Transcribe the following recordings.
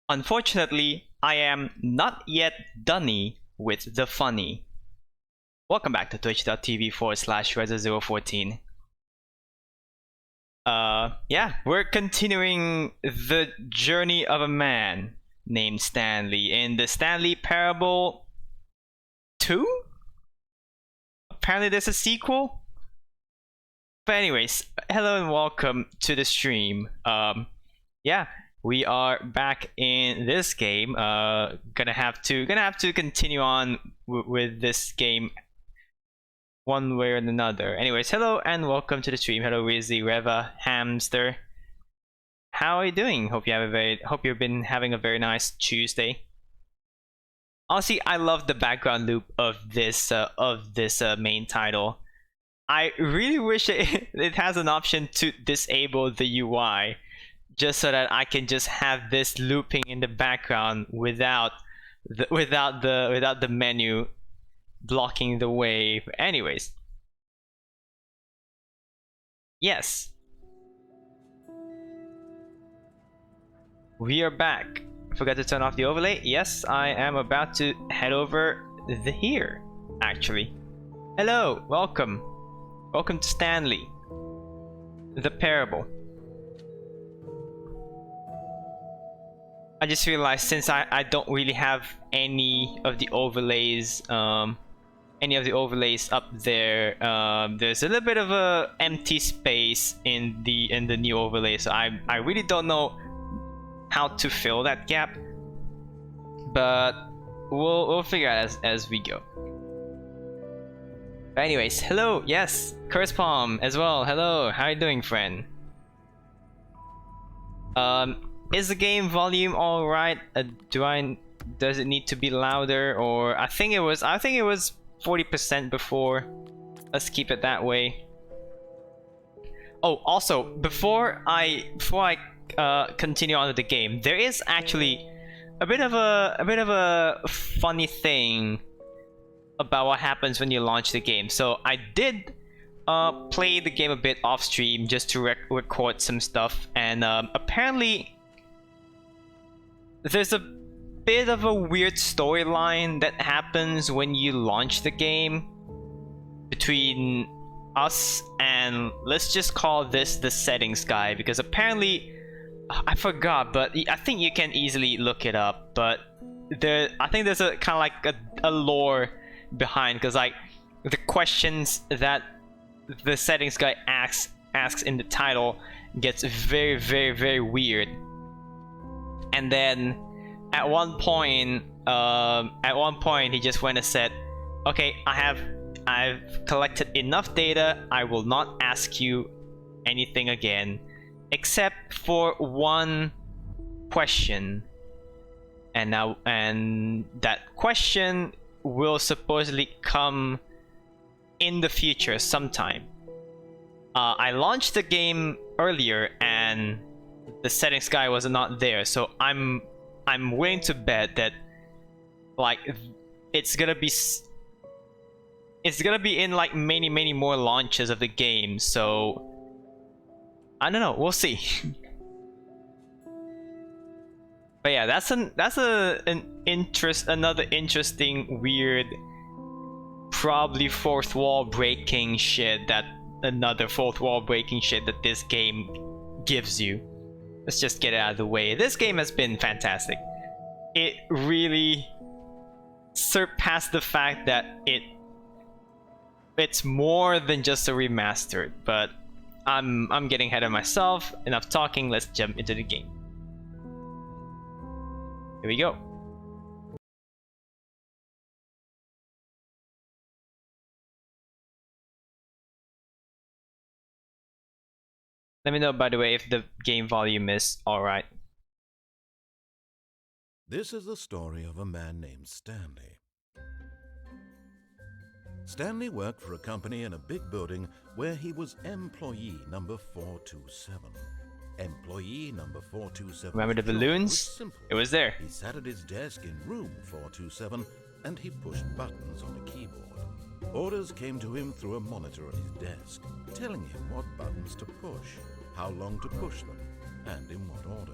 Unfortunately, I am not yet done with the funny. Welcome back to twitch.tv/Reza014. Yeah, we're continuing the journey of a man named Stanley in the Stanley Parable 2? Apparently there's a sequel? But anyways, hello and welcome to the stream. Yeah, we are back in this game. Gonna have to continue on with this game one way or another. Anyways, hello and welcome to the stream. Hello, Rizzy, Reva, Hamster. How are you doing? Hope you've been having a very nice Tuesday. Honestly, I love the background loop of this main title. I really wish it has an option to disable the UI, just so that I can just have this looping in the background without the menu blocking the way. But anyways, yes, we are back. Forgot to turn off the overlay. Yes, I am about to head over here. Actually, hello, welcome to Stanley, the Parable. I just realized since I don't really have any of the overlays up there, there's a little bit of a empty space in the new overlay, so I really don't know how to fill that gap, but we'll figure out as we go. But anyways, hello, yes, Curse Palm as well. Hello, how are you doing, friend? Is the game volume all right? Does it need to be louder? Or I think it was 40% before. Let's keep it that way. Oh, also before I continue on with the game, there is actually a bit of a funny thing about what happens when you launch the game. So I did play the game a bit off stream just to record some stuff, and apparently there's a bit of a weird storyline that happens when you launch the game between us and, let's just call this the settings guy, because apparently I forgot, but I think you can easily look it up. But I think there's a kind of like a lore behind, because like the questions that the settings guy asks in the title gets very, very, very weird. And then at one point he just went and said, okay, I've collected enough data, I will not ask you anything again except for one question, and that question will supposedly come in the future sometime. I launched the game earlier and the settings guy was not there, so I'm willing to bet that like it's gonna be in like many more launches of the game. So I don't know, we'll see. But yeah, that's another interesting, weird, probably fourth wall breaking shit that this game gives you. Let's just get it out of the way. This game has been fantastic. It really surpassed the fact that it's more than just a remastered. But I'm getting ahead of myself. Enough talking, let's jump into the game. Here we go. Let me know, by the way, if the game volume is alright. This is the story of a man named Stanley. Stanley worked for a company in a big building where he was employee number 427. Employee number 427. Remember the balloons? It was there. He sat at his desk in room 427 and he pushed buttons on a keyboard. Orders came to him through a monitor on his desk, telling him what buttons to push, how long to push them, and in what order.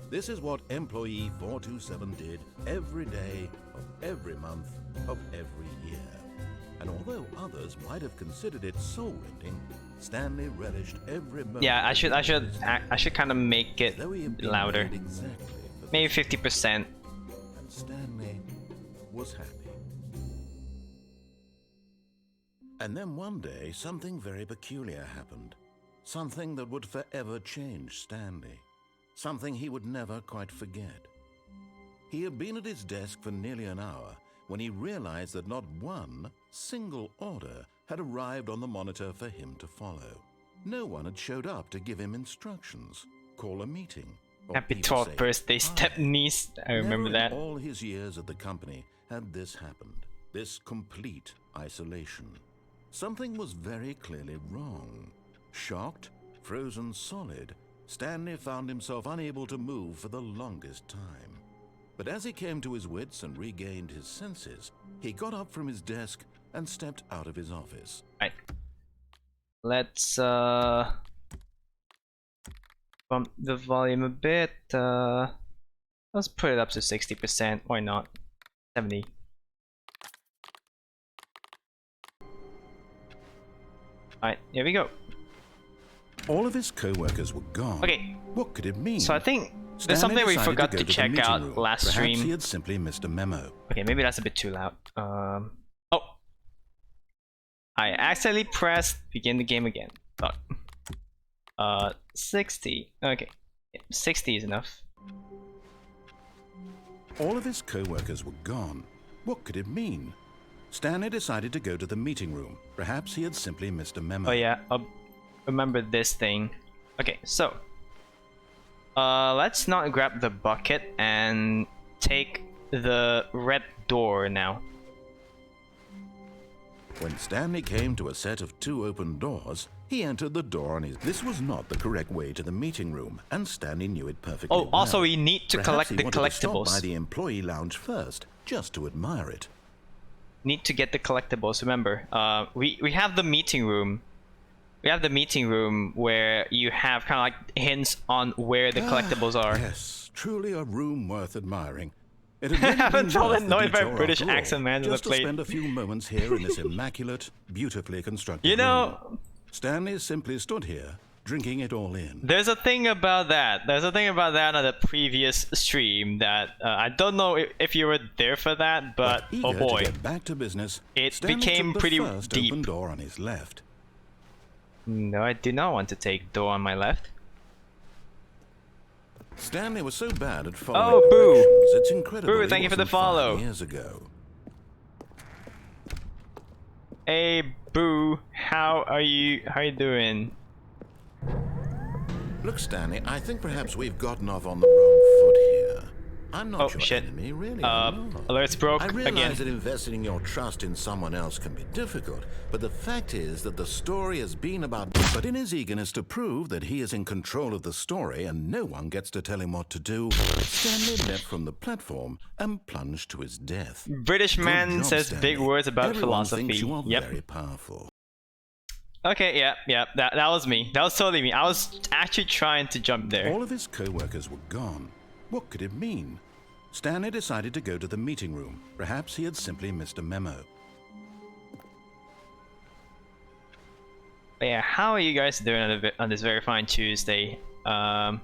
This is what employee 427 did every day of every month of every year. And although others might have considered it soul-rending, Stanley relished every moment. Yeah, I should kind of make it though he had been louder. paid exactly for Maybe this. 50%. And Stanley was happy. And then one day, something very peculiar happened. Something that would forever change Stanley. Something he would never quite forget. He had been at his desk for nearly an hour when he realized that not one single order had arrived on the monitor for him to follow. No one had showed up to give him instructions, call a meeting, or Happy even 12th say birthday, hi. step niece. I remember Never that. in all his years at the company had this happened. This complete isolation. Something was very clearly wrong. Shocked, frozen solid, Stanley found himself unable to move for the longest time. But as he came to his wits and regained his senses, he got up from his desk and stepped out of his office. Right. Let's bump the volume a bit. Let's put it up to 60%. Why not? 70. Alright, here we go. All of his co-workers were gone. Okay, What could it mean? so I think there's Stanley something we decided forgot go to the check meeting out room. last Perhaps stream. he had simply missed a memo. Okay, maybe that's a bit too loud. Oh, I accidentally pressed begin the game again. Fuck. 60. Okay, yeah, 60 is enough. All of his co-workers were gone. What could it mean? Stanley decided to go to the meeting room. Perhaps he had simply missed a memo. Oh yeah, remember this thing. Okay, so let's not grab the bucket and take the red door now. When Stanley came to a set of 2 open doors, he entered the door on his... This was not the correct way to the meeting room, and Stanley knew it perfectly Oh, well. also we need to Perhaps collect he the wanted to stop by collectibles. the employee lounge first, just to admire it. Need to get the collectibles. Remember, we have the meeting room. We have the meeting room where you have kind of like hints on where the collectibles are. Yes, truly a room worth admiring. It had I really haven't been told worth it the no by detour British after all, accent, man, to just the to plate. spend a few moments here in this immaculate, beautifully constructed You room. know, Stanley simply stood here, drinking it all in. there's a thing about that. There's a thing about that on the previous stream that I don't know if you were there for that, but Eager oh boy, to get back to business, it Stanley became took the pretty first deep. open door on his left. No, I do not want to take door on my left. Stanley was so bad at following Oh, boo. directions, it's incredible Boo, he thank you for the wasn't 5 follow. years ago. Hey, Boo, how are you doing? Look, Stanley, I think perhaps we've gotten off on the wrong foot here. I'm not Oh, your shit. enemy, really. I'm not. Alerts broke I realize again. that investing your trust in someone else can be difficult, but the fact is that the story has been about... But in his eagerness to prove that he is in control of the story and no one gets to tell him what to do, Stanley leapt from the platform and plunged to his death. British Good man job, says Stanley. big words about Everyone philosophy. thinks you are Yep. very powerful. Okay, yeah, that was me. That was totally me. I was actually trying to jump there. All of his co-workers were gone. What could it mean? Stanley decided to go to the meeting room. Perhaps he had simply missed a memo. But yeah, how are you guys doing on this very fine Tuesday? Well,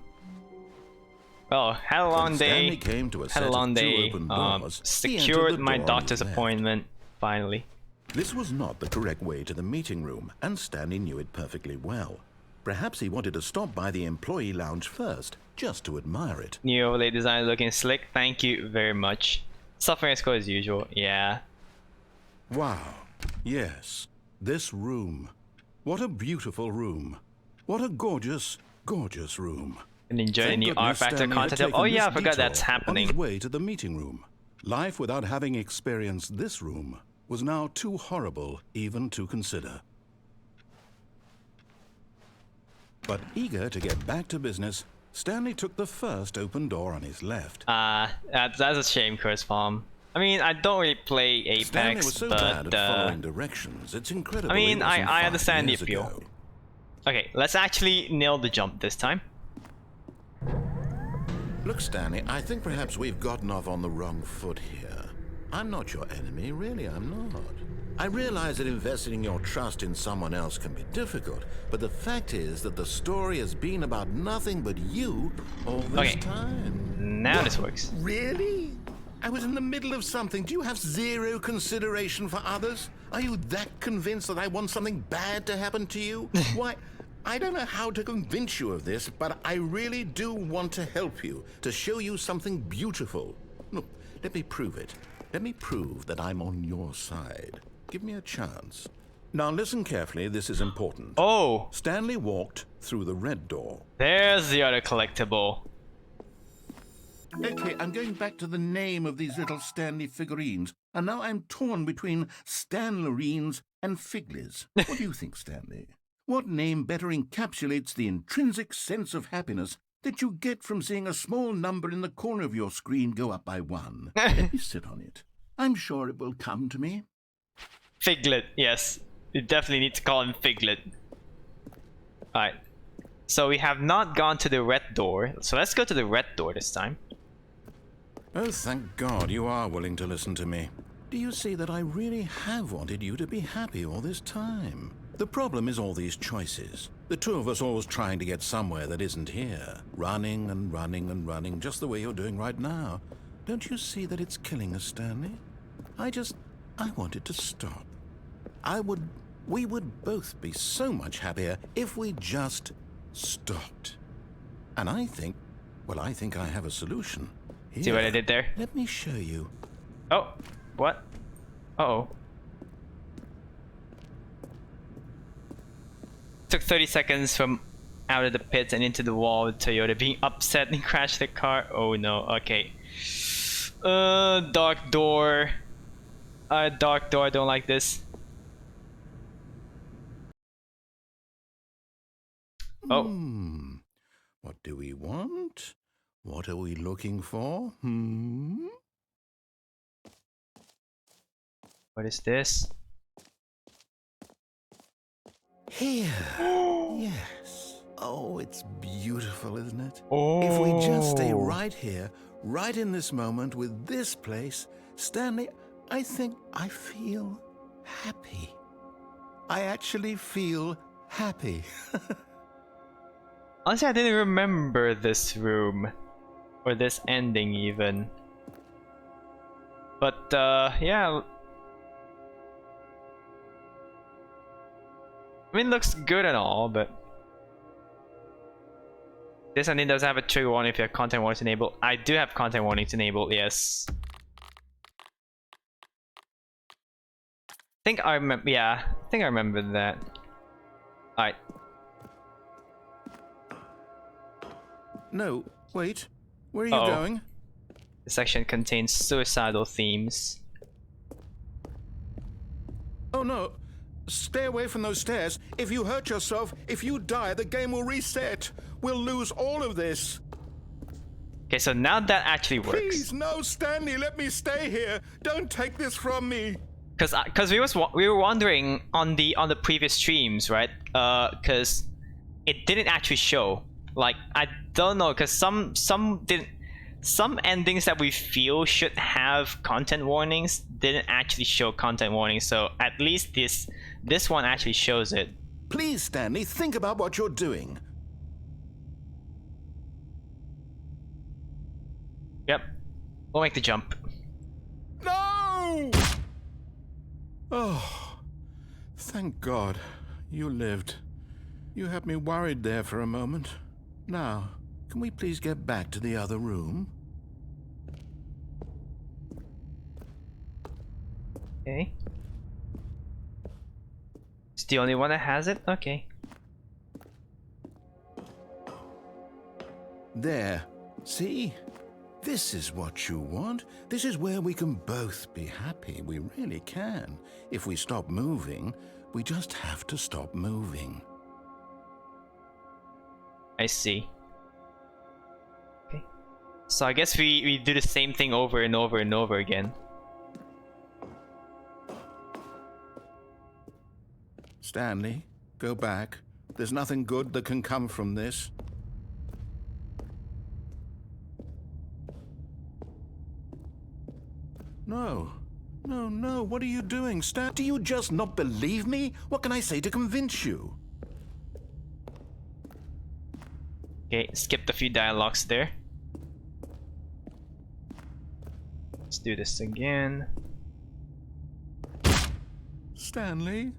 had a long When day. Stanley came to a Had set a long of 2 day. open doors, he entered Secured the my door on doctor's his left. appointment finally. This was not the correct way to the meeting room, and Stanley knew it perfectly well. Perhaps he wanted to stop by the employee lounge first, just to admire it. New overlay design looking slick. Thank you very much. Suffering score as usual. Yeah. Wow. Yes. This room. What a beautiful room. What a gorgeous, gorgeous room. And enjoy the Thank new goodness R Factor Stanley had content. Oh taken yeah, I this forgot that's detour on his happening. way to the meeting room. Life without having experienced this room was now too horrible even to consider. But eager to get back to business, Stanley took the first open door on his left. That's a shame, Curse Farm. I mean, I don't really play Stanley Apex, was so but bad at following directions. It's incredible. I mean, he wasn't I 5 understand the years appeal. ago. okay, let's actually nail the jump this time. Look, Stanley, I think perhaps we've gotten off on the wrong foot here. I'm not your enemy, really, I'm not. I realize that investing your trust in someone else can be difficult, but the fact is that the story has been about nothing but you all this Okay. time. Now this works. Really? I was in the middle of something. Do you have zero consideration for others? Are you that convinced that I want something bad to happen to you? Why, I don't know how to convince you of this, but I really do want to help you, to show you something beautiful. Look, let me prove it. Let me prove that I'm on your side. Give me a chance. Now listen carefully, this is important. Oh, Stanley walked through the red door. there's the other collectible. Okay, I'm going back to the name of these little Stanley figurines, and now I'm torn between Stanlerines and Figlies. What do you think, Stanley? What name better encapsulates the intrinsic sense of happiness that you get from seeing a small number in the corner of your screen go up by 1? Let me sit on it. I'm sure it will come to me. Figlet, yes. You definitely need to call him Figlet. Alright. So we have not gone to the red door. So let's go to the red door this time. Oh, thank God you are willing to listen to me. Do you see that I really have wanted you to be happy all this time? The problem is all these choices. The two of us always trying to get somewhere that isn't here. Running and running and running, just the way you're doing right now. Don't you see that it's killing us, Stanley? I wanted to stop. We would both be so much happier if we just stopped. And I think I have a solution. Here, See what I did there? let me show you. Oh, what? Uh-oh. Took 30 seconds from out of the pits and into the wall with Toyota being upset and crashed the car. Oh no, okay. Dark door. Dark door, I don't like this. Oh, What do we want? What are we looking for? what is this? Here. Yes. Oh, it's beautiful, isn't it? Oh. If we just stay right here, right in this moment with this place, Stanley, I think I feel happy. I actually feel happy. Honestly, I didn't remember this room. Or this ending, even. But, yeah. I mean, looks good and all, but... This ending does have a trigger warning if you have content warnings enabled. I do have content warnings enabled, yes. I think I remember, yeah. I think I remember that. Alright. No, wait. Where are you Uh-oh. going? This section contains suicidal themes. Oh no. Stay away from those stairs. If you hurt yourself, if you die, the game will reset. We'll lose all of this. Okay, so now that actually works. Please, no, Stanley, let me stay here. Don't take this from me. Cause we were wondering on the previous streams, right? Cause it didn't actually show. Like, I don't know, cause some endings that we feel should have content warnings didn't actually show content warnings. So at least this one actually shows it. Please, Stanley, think about what you're doing. Yep, we'll make the jump. No! Oh, thank God you lived. You had me worried there for a moment. Now, can we please get back to the other room? Okay. It's the only one that has it? Okay. There. See? This is what you want. This is where we can both be happy. We really can. If we stop moving, we just have to stop moving. I see. Okay. So I guess we do the same thing over and over and over again. Stanley, go back. There's nothing good that can come from this. no. No, no, what are you doing, Stan? Do you just not believe me? What can I say to convince you? Okay, skipped a few dialogues there. Let's do this again. Stanley,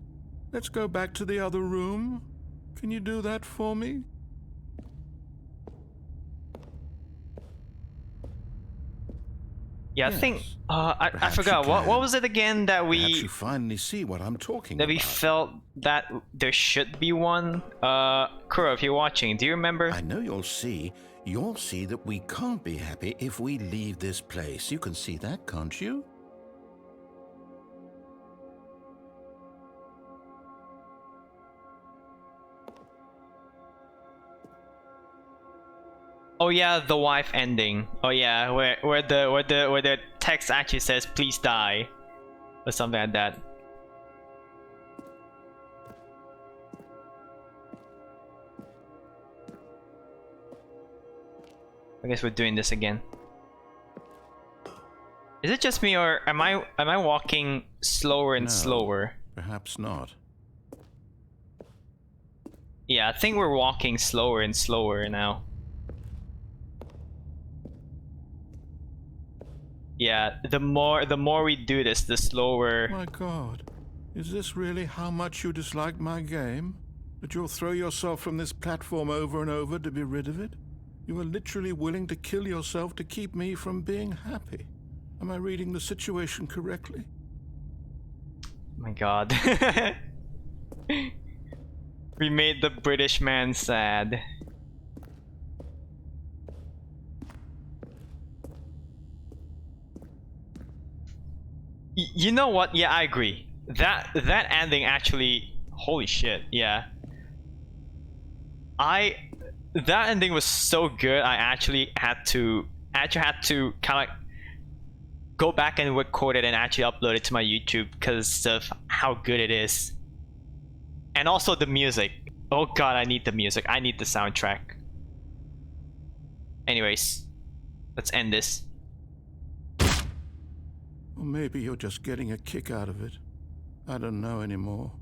let's go back to the other room. Can you do that for me? Yeah, I Yes. think I Perhaps forgot you what can. was it again that Perhaps you we finally see what I'm talking that we about. felt that there should be one. Kuro, if you're watching, do you remember? I know you'll see that we can't be happy if we leave this place. You can see that, can't you? Oh yeah, the wife ending. Oh yeah, where the text actually says please die or something like that. I guess we're doing this again. Is it just me, or am I walking slower and No, slower? Perhaps not. Yeah, I think we're walking slower and slower now. Yeah, the more we do this, the slower. My God, is this really how much you dislike my game? That you'll throw yourself from this platform over and over to be rid of it? You are literally willing to kill yourself to keep me from being happy. Am I reading the situation correctly? My God. We made the British man sad. You know what? Yeah, I agree. That ending actually, holy shit, yeah. That ending was so good. I actually had to kind of go back and record it and actually upload it to my YouTube because of how good it is. And also the music. Oh god, I need the music. I need the soundtrack. Anyways, let's end this. Or maybe you're just getting a kick out of it. I don't know anymore.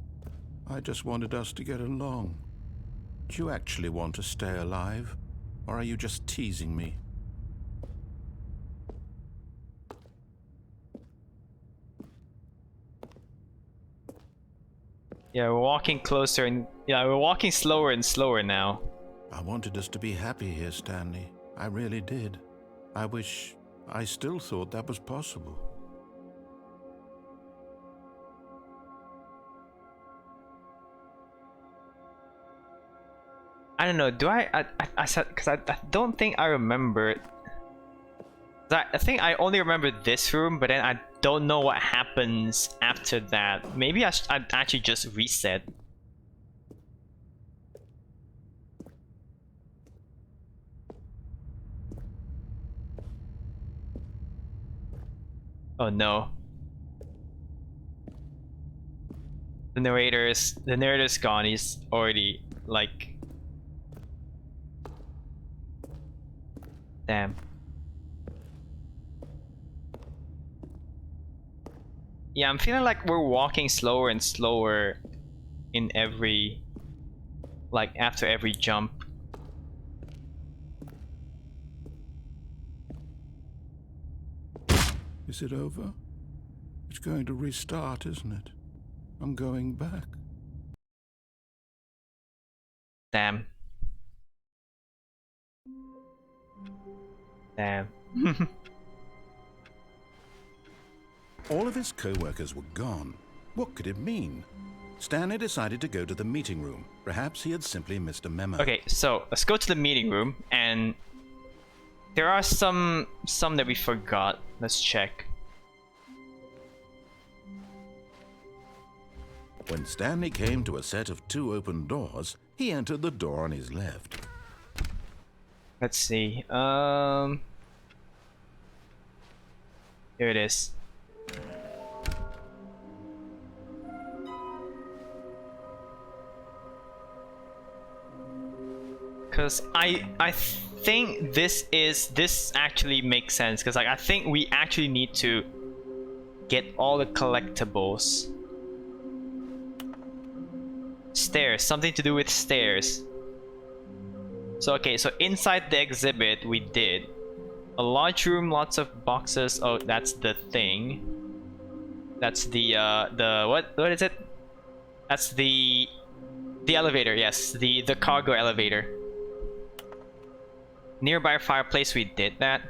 I just wanted us to get along. Do you actually want to stay alive? Or are you just teasing me? Yeah, we're walking closer and yeah, we're walking slower and slower now. I wanted us to be happy here, Stanley. I really did. I still thought that was possible. I don't know. Do I said because I don't think I remember it. I think I only remember this room, but then I don't know what happens after that. Maybe I'd actually just reset. Oh no. The narrator's gone. He's already like. Damn. Yeah, I'm feeling like we're walking slower and slower in every, like after every jump. Is it over? It's going to restart, isn't it? I'm going back. Damn. Damn. All of his co-workers were gone. What could it mean? Stanley decided to go to the meeting room. Perhaps he had simply missed a memo. Okay, so let's go to the meeting room, and there are some that we forgot. Let's check. When Stanley came to a set of 2 open doors, he entered the door on his left. Let's see. Here it is. Cause I think this actually makes sense, because like I think we actually need to get all the collectibles. Stairs, something to do with stairs. So okay, so inside the exhibit we did a large room, lots of boxes. Oh, that's the thing. That's the what is it? That's the elevator. Yes, the cargo elevator. Nearby fireplace, we did that.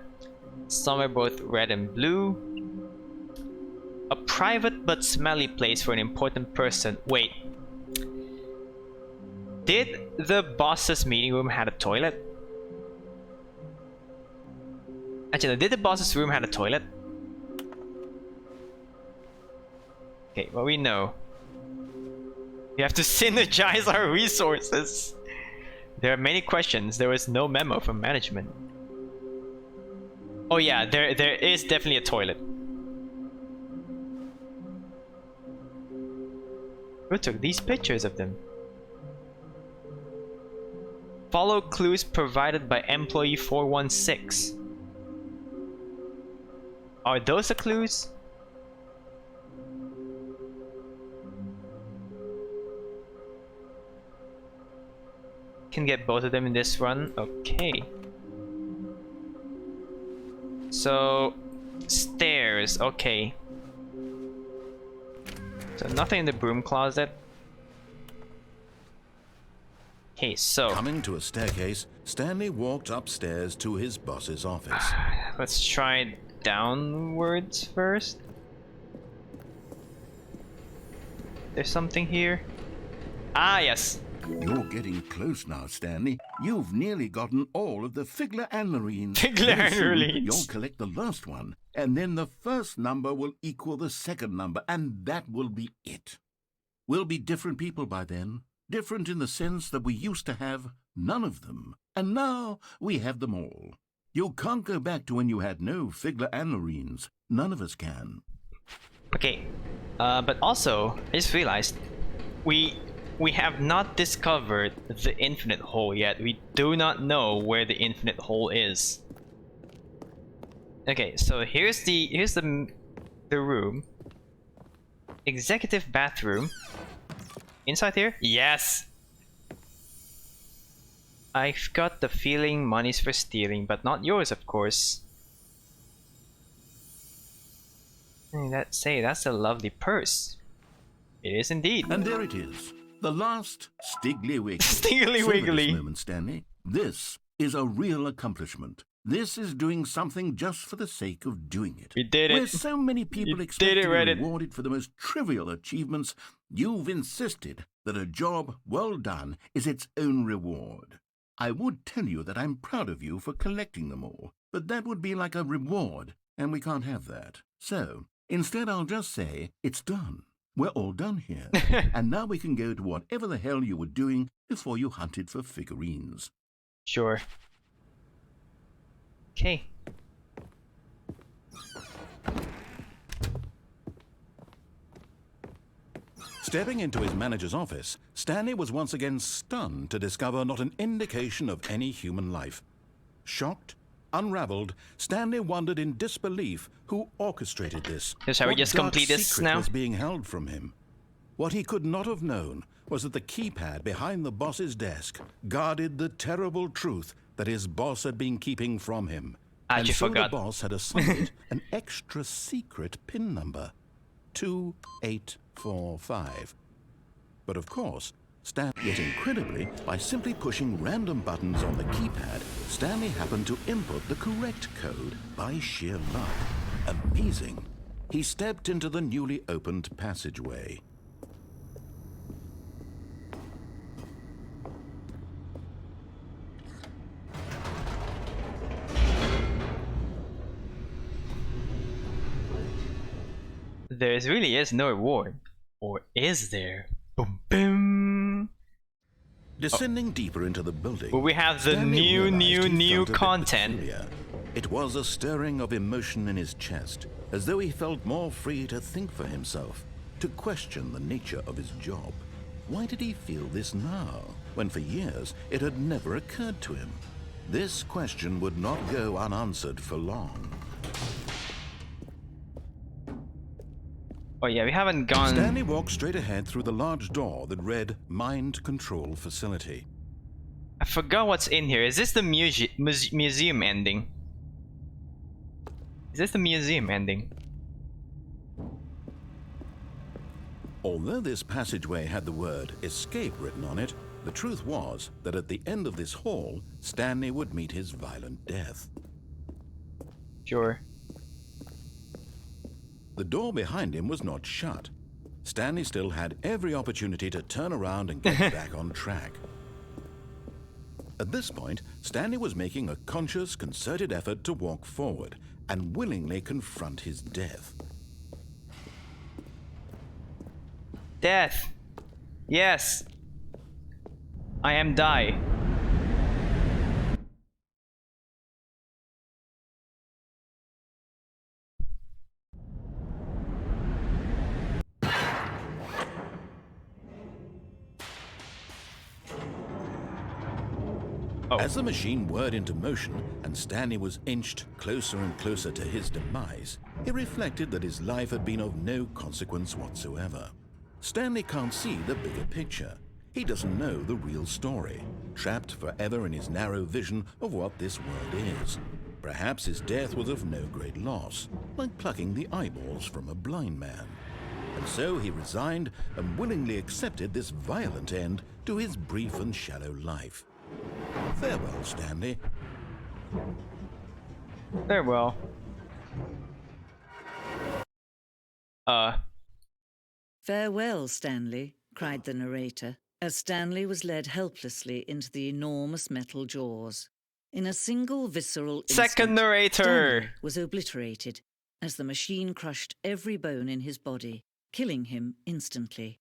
Somewhere both red and blue. A private but smelly place for an important person. Wait. Did the boss's meeting room had a toilet? Actually, did the boss's room had a toilet? Okay, well we know. We have to synergize our resources. There are many questions. There was no memo from management. Oh yeah, there is definitely a toilet. Who took these pictures of them? Follow clues provided by employee 416. Are those the clues? Can get both of them in this run. Okay. So stairs. Okay. So nothing in the broom closet. Okay, so coming to a staircase, Stanley walked upstairs to his boss's office. Let's try downwards first. There's something here. Ah, yes. You're getting close now, Stanley. You've nearly gotten all of the Figler Anmarines. Figler Very soon, Anmarines. You'll collect the last one, and then the first number will equal the second number, and that will be it. We'll be different people by then. Different in the sense that we used to have none of them, and now we have them all. You can't go back to when you had no Figler Anmarines. None of us can. Okay, but also, I just realized we have not discovered the infinite hole yet. We do not know where the infinite hole is. Okay, so here's the room. Executive bathroom. Inside here? Yes! I've got the feeling money's for stealing, but not yours, of course. That's a lovely purse. It is indeed. And there it is. The last Stiggly Wiggly. Stiggly Wiggly. This moment, Stanley. This is a real accomplishment. This is doing something just for the sake of doing it. We did it. Where so many people expect to be rewarded for the most trivial achievements, you've insisted that a job well done is its own reward. I would tell you that I'm proud of you for collecting them all, but that would be like a reward, and we can't have that. So, instead I'll just say, it's done. We're all done here. And now we can go to whatever the hell you were doing before you hunted for figurines. Sure. Okay. Stepping into his manager's office, Stanley was once again stunned to discover not an indication of any human life. Shocked, unraveled, Stanley wondered in disbelief who orchestrated this. Shall we just complete this secret now? Was being held from him. What he could not have known was that the keypad behind the boss's desk guarded the terrible truth that his boss had been keeping from him. And so forgot. the boss had assigned it an extra secret PIN number, 2845. But of course, yet incredibly, by simply pushing random buttons on the keypad, Stanley happened to input the correct code by sheer luck. Amazing. He stepped into the newly opened passageway. There really is no reward. Or is there? Boom, boom. Descending deeper into the building, Well, we have the Stanley realized he new felt a bit content. peculiar. It was a stirring of emotion in his chest, as though he felt more free to think for himself, to question the nature of his job. Why did he feel this now, when for years it had never occurred to him? This question would not go unanswered for long. Oh yeah, we haven't gone. Stanley walked straight ahead through the large door that read Mind Control Facility. I forgot what's in here. Is this the museum ending? Is this the museum ending? Although this passageway had the word escape written on it, the truth was that at the end of this hall, Stanley would meet his violent death. Sure. The door behind him was not shut. Stanley still had every opportunity to turn around and get back on track. At this point, Stanley was making a conscious, concerted effort to walk forward and willingly confront his death. Death. Yes. I am die. Oh. As the machine whirred into motion and Stanley was inched closer and closer to his demise, he reflected that his life had been of no consequence whatsoever. Stanley can't see the bigger picture. He doesn't know the real story, trapped forever in his narrow vision of what this world is. Perhaps his death was of no great loss, like plucking the eyeballs from a blind man. And so he resigned and willingly accepted this violent end to his brief and shallow life. Farewell, Stanley. Farewell. Farewell, Stanley, cried the narrator, as Stanley was led helplessly into the enormous metal jaws. In a single visceral instant, Second narrator Stanley was obliterated as the machine crushed every bone in his body, killing him instantly.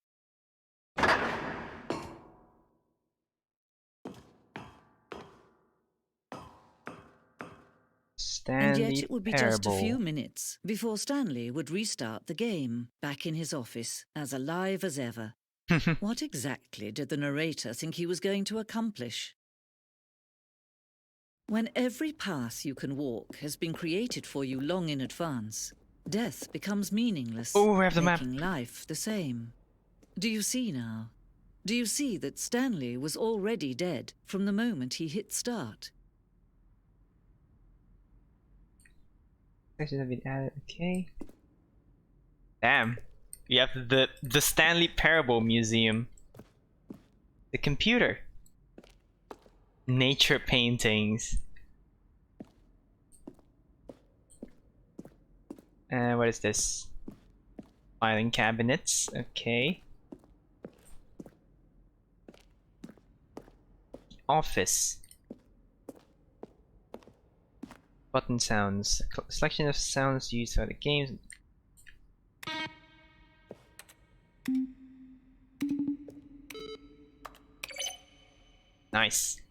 Stanley And yet it would be Parable. just a few minutes before Stanley would restart the game, back in his office, as alive as ever. What exactly did the narrator think he was going to accomplish? When every path you can walk has been created for you long in advance, death becomes meaningless, Oh, we have the map. making life the same. Do you see now? Do you see that Stanley was already dead from the moment he hit start? Sections have been added. Okay. Damn. You have the Stanley Parable Museum. The computer. Nature paintings. And what is this? Filing cabinets. Okay. Office. Button sounds. Selection of sounds used for the games. Nice.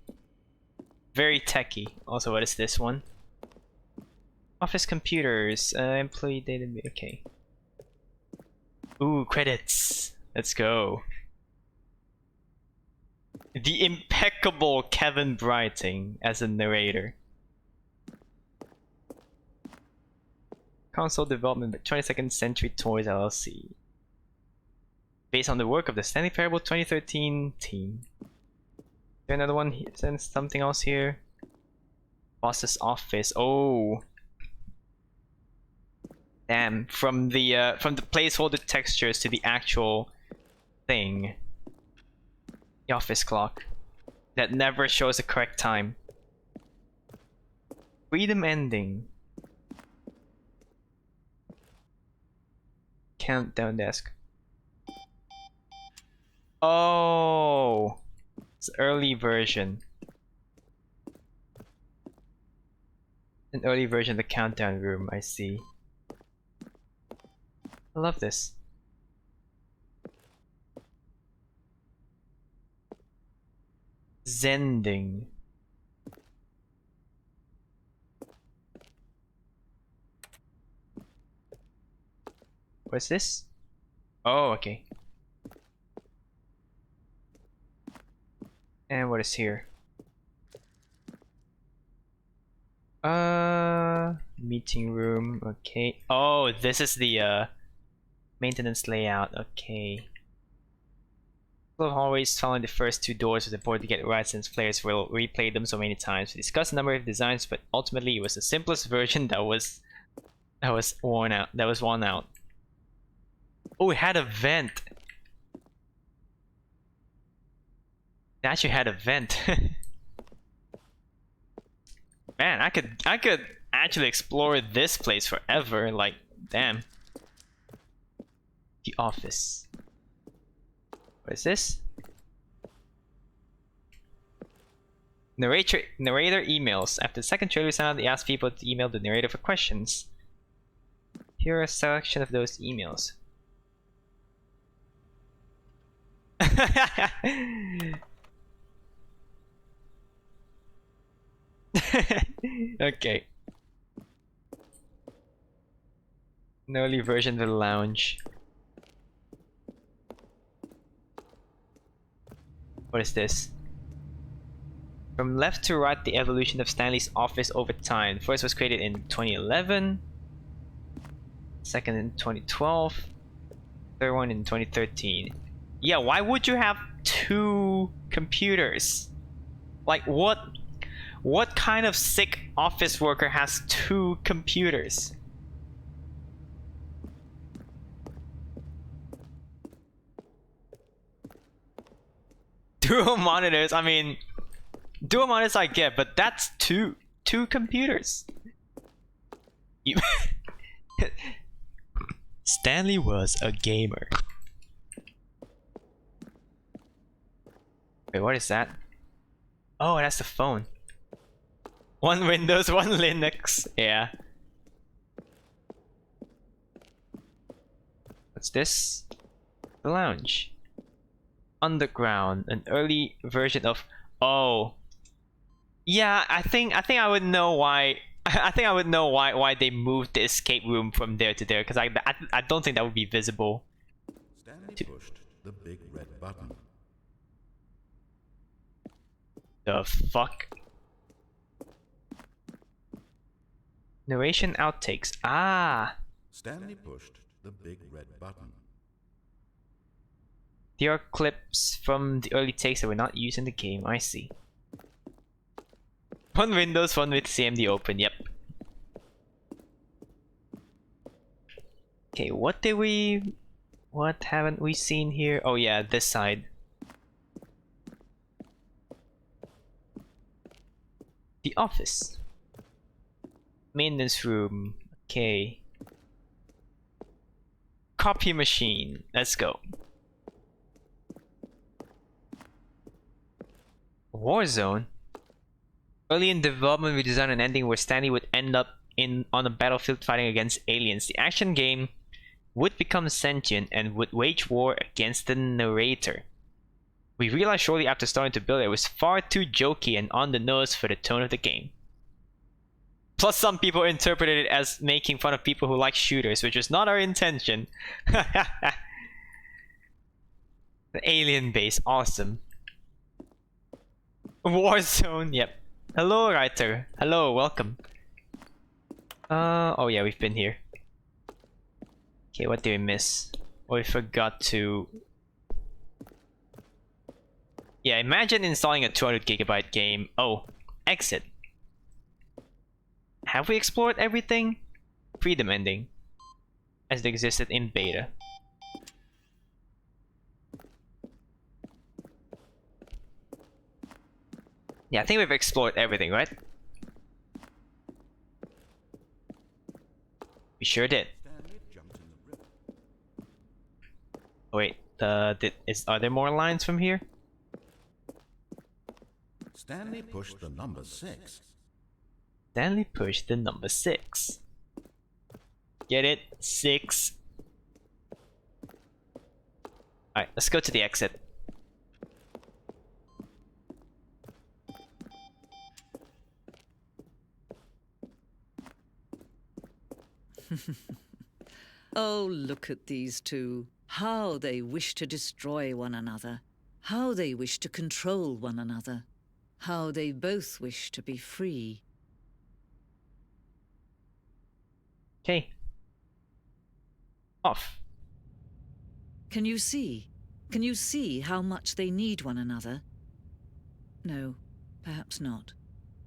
Very techy. Also, what is this one? Office computers. Employee data. Okay. Ooh, credits. Let's go. The impeccable Kevin Brighting as a narrator. Console development by 22nd Century Toys LLC. Based on the work of the Stanley Parable 2013 team. Is there another one here? Is there something else here? Boss's office. Oh. Damn. From the placeholder textures to the actual thing. The office clock. That never shows the correct time. Freedom ending. Countdown desk. Oh, it's early version. An early version of the countdown room, I see. I love this. Zending. What's this? Oh, okay. And what is here? Meeting room. Okay. Oh, this is the Maintenance layout, okay. Flow of hallways following the first two doors was important to get right since players will replay them so many times. We discussed a number of designs, but ultimately it was the simplest version that was worn out. Oh, it had a vent. It actually had a vent. Man, I could actually explore this place forever. Like, damn. The office. What is this? Narrator emails. After the second trailer sound, they asked people to email the narrator for questions. Here are a selection of those emails. Okay. An early version of the lounge. What is this? From left to right, the evolution of Stanley's office over time. First was created in 2011. Second in 2012. Third one in 2013. Yeah, why would you have two computers? Like, what kind of sick office worker has two computers? Dual monitors, I mean, dual monitors I get, but that's two computers. Stanley was a gamer. Wait, what is that? Oh, that's the phone. One Windows, one Linux. Yeah. What's this? The lounge. Underground, an early version of. Oh. Yeah, I think I would know why. I think I would know why they moved the escape room from there to there, because I don't think that would be visible. Stanley pushed the big red button. The fuck? Narration outtakes. Ah. Stanley pushed the big red button. There are clips from the early takes that were not used in the game. I see. One Windows, one with CMD open. Yep. Okay, what haven't we seen here? Oh yeah, this side. The office. Maintenance room. Okay. Copy machine. Let's go. Warzone. Early in development, we designed an ending where Stanley would end up on a battlefield fighting against aliens. The action game would become sentient and would wage war against the narrator. We realized shortly after starting to build it was far too jokey and on the nose for the tone of the game. Plus, some people interpreted it as making fun of people who like shooters, which was not our intention. The alien base, awesome. Warzone, yep. Hello, writer. Hello, welcome. Oh yeah, we've been here. Okay, what did we miss? Oh, we forgot to. Yeah, imagine installing a 200 gigabyte game. Oh, exit. Have we explored everything? Freedom ending, as it existed in beta. Yeah, I think we've explored everything, right? We sure did. Oh, wait, are there more lines from here? Stanley pushed the number 6. Stanley pushed the number 6. Get it? 6. Alright, let's go to the exit. Oh, look at these two. How they wish to destroy one another. How they wish to control one another. How they both wish to be free. Okay. Off. Can you see? Can you see how much they need one another? No, perhaps not.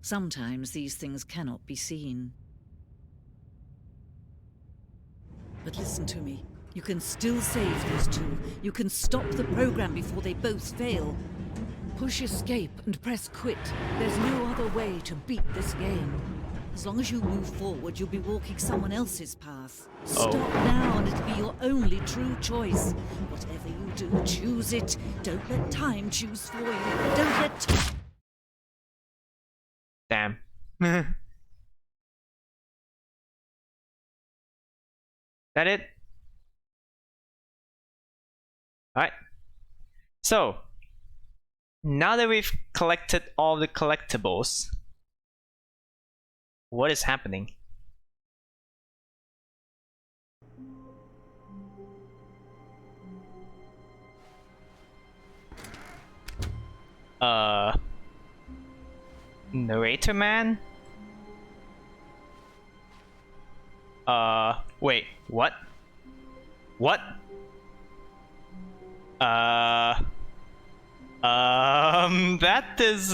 Sometimes these things cannot be seen. But listen to me. You can still save those two. You can stop the program before they both fail. Push escape and press quit. There's no other way to beat this game. As long as you move forward, you'll be walking someone else's path. Stop now and it'll be your only true choice. Whatever you do, choose it. Don't let time choose for you. Don't let... Damn. That it? Alright. So, now that we've collected all the collectibles, what is happening? Narrator man? Wait, what? What? That is,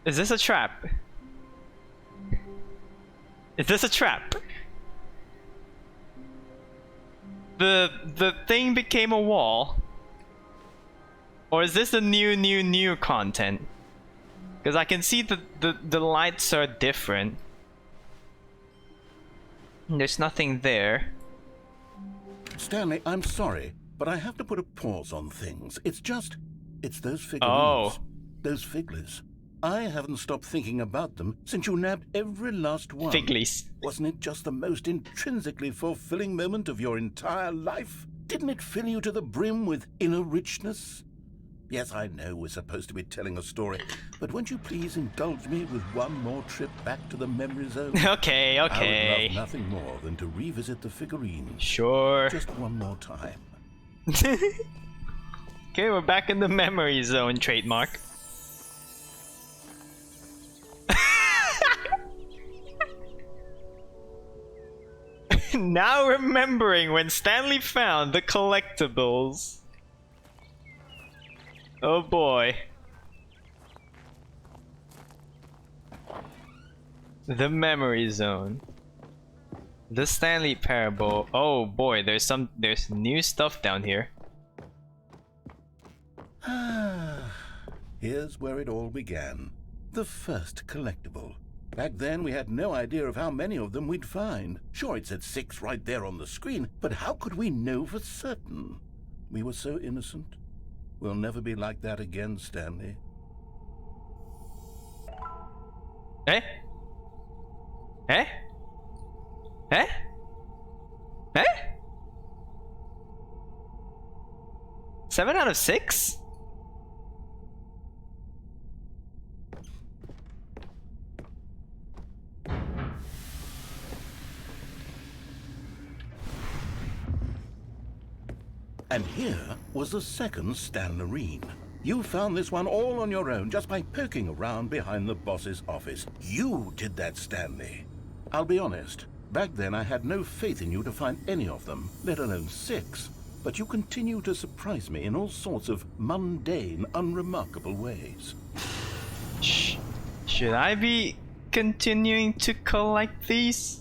is this a trap? Is this a trap? The thing became a wall? Or is this the new content? Because I can see the lights are different. There's nothing there. Stanley, I'm sorry, but I have to put a pause on things. It's those figurines. Oh. Those figlets. I haven't stopped thinking about them since you nabbed every last one. Figlies. Wasn't it just the most intrinsically fulfilling moment of your entire life? Didn't it fill you to the brim with inner richness? Yes, I know we're supposed to be telling a story, but won't you please indulge me with one more trip back to the memory zone? Okay. I would love nothing more than to revisit the figurines. Sure. Just one more time. Okay, we're back in the memory zone, trademark. Now remembering when Stanley found the collectibles. Oh boy. The memory zone. The Stanley Parable. Oh boy, there's new stuff down here. Here's where it all began. The first collectible. Back then, we had no idea of how many of them we'd find. Sure, it said 6 right there on the screen, but how could we know for certain? We were so innocent. We'll never be like that again, Stanley. Eh? Eh? Eh? Eh? 7 out of 6? And here was the second Stanlerine. You found this one all on your own just by poking around behind the boss's office. You did that, Stanley. I'll be honest, back then I had no faith in you to find any of them, let alone 6. But you continue to surprise me in all sorts of mundane, unremarkable ways. Should I be continuing to collect these?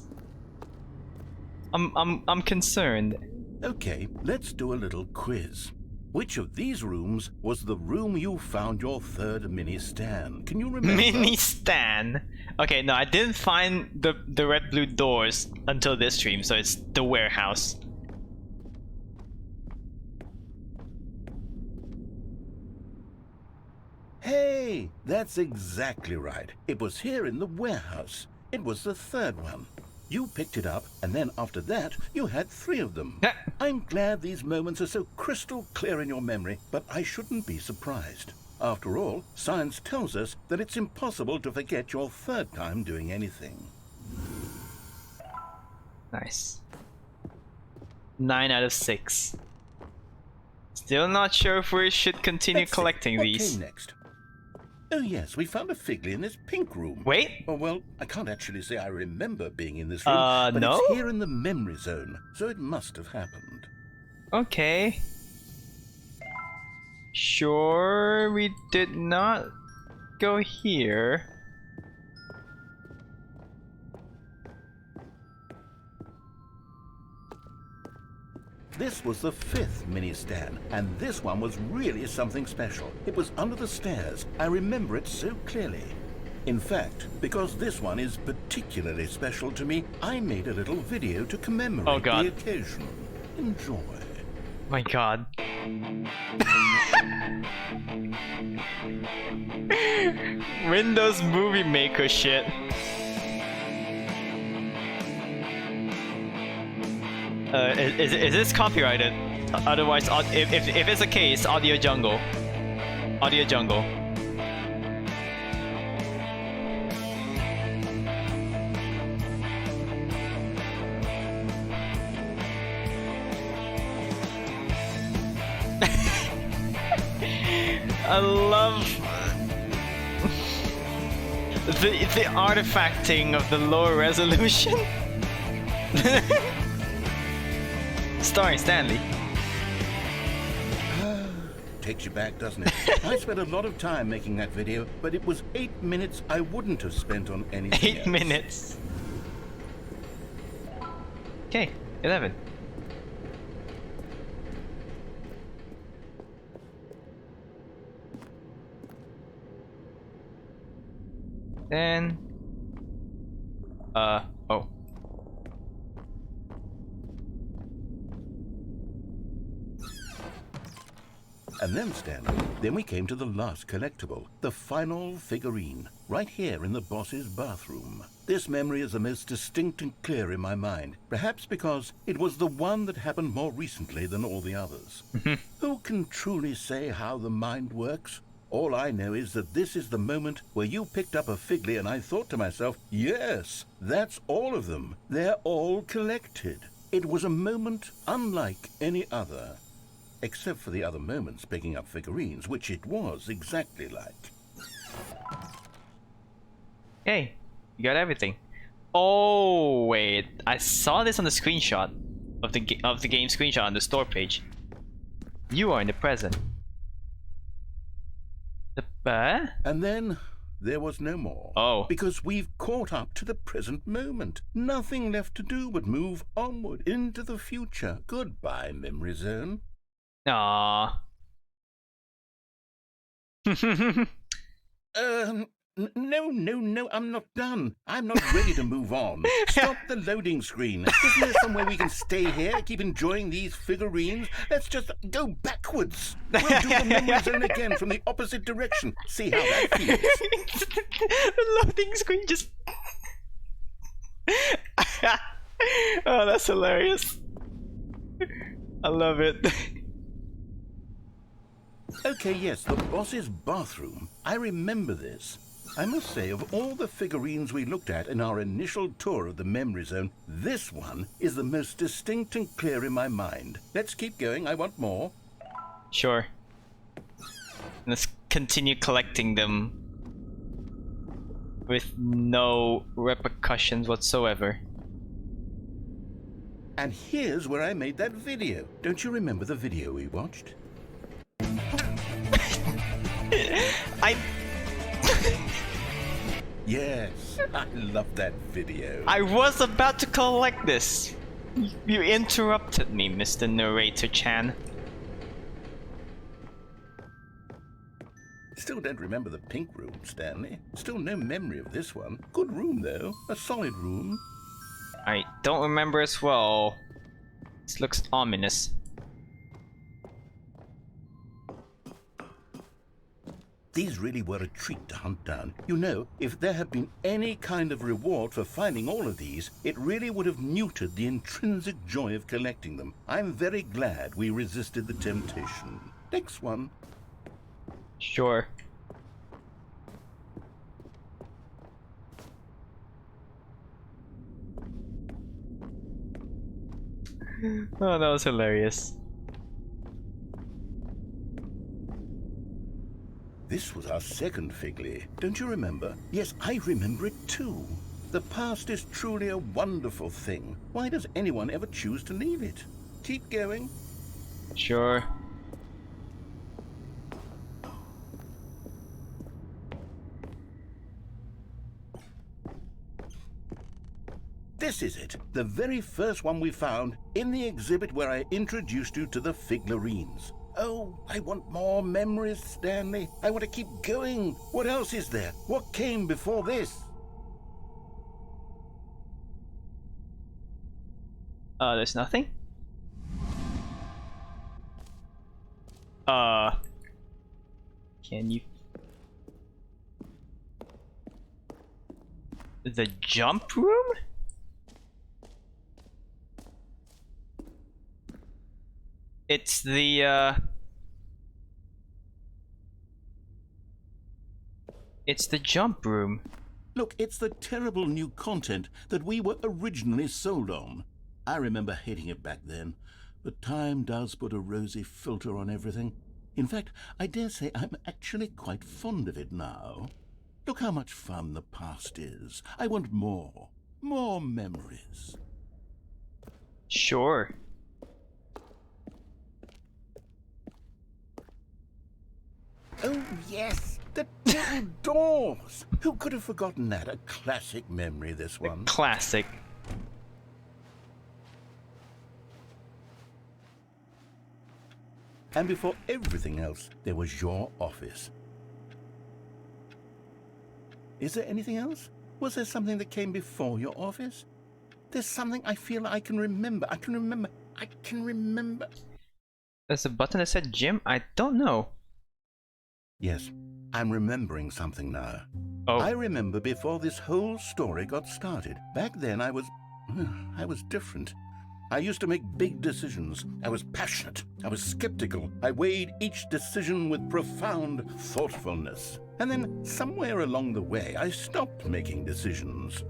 I'm concerned. Okay, let's do a little quiz. Which of these rooms was the room you found your third mini-Stan? Can you remember? Mini-Stan? Okay, no, I didn't find the red-blue doors until this stream, so it's the warehouse. Hey, that's exactly right. It was here in the warehouse. It was the third one. You picked it up, and then after that, you had 3 of them. I'm glad these moments are so crystal clear in your memory, but I shouldn't be surprised. After all, science tells us that it's impossible to forget your third time doing anything. Nice. 9 out of 6. Still not sure if we should continue collecting what these. came next? Oh yes, we found a figly in this pink room. Wait. Oh, well, I can't actually say I remember being in this room, but No? it's here in the memory zone, so it must have happened. Okay. Sure, we did not go here. This was the 5th mini-Stan, and this one was really something special. It was under the stairs. I remember it so clearly. In fact, because this one is particularly special to me, I made a little video to commemorate the occasion. Enjoy. My god. Windows Movie Maker shit. Is this copyrighted? Otherwise, if it's the case, Audio Jungle. Audio Jungle. I love the artifacting of the lower resolution. Starring Stanley. Takes you back, doesn't it? I spent a lot of time making that video, but it was 8 minutes I wouldn't have spent on anything 8 else. minutes. Okay, 11. Then oh. And then, Stanley, then we came to the last collectible, the final figurine, right here in the boss's bathroom. This memory is the most distinct and clear in my mind, perhaps because it was the one that happened more recently than all the others. Who can truly say how the mind works? All I know is that this is the moment where you picked up a figly and I thought to myself, yes, that's all of them. They're all collected. It was a moment unlike any other. Except for the other moments picking up figurines, which it was exactly like. Hey, you got everything. Oh wait, I saw this on the screenshot of the game screenshot on the store page. You are in the present. And then there was no more. Oh. Because we've caught up to the present moment. Nothing left to do but move onward into the future. Goodbye, memory zone. Aww. No, I'm not done. I'm not ready to move on. Stop the loading screen. Isn't there some way we can stay here, keep enjoying these figurines? Let's just go backwards. We'll do the memory zone again from the opposite direction. See how that feels. The loading screen just... Oh, that's hilarious. I love it. Okay, yes, the boss's bathroom. I remember this. I must say, of all the figurines we looked at in our initial tour of the memory zone, this one is the most distinct and clear in my mind. Let's keep going, I want more. Sure. Let's continue collecting them with no repercussions whatsoever. And here's where I made that video. Don't you remember the video we watched? Yes, I love that video. I was about to collect this. You interrupted me, Mr. Narrator Chan. Still don't remember the pink room, Stanley. Still no memory of this one. Good room, though. A solid room. I don't remember as well. This looks ominous. These really were a treat to hunt down. You know, if there had been any kind of reward for finding all of these, it really would have neutered the intrinsic joy of collecting them. I'm very glad we resisted the temptation. Next one. Sure. Oh, that was hilarious. This was our second Figley. Don't you remember? Yes, I remember it too. The past is truly a wonderful thing. Why does anyone ever choose to leave it? Keep going. Sure. This is it. The very first one we found in the exhibit where I introduced you to the Figlarines. Oh, I want more memories, Stanley. I want to keep going. What else is there? What came before this? There's nothing? Can you... The jump room? It's the, It's the jump room. Look, it's the terrible new content that we were originally sold on. I remember hating it back then, but time does put a rosy filter on everything. In fact, I dare say I'm actually quite fond of it now. Look how much fun the past is. I want more. More memories. Sure. Oh, yes! The two doors! Who could have forgotten that? A classic memory, this one. Classic. And before everything else, there was your office. Is there anything else? Was there something that came before your office? There's something I feel I can remember. I can remember. There's a button that said gym? I don't know. Yes, I'm remembering something now. Oh. I remember before this whole story got started. Back then I was different. I used to make big decisions. I was passionate. I was skeptical. I weighed each decision with profound thoughtfulness. And then somewhere along the way, I stopped making decisions.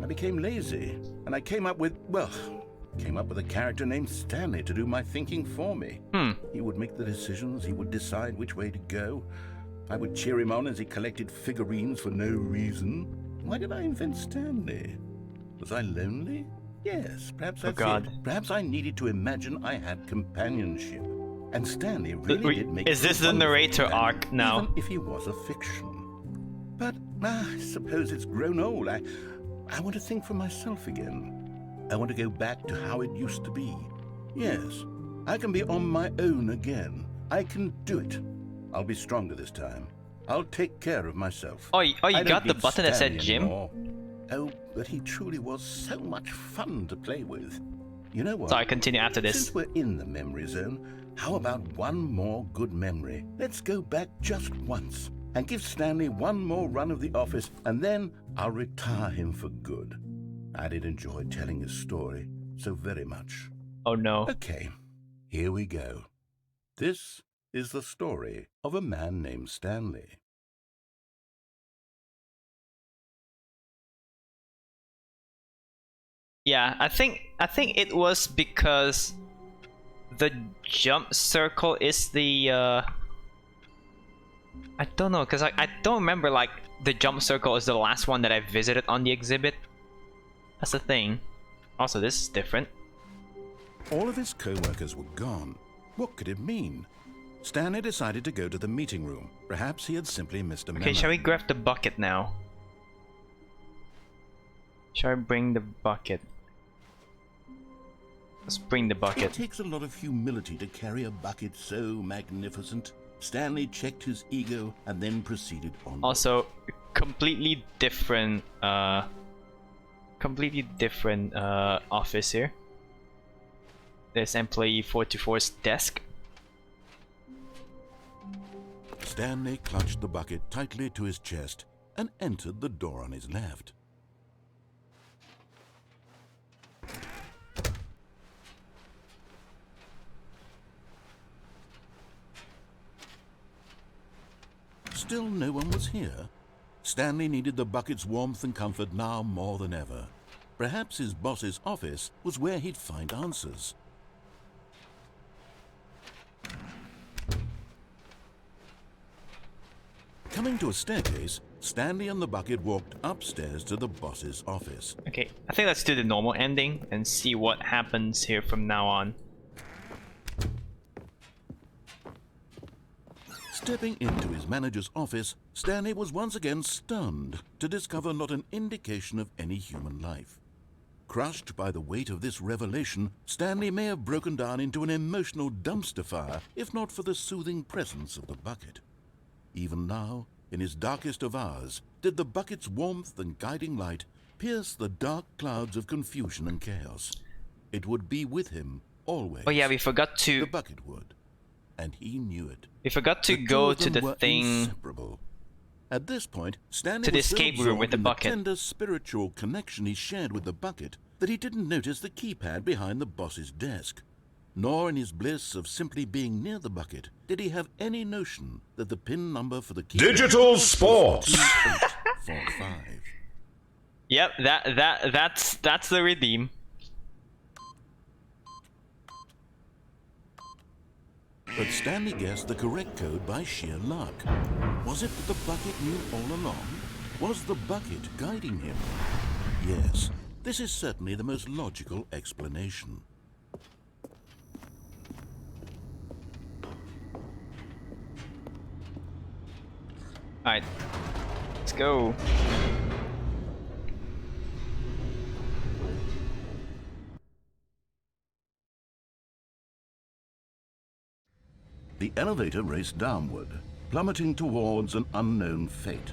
I became lazy, and I came up with a character named Stanley to do my thinking for me. He would make the decisions. He would decide which way to go. I would cheer him on as he collected figurines for no reason. Why did I invent Stanley? Was I lonely? Yes, perhaps that's it. Perhaps I needed to imagine I had companionship. And Stanley really did make... Is this the narrator arc now? Even if he was a fiction. But I suppose it's grown old. I want to think for myself again. I want to go back to how it used to be. Yes, I can be on my own again. I can do it. I'll be stronger this time. I'll take care of myself. Oh, you got the button that said gym? Anymore. Oh, but he truly was so much fun to play with. You know what? So I continue after this. Since we're in the memory zone, how about one more good memory? Let's go back just once and give Stanley one more run of the office, and then I'll retire him for good. I did enjoy telling his story so very much. Oh no. Okay, here we go. This is the story of a man named Stanley. Yeah, I think it was because the jump circle is the I don't know, because I don't remember like the jump circle is the last one that I visited on the exhibit. That's the thing. Also, this is different. All of his co-workers were gone. What could it mean? Stanley decided to go to the meeting room. Perhaps he had simply missed a memo. Okay, shall we grab the bucket now? Shall I bring the bucket? Let's bring the bucket. It takes a lot of humility to carry a bucket so magnificent. Stanley checked his ego and then proceeded on. Also, completely different office here. There's employee 44's desk. Stanley clutched the bucket tightly to his chest and entered the door on his left. Still no one was here. Stanley needed the bucket's warmth and comfort now more than ever. Perhaps his boss's office was where he'd find answers. Coming to a staircase, Stanley and the bucket walked upstairs to the boss's office. Okay, I think let's do the normal ending and see what happens here from now on. Stepping into his manager's office, Stanley was once again stunned to discover not an indication of any human life. Crushed by the weight of this revelation, Stanley may have broken down into an emotional dumpster fire if not for the soothing presence of the bucket. Even now, in his darkest of hours, did the bucket's warmth and guiding light pierce the dark clouds of confusion and chaos. It would be with him always. Oh yeah, we forgot to... The bucket would. And he knew it. We forgot to The two go of to them the were thing... inseparable. At this point, Stanley to the was so escape room with absorbed the in bucket. tender spiritual connection he shared with the bucket that he didn't notice the keypad behind the boss's desk. Nor in his bliss of simply being near the bucket did he have any notion that the pin number for the keypad Digital was Sports. 2845. Yep, that's the redeem. But Stanley guessed the correct code by sheer luck. Was it that the bucket knew all along? Was the bucket guiding him? Yes, this is certainly the most logical explanation. Alright, let's go. The elevator raced downward, plummeting towards an unknown fate.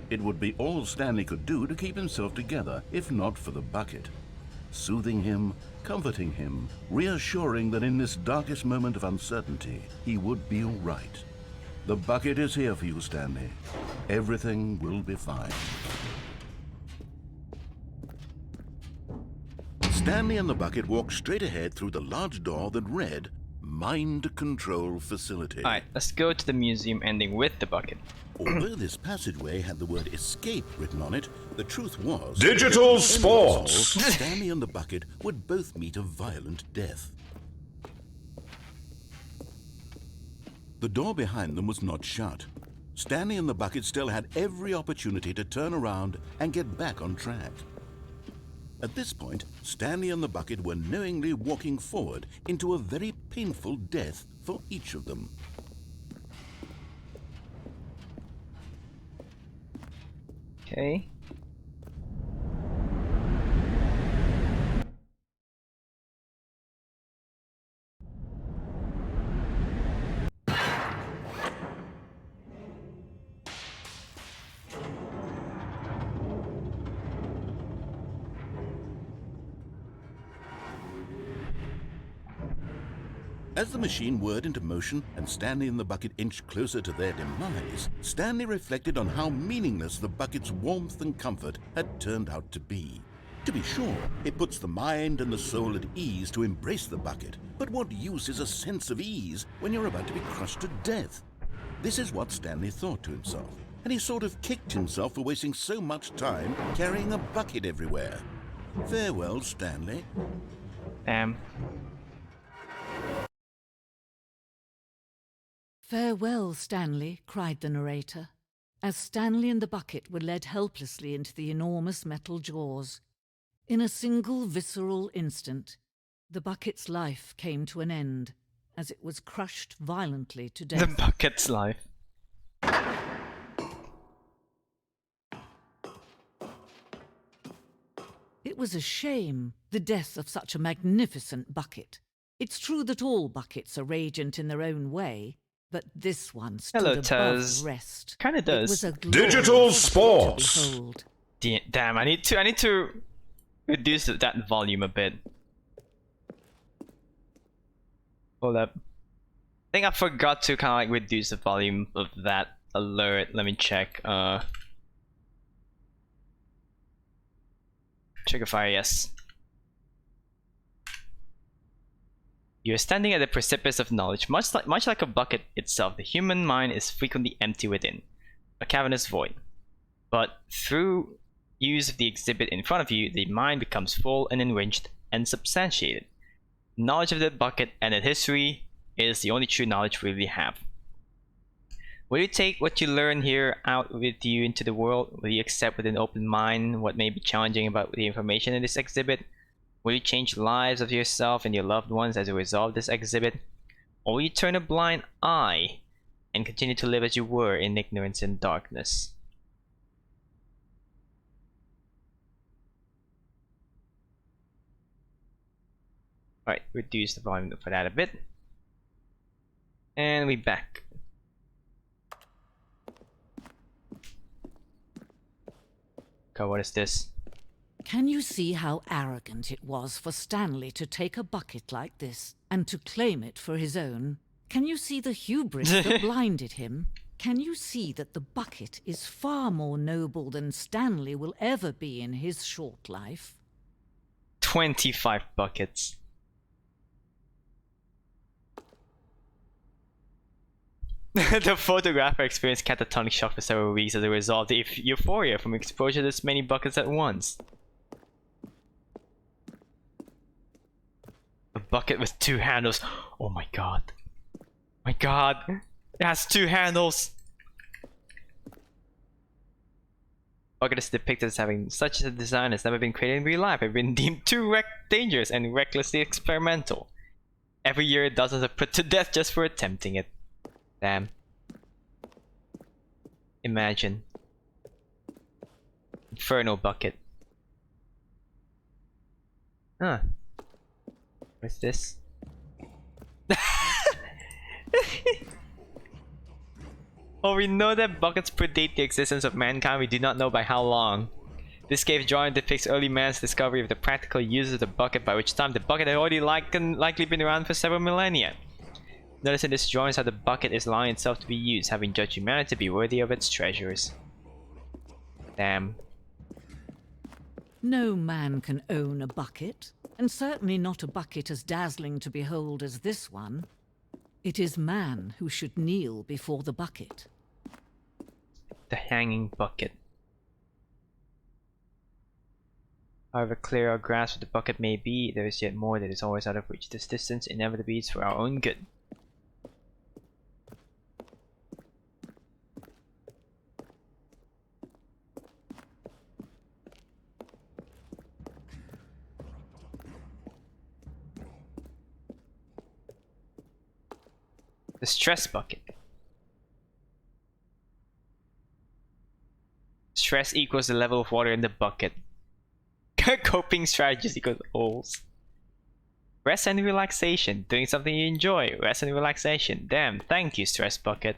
It would be all Stanley could do to keep himself together, if not for the bucket. Soothing him, comforting him, reassuring that in this darkest moment of uncertainty, he would be all right. The bucket is here for you, Stanley. Everything will be fine. Stanley and the bucket walked straight ahead through the large door that read, Mind Control Facility. Alright, let's go to the museum ending with the bucket. Although this passageway had the word escape written on it, the truth was... Digital that if the end was Sports. solved, Stanley and the bucket would both meet a violent death. The door behind them was not shut. Stanley and the bucket still had every opportunity to turn around and get back on track. At this point, Stanley and the bucket were knowingly walking forward into a very painful death for each of them. Okay. As the machine whirred into motion and Stanley and the bucket inched closer to their demise, Stanley reflected on how meaningless the bucket's warmth and comfort had turned out to be. To be sure, it puts the mind and the soul at ease to embrace the bucket, but what use is a sense of ease when you're about to be crushed to death? This is what Stanley thought to himself, and he sort of kicked himself for wasting so much time carrying a bucket everywhere. Farewell, Stanley. Damn. Farewell, Stanley, cried the narrator, as Stanley and the bucket were led helplessly into the enormous metal jaws. In a single visceral instant, the bucket's life came to an end, as it was crushed violently to death. The bucket's life. It was a shame, the death of such a magnificent bucket. It's true that all buckets are radiant in their own way, but this one stood Hello, above Taz. the rest. Kinda It does. was a Digital glorious sight to Sports. behold. Damn, I need to reduce that volume a bit. Hold up. I think I forgot to kind of like reduce the volume of that alert. Let me check. Trigger fire, yes. You are standing at the precipice of knowledge, much like a bucket itself. The human mind is frequently empty within, a cavernous void. But through use of the exhibit in front of you, the mind becomes full and enriched and substantiated. Knowledge of the bucket and its history is the only true knowledge we really have. Will you take what you learn here out with you into the world? Will you accept with an open mind what may be challenging about the information in this exhibit? Will you change the lives of yourself and your loved ones as a result of this exhibit? Or will you turn a blind eye and continue to live as you were in ignorance and darkness? Alright, reduce the volume for that a bit. And we back. Okay, what is this? Can you see how arrogant it was for Stanley to take a bucket like this and to claim it for his own? Can you see the hubris that blinded him? Can you see that the bucket is far more noble than Stanley will ever be in his short life? 25 buckets. The photographer experienced catatonic shock for several weeks as a result of the euphoria from exposure to this many buckets at once. A bucket with 2 handles. Oh my god. My god. It has 2 handles. Bucket is depicted as having such a design has never been created in real life. It's been deemed too dangerous and recklessly experimental. Every year dozens are put to death just for attempting it. Damn. Imagine. Inferno bucket. Huh. What's this? Well, we know that buckets predate the existence of mankind, we do not know by how long. This cave drawing depicts early man's discovery of the practical use of the bucket, by which time the bucket had already likely been around for several millennia. Notice in this drawing how the bucket is allowing itself to be used, having judged humanity to be worthy of its treasures. Damn. No man can own a bucket, and certainly not a bucket as dazzling to behold as this one. It is man who should kneel before the bucket. The hanging bucket. However clear our grasp of the bucket may be, there is yet more that is always out of reach. This distance inevitably is for our own good. The stress bucket. Stress equals the level of water in the bucket. Coping strategies equals holes. Rest and relaxation. Doing something you enjoy. Rest and relaxation. Damn, thank you, stress bucket.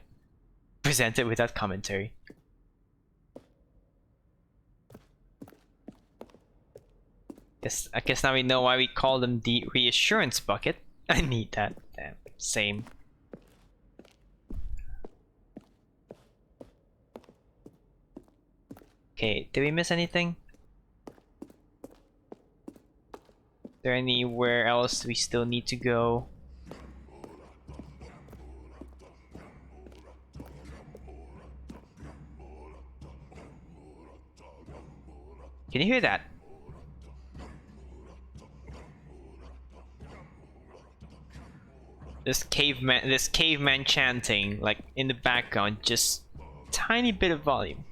Presented without commentary. I guess now we know why we call them the reassurance bucket. I need that. Damn, same. Okay, did we miss anything? Is there anywhere else we still need to go? Can you hear that? This caveman chanting, like in the background, just tiny bit of volume.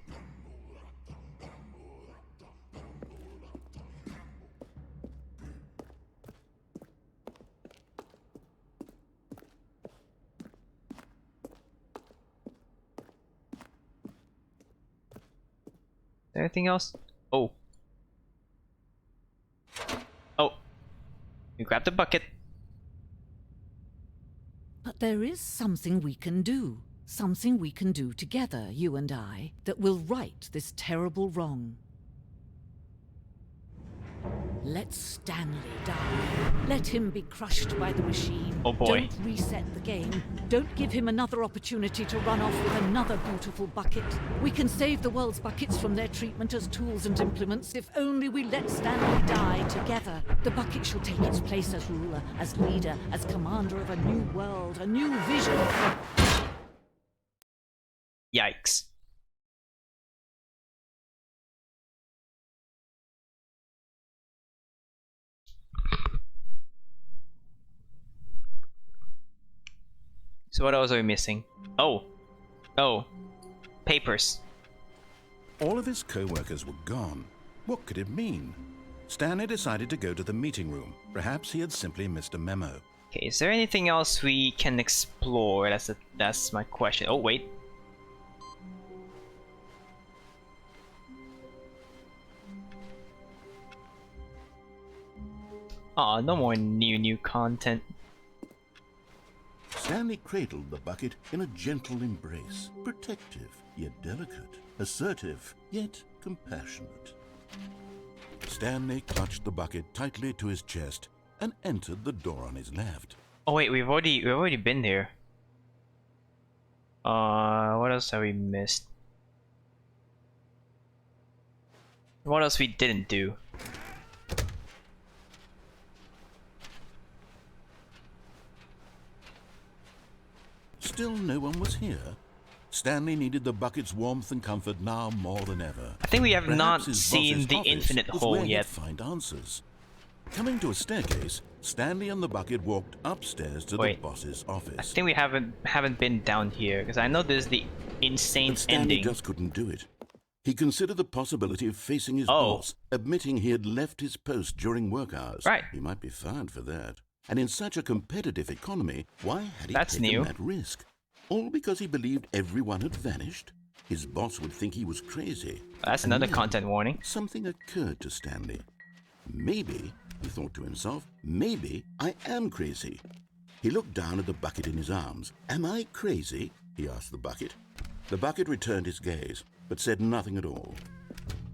Anything else? Oh. Oh. You grab the bucket. But there is something we can do. Something we can do together, you and I, that will right this terrible wrong. Let Stanley die. Let him be crushed by the machine. Oh boy. Don't reset the game. Don't give him another opportunity to run off with another beautiful bucket. We can save the world's buckets from their treatment as tools and implements if only we let Stanley die together. The bucket shall take its place as ruler, as leader, as commander of a new world, a new vision. Yikes. So what else are we missing? Oh, Oh, papers. All of his co-workers were gone. What could it mean? Stanley decided to go to the meeting room. Perhaps he had simply missed a memo. Okay, is there anything else we can explore? That's my question. Oh wait. Aw, no more new content. Stanley cradled the bucket in a gentle embrace, protective yet delicate, assertive yet compassionate. Stanley clutched the bucket tightly to his chest and entered the door on his left. Oh wait, we've already been there. What else have we missed? What else we didn't do? Still no one was here. Stanley needed the bucket's warmth and comfort now more than ever. I think we have Perhaps not his seen boss's the office infinite was hole where he'd yet. find answers. Coming to a staircase, Stanley and the bucket walked upstairs to Wait. the boss's I office. think we haven't been down here because I know there's the insane But Stanley ending. just couldn't do it. He considered the possibility of facing his Oh. boss, admitting he had left his post during work hours. Right. He might be fired for that. And in such a competitive economy, why had he That's taken new. that risk? All because he believed everyone had vanished? His boss would think he was crazy. That's And another then content warning. Something occurred to Stanley. Maybe, he thought to himself, maybe I am crazy. He looked down at the bucket in his arms. Am I crazy? He asked the bucket. The bucket returned his gaze, but said nothing at all.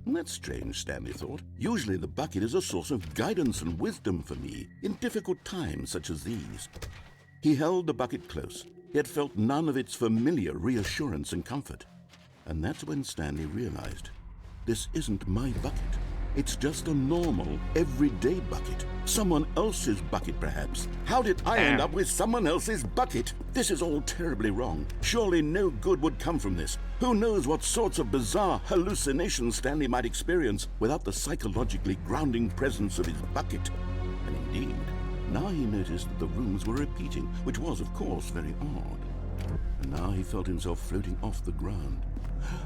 That's strange, Stanley thought. Usually the bucket is a source of guidance and wisdom for me in difficult times such as these. He held the bucket close, yet felt none of its familiar reassurance and comfort. And that's when Stanley realized, this isn't my bucket. It's just a normal, everyday bucket. Someone else's bucket, perhaps. How did I end up with someone else's bucket? This is all terribly wrong. Surely no good would come from this. Who knows what sorts of bizarre hallucinations Stanley might experience without the psychologically grounding presence of his bucket. And indeed, now he noticed that the rooms were repeating, which was, of course, very odd. And now he felt himself floating off the ground.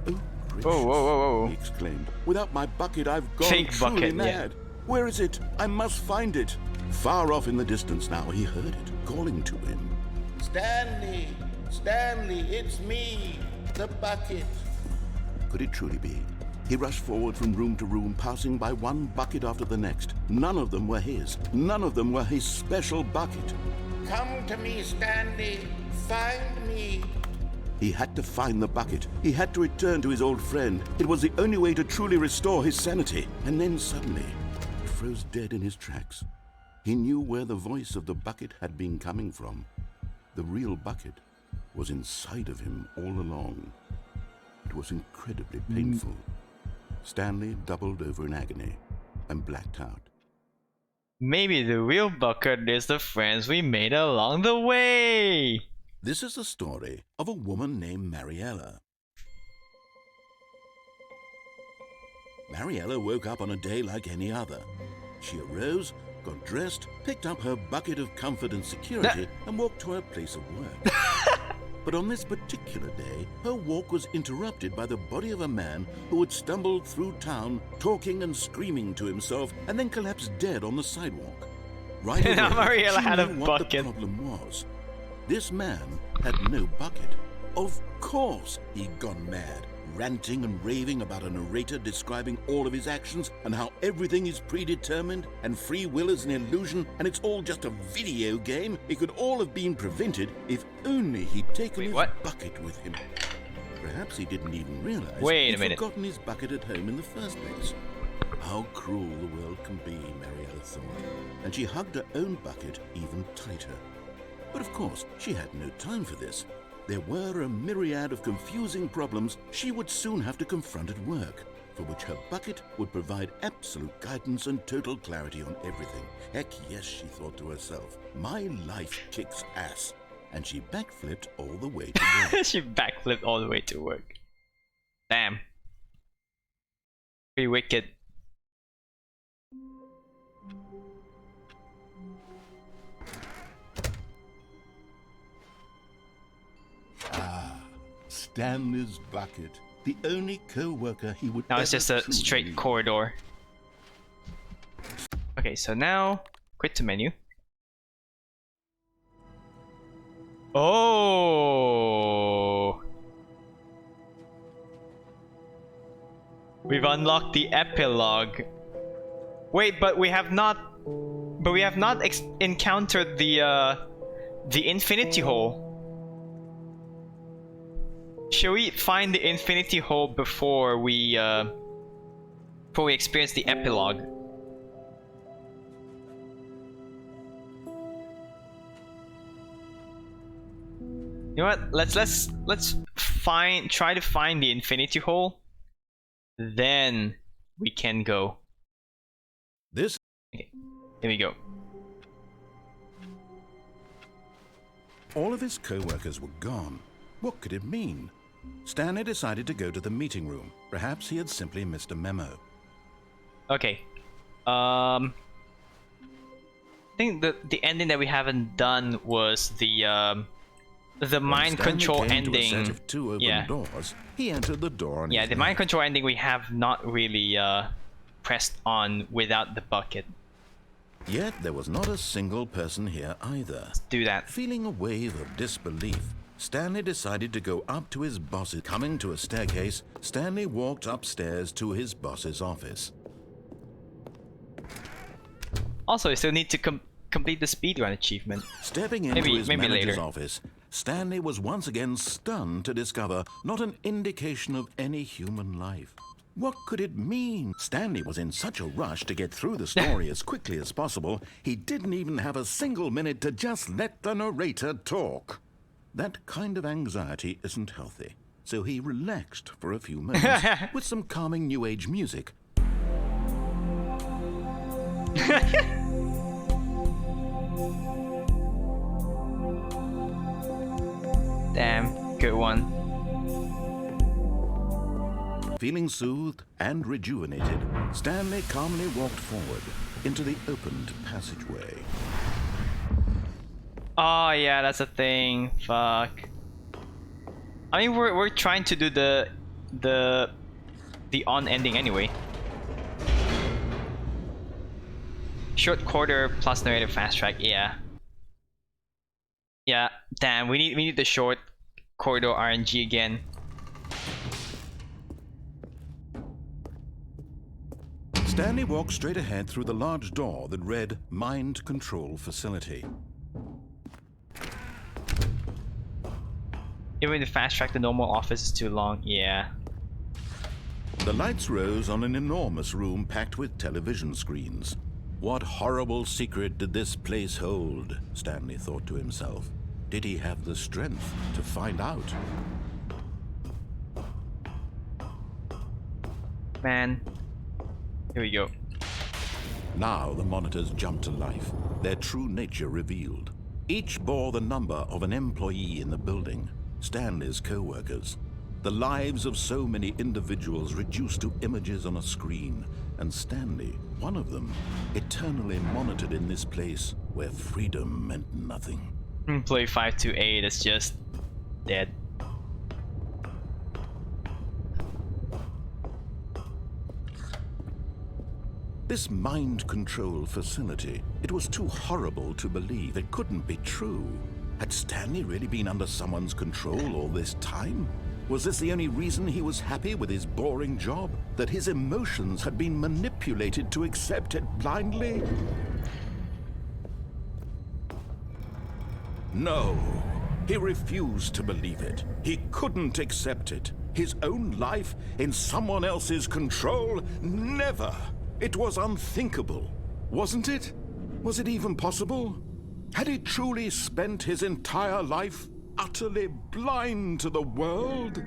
Oh, gracious, Whoa. he exclaimed. Without my bucket, I've gone Fake truly bucket, yeah. mad. Where is it? I must find it. Far off in the distance now, he heard it, calling to him. Stanley! Stanley, it's me, the bucket. Could it truly be? He rushed forward from room to room, passing by one bucket after the next. None of them were his. None of them were his special bucket. Come to me, Stanley. Find me. He had to find the bucket. He had to return to his old friend. It was the only way to truly restore his sanity. And then suddenly, he froze dead in his tracks. He knew where the voice of the bucket had been coming from. The real bucket was inside of him all along. It was incredibly painful. Stanley doubled over in agony and blacked out. Maybe the real bucket is the friends we made along the way. This is the story of a woman named Mariella. Mariella woke up on a day like any other. She arose, got dressed, picked up her bucket of comfort and security, and walked to her place of work. But on this particular day, her walk was interrupted by the body of a man who had stumbled through town, talking and screaming to himself, and then collapsed dead on the sidewalk. Right away, Mariella she had a knew what the bucket. problem was. This man had no bucket. Of course he'd gone mad, ranting and raving about a narrator describing all of his actions and how everything is predetermined and free will is an illusion and it's all just a video game. It could all have been prevented if only he'd taken his what? bucket with him. Perhaps he didn't even realize Wait a he'd minute. forgotten his bucket at home in the first place. How cruel the world can be, Mariella thought, and she hugged her own bucket even tighter. But of course, she had no time for this. There were a myriad of confusing problems she would soon have to confront at work, for which her bucket would provide absolute guidance and total clarity on everything. Heck yes, she thought to herself, my life kicks ass. And she backflipped all the way to work. She backflipped all the way to work. Damn. Pretty wicked. Stanley's bucket. The only co-worker he would Now it's ever just a truly straight need. corridor. Okay, so now quit to menu. Oh, we've unlocked the epilogue. Wait, but we have not. But we have not encountered the infinity hole. Shall we find the infinity hole before we experience the epilogue? You know what? Let's try to find the infinity hole. Then we can go. This Okay, here we go. All of his co-workers were gone. What could it mean? Stanley decided to go to the meeting room. Perhaps he had simply missed a memo. Okay. I think the ending that we haven't done was the mind When Stanley control came to a ending. set of two open Yeah. doors, he entered the door on Yeah, his the mind left. control ending we have not really pressed on without the bucket. Yet there was not a single person here either. Do that. Feeling a wave of disbelief, Stanley decided to go up to his boss's. Coming to a staircase, Stanley walked upstairs to his boss's office. Also, you still need to complete the speedrun achievement. Stepping into his maybe manager's later. office, Stanley was once again stunned to discover not an indication of any human life. What could it mean? Stanley was in such a rush to get through the story as quickly as possible, he didn't even have a single minute to just let the narrator talk. That kind of anxiety isn't healthy, so he relaxed for a few moments with some calming new age music. Damn, good one. Feeling soothed and rejuvenated, Stanley calmly walked forward into the opened passageway. Oh yeah, that's a thing. Fuck. I mean, we're trying to do the on ending anyway. Short quarter plus narrative fast track. Yeah. Yeah. Damn. We need the short corridor RNG again. Stanley walked straight ahead through the large door that read Mind Control Facility. Even the fast track, the normal office is too long. Yeah. The lights rose on an enormous room packed with television screens. What horrible secret did this place hold? Stanley thought to himself. Did he have the strength to find out? Man. Here we go. Now the monitors jumped to life, their true nature revealed. Each bore the number of an employee in the building, Stanley's co-workers. The lives of so many individuals reduced to images on a screen, and Stanley, one of them, eternally monitored in this place where freedom meant nothing. Employee 528 is just dead. This mind control facility, it was too horrible to believe. It couldn't be true. Had Stanley really been under someone's control all this time? Was this the only reason he was happy with his boring job? That his emotions had been manipulated to accept it blindly? No, he refused to believe it. He couldn't accept it. His own life in someone else's control? Never! It was unthinkable, wasn't it? Was it even possible? Had he truly spent his entire life utterly blind to the world?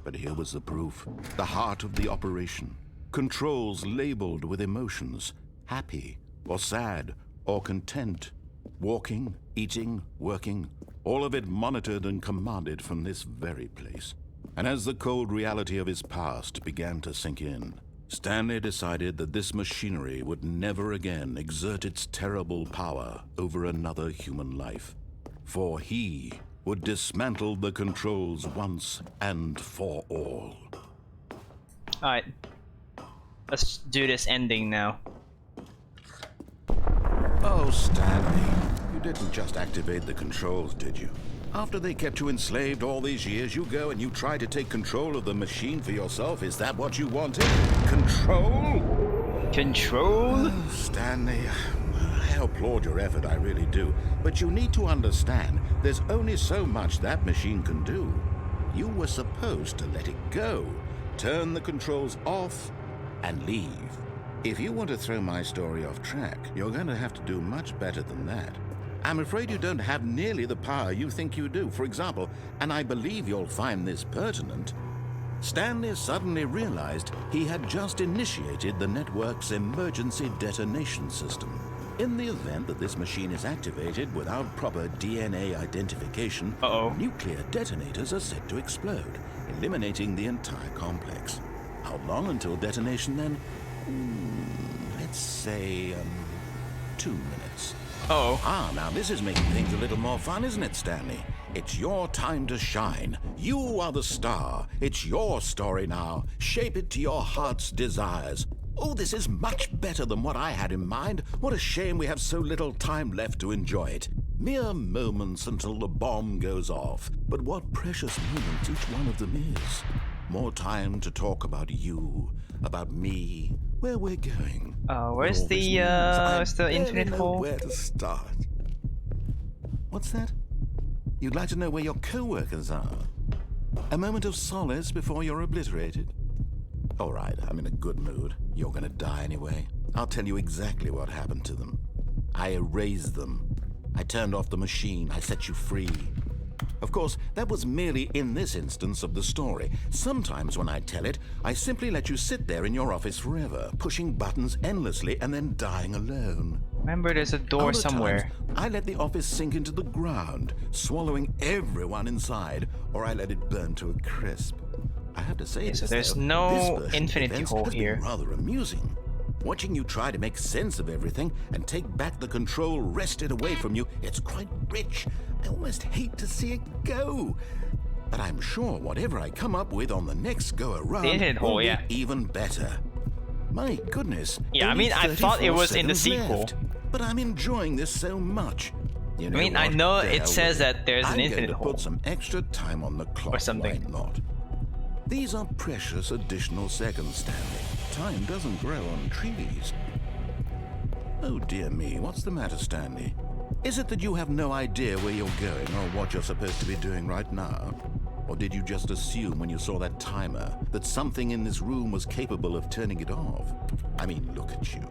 But here was the proof, the heart of the operation. Controls labeled with emotions, happy or sad or content. Walking, eating, working, all of it monitored and commanded from this very place. And as the cold reality of his past began to sink in, Stanley decided that this machinery would never again exert its terrible power over another human life. For he would dismantle the controls once and for all. Alright. Let's do this ending now. Oh, Stanley, you didn't just activate the controls, did you? After they kept you enslaved all these years, you go and you try to take control of the machine for yourself. Is that what you wanted? Control? Control? Oh, Stanley, I applaud your effort, I really do. But you need to understand, there's only so much that machine can do. You were supposed to let it go, turn the controls off, and leave. If you want to throw my story off track, you're going to have to do much better than that. I'm afraid you don't have nearly the power you think you do. For example, and I believe you'll find this pertinent, Stanley suddenly realized he had just initiated the network's emergency detonation system. In the event that this machine is activated without proper DNA identification, nuclear detonators are set to explode, eliminating the entire complex. How long until detonation then? Let's say, 2 minutes. Now this is making things a little more fun, isn't it, Stanley? It's your time to shine. You are the star. It's your story now. Shape it to your heart's desires. Oh, this is much better than what I had in mind. What a shame we have so little time left to enjoy it. Mere moments until the bomb goes off. But what precious moments each one of them is. More time to talk about you, about me, where we're going. Where's the infinite hole? Where to start? What's that? You'd like to know where your co-workers are? A moment of solace before you're obliterated? All right, I'm in a good mood. You're gonna die anyway. I'll tell you exactly what happened to them. I erased them. I turned off the machine. I set you free. Of course, that was merely in this instance of the story. Sometimes when I tell it, I simply let you sit there in your office forever, pushing buttons endlessly and then dying alone. Remember, there's a door Other somewhere. times, I let the office sink into the ground, swallowing everyone inside, or I let it burn to a crisp. I have to say, So this, there's though, no this version of infinity events hole has been here. rather amusing. Watching you try to make sense of everything and take back the control wrested away from you, it's quite rich. I almost hate to see it go. But I'm sure whatever I come up with on the next go-around The infinite hole, will yeah. be even better. My goodness. Yeah, I only mean, I thought it 34 was in the seconds sequel. left. But I'm enjoying this so much. You know I mean, I what? know To it hell says with that there's an I'm infinite going to hole. put some extra time on the clock. something. Why not? These are precious additional seconds, Stanley. Time doesn't grow on trees. Oh dear me, what's the matter, Stanley? Is it that you have no idea where you're going or what you're supposed to be doing right now? Or did you just assume when you saw that timer that something in this room was capable of turning it off? I mean, look at you.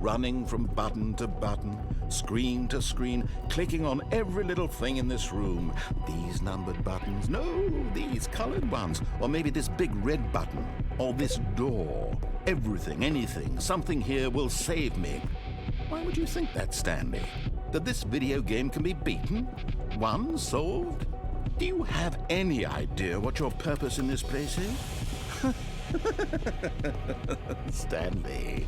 Running from button to button, screen to screen, clicking on every little thing in this room. These numbered buttons, no, these colored ones. Or maybe this big red button, or this door. Everything, anything, something here will save me. Why would you think that, Stanley? That this video game can be beaten? Won? Solved? Do you have any idea what your purpose in this place is? Stanley,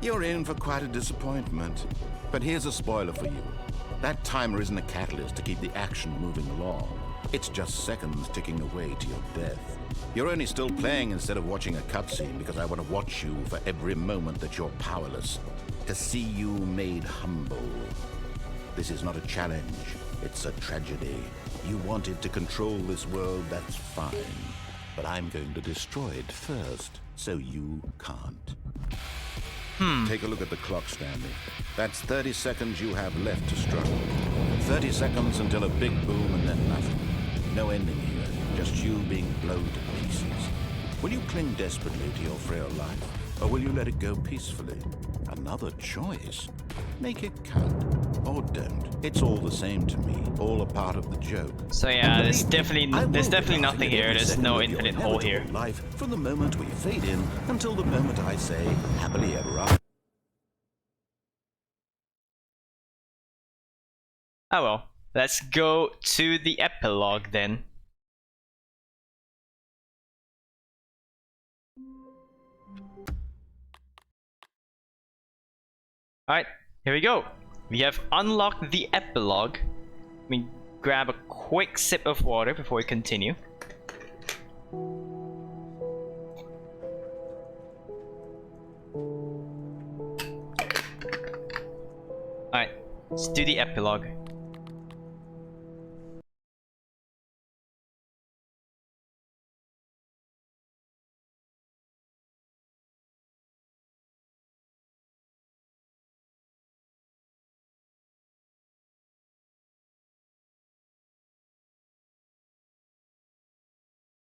you're in for quite a disappointment. But here's a spoiler for you. That timer isn't a catalyst to keep the action moving along. It's just seconds ticking away to your death. You're only still playing instead of watching a cutscene because I want to watch you for every moment that you're powerless. To see you made humble. This is not a challenge. It's a tragedy. You wanted to control this world, that's fine. But I'm going to destroy it first, so you can't. Take a look at the clock, Stanley. That's 30 seconds you have left to struggle. 30 seconds until a big boom and then nothing. No ending here, just you being blown to pieces. Will you cling desperately to your frail life, or will you let it go peacefully? Another choice. Make it count, or don't. It's all the same to me, all a part of the joke. So yeah, there's Believe me, I definitely will nothing be here. every There's second no of your infinite hole here. inevitable life from the moment we fade in until the moment I say happily ever after. Oh well, let's go to the epilogue then. Alright, here we go. We have unlocked the epilogue. I mean, grab a quick sip of water before we continue. Alright, let's do the epilogue.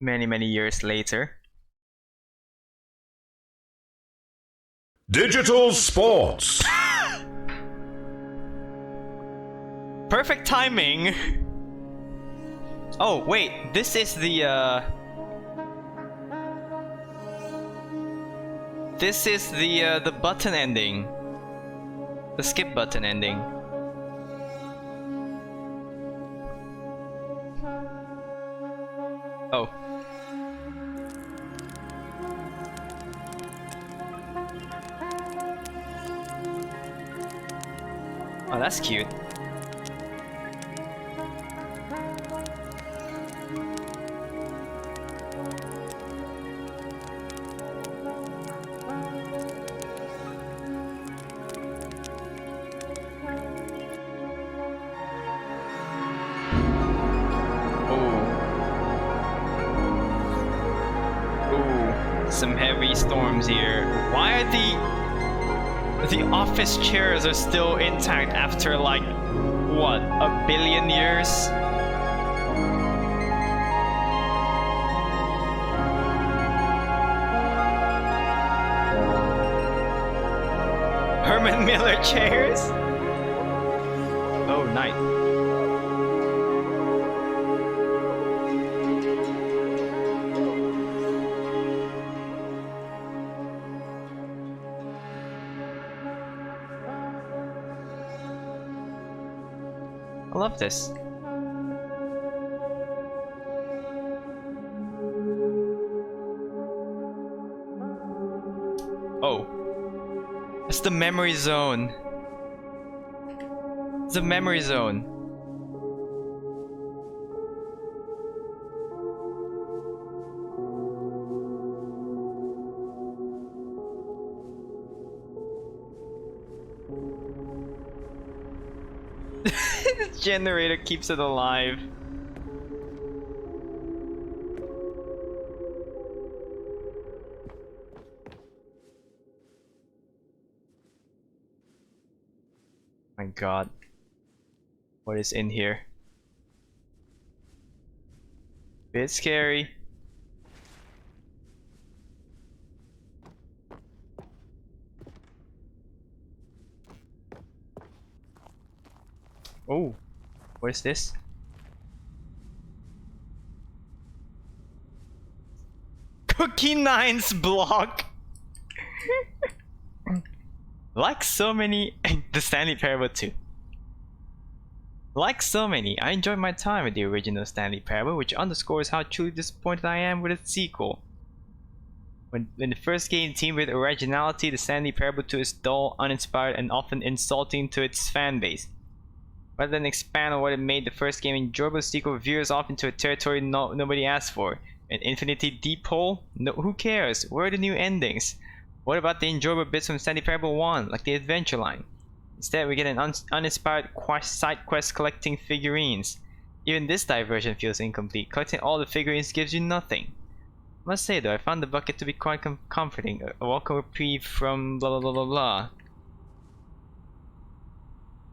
Many years later. Digital Sports. Perfect timing. Oh wait, this is the the button ending. The skip button ending. Oh. Oh, that's cute. Some heavy storms here. Why are the office chairs are still intact after like what, a billion years? Herman Miller chairs? Oh, nice. I love this. Oh. It's the memory zone. It's the memory zone. The generator keeps it alive. My god. What is in here? Bit scary. Oh, what is this? Cookie Nine's block. Like so many, the Stanley Parable 2. Like so many, I enjoyed my time with the original Stanley Parable, which underscores how truly disappointed I am with its sequel. When the first game teamed with originality, the Stanley Parable 2 is dull, uninspired, and often insulting to its fan base. Rather than expand on what it made the first game enjoyable, the sequel veers off into a territory nobody asked for. An infinity deep hole? No, who cares? Where are the new endings? What about the enjoyable bits from Stanley Parable 1, like the adventure line? Instead, we get an uninspired side quest collecting figurines. Even this diversion feels incomplete. Collecting all the figurines gives you nothing. I must say though, I found the bucket to be quite comforting. A welcome reprieve from blah blah blah blah blah.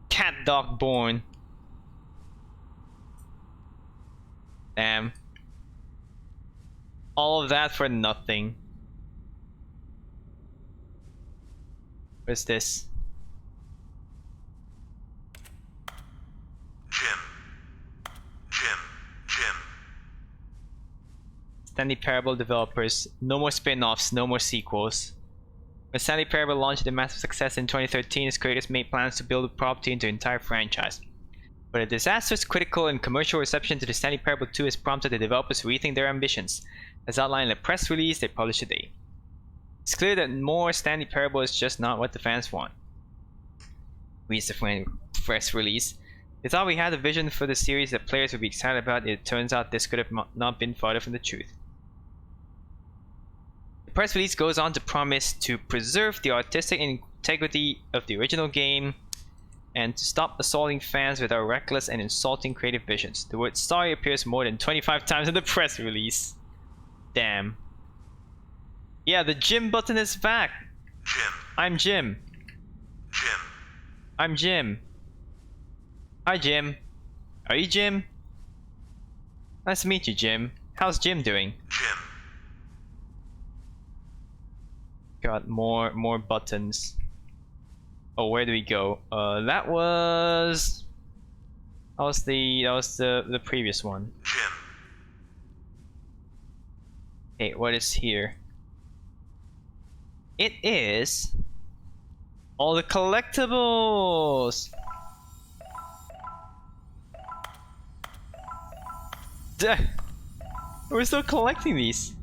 Cat dog born. Damn. All of that for nothing. What's this? Jim. Stanley Parable developers, no more spin-offs, no more sequels. When Stanley Parable launched a massive success in 2013, its creators made plans to build the property into an entire franchise. But a disastrous critical and commercial reception to the Stanley Parable 2 has prompted the developers to rethink their ambitions, as outlined in a press release they published today. It's clear that more Stanley Parable is just not what the fans want. Reads the press release. We thought we had a vision for the series that players would be excited about. It turns out this could have not been farther from the truth. The press release goes on to promise to preserve the artistic integrity of the original game and to stop assaulting fans with our reckless and insulting creative visions. The word sorry appears more than 25 times in the press release. Damn. Yeah, the Jim button is back. Jim. I'm Jim. Jim. I'm Jim. Hi, Jim. Are you Jim? Nice to meet you, Jim. How's Jim doing? Jim. Got more buttons. Oh, where do we go? That was the previous one. Jim. Okay, what is here? It is all the collectibles. Duh. We're still collecting these.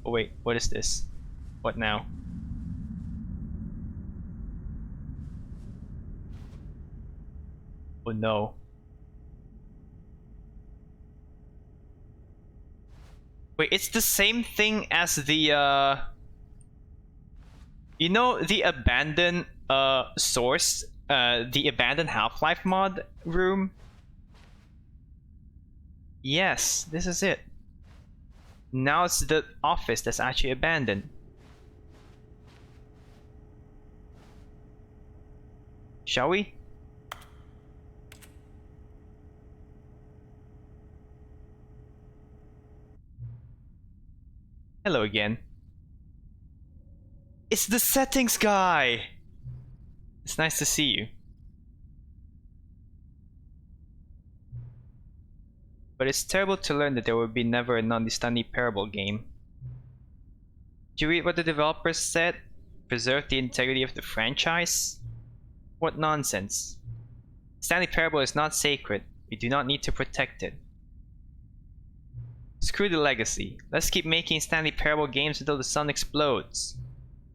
Oh wait, what is this? What now? Oh no. Wait, it's the same thing as the you know, the abandoned source, the abandoned Half-Life mod room? Yes, this is it. Now it's the office that's actually abandoned. Shall we? Hello again. It's the settings guy! It's nice to see you. But it's terrible to learn that there will be never another Stanley Parable game. Did you read what the developers said? Preserve the integrity of the franchise? What nonsense. Stanley Parable is not sacred. We do not need to protect it. Screw the legacy. Let's keep making Stanley Parable games until the sun explodes.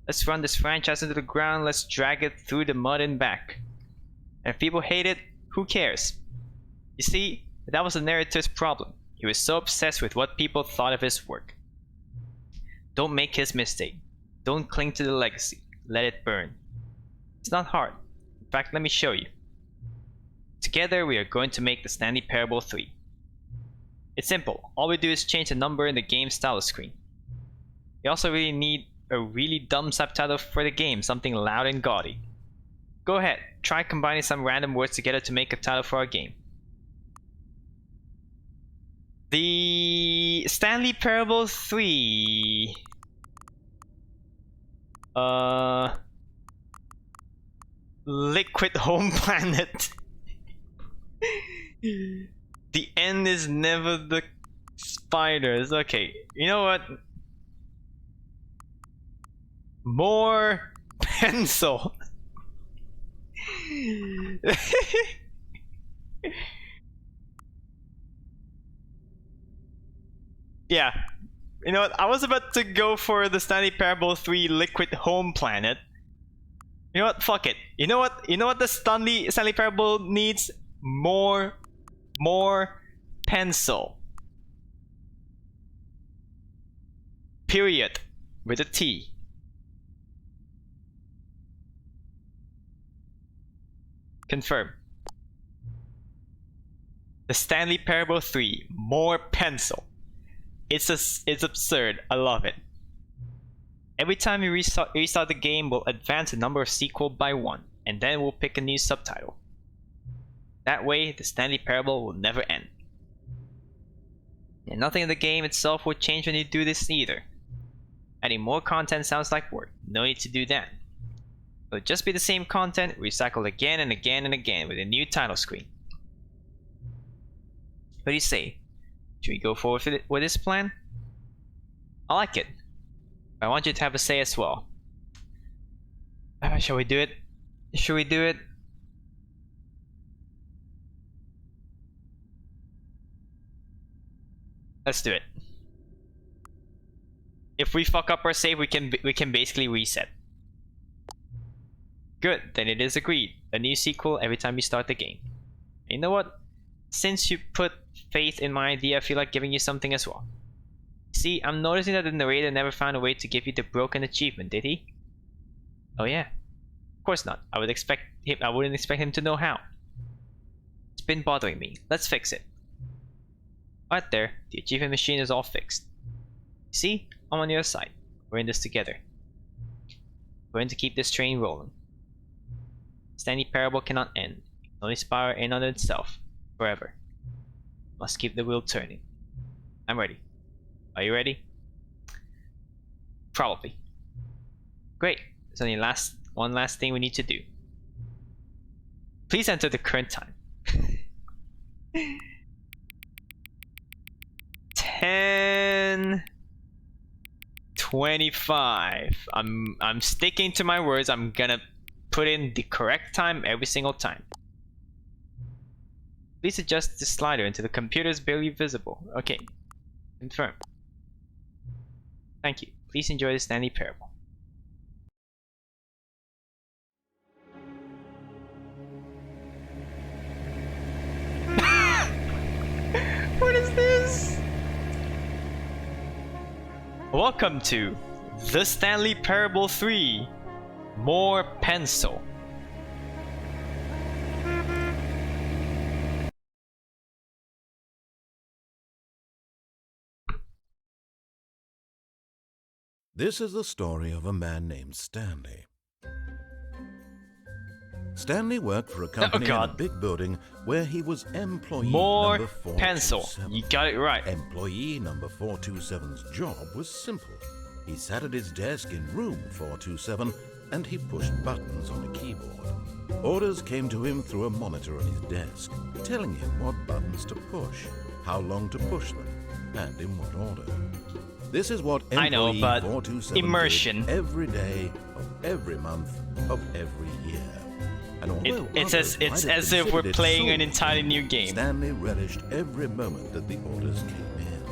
Let's run this franchise into the ground. Let's drag it through the mud and back. And if people hate it, who cares? You see, that was the narrator's problem. He was so obsessed with what people thought of his work. Don't make his mistake. Don't cling to the legacy. Let it burn. It's not hard. In fact, let me show you. Together, we are going to make the Stanley Parable 3. It's simple. All we do is change the number in the game style screen. We also really need a really dumb subtitle for the game, something loud and gaudy. Go ahead, try combining some random words together to make a title for our game. The Stanley Parable 3. Liquid Home Planet. The end is never the spiders. Okay, you know what? More pencil. Yeah. You know what? I was about to go for the Stanley Parable 3 Liquid Home Planet. You know what? Fuck it. You know what? You know what the Stanley Parable needs? More pencil. Period. With a T. Confirm. The Stanley Parable 3. More pencil. It's absurd. I love it. Every time we restart the game, we'll advance the number of sequel by 1, and then we'll pick a new subtitle. That way, the Stanley Parable will never end. And nothing in the game itself will change when you do this either. Adding more content sounds like work. No need to do that. It'll just be the same content, recycled again and again and again with a new title screen. What do you say? Should we go forward with this plan? I like it. I want you to have a say as well. Shall we do it? Should we do it? Let's do it. If we fuck up our save, we can basically reset. Good, then it is agreed. A new sequel every time you start the game. You know what? Since you put faith in my idea, I feel like giving you something as well. See, I'm noticing that the narrator never found a way to give you the broken achievement, did he? Oh yeah. Of course not. I wouldn't expect him to know how. It's been bothering me. Let's fix it. Right there, the achievement machine is all fixed. See? I'm on your side. We're in this together. We're going to keep this train rolling. Stanley Parable cannot end. It can only spiral in on itself. Forever. Must keep the wheel turning. I'm ready. Are you ready? Probably. Great. There's only one last thing we need to do. Please enter the current time. 10:25. I'm sticking to my words. I'm gonna put in the correct time every single time. Please adjust the slider until the computer is barely visible. Okay. Confirm. Thank you. Please enjoy the Stanley Parable. What is this? Welcome to The Stanley Parable 3. More pencil. This is the story of a man named Stanley. Stanley worked for a company in a big building where he was employee More number 427. pencil. You got it right. Employee number 427's job was simple. He sat at his desk in room 427 and he pushed buttons on a keyboard. Orders came to him through a monitor on his desk, telling him what buttons to push, how long to push them, and in what order. This is what employee I know, but 427 immersion. did every day of every month of every year. And although It's others might have as if we're considered it playing an sore, entirely new game. Stanley relished every moment that the orders came in,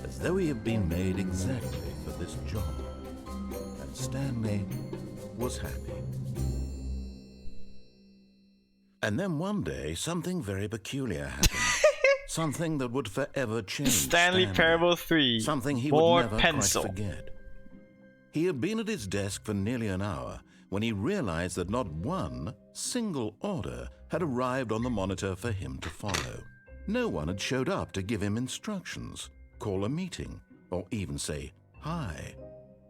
as though he had been made exactly for this job. And Stanley was happy. And then one day, something very peculiar happened. Something that would forever change Stanley Parable 3. Something he More would never pencil. quite forget. He had been at his desk for nearly an hour when he realized that not one single order had arrived on the monitor for him to follow. No one had showed up to give him instructions, call a meeting, or even say hi.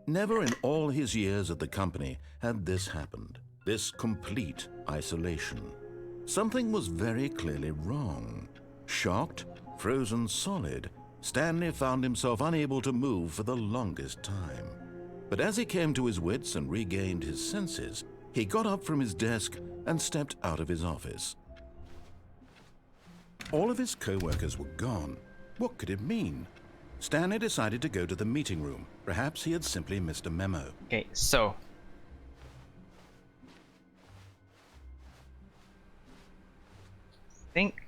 Never in all his years at the company had this happened, this complete isolation. Something was very clearly wrong. Shocked, frozen solid, Stanley found himself unable to move for the longest time. But as he came to his wits and regained his senses, he got up from his desk and stepped out of his office. All of his co-workers were gone. What could it mean? Stanley decided to go to the meeting room. Perhaps he had simply missed a memo. Okay, so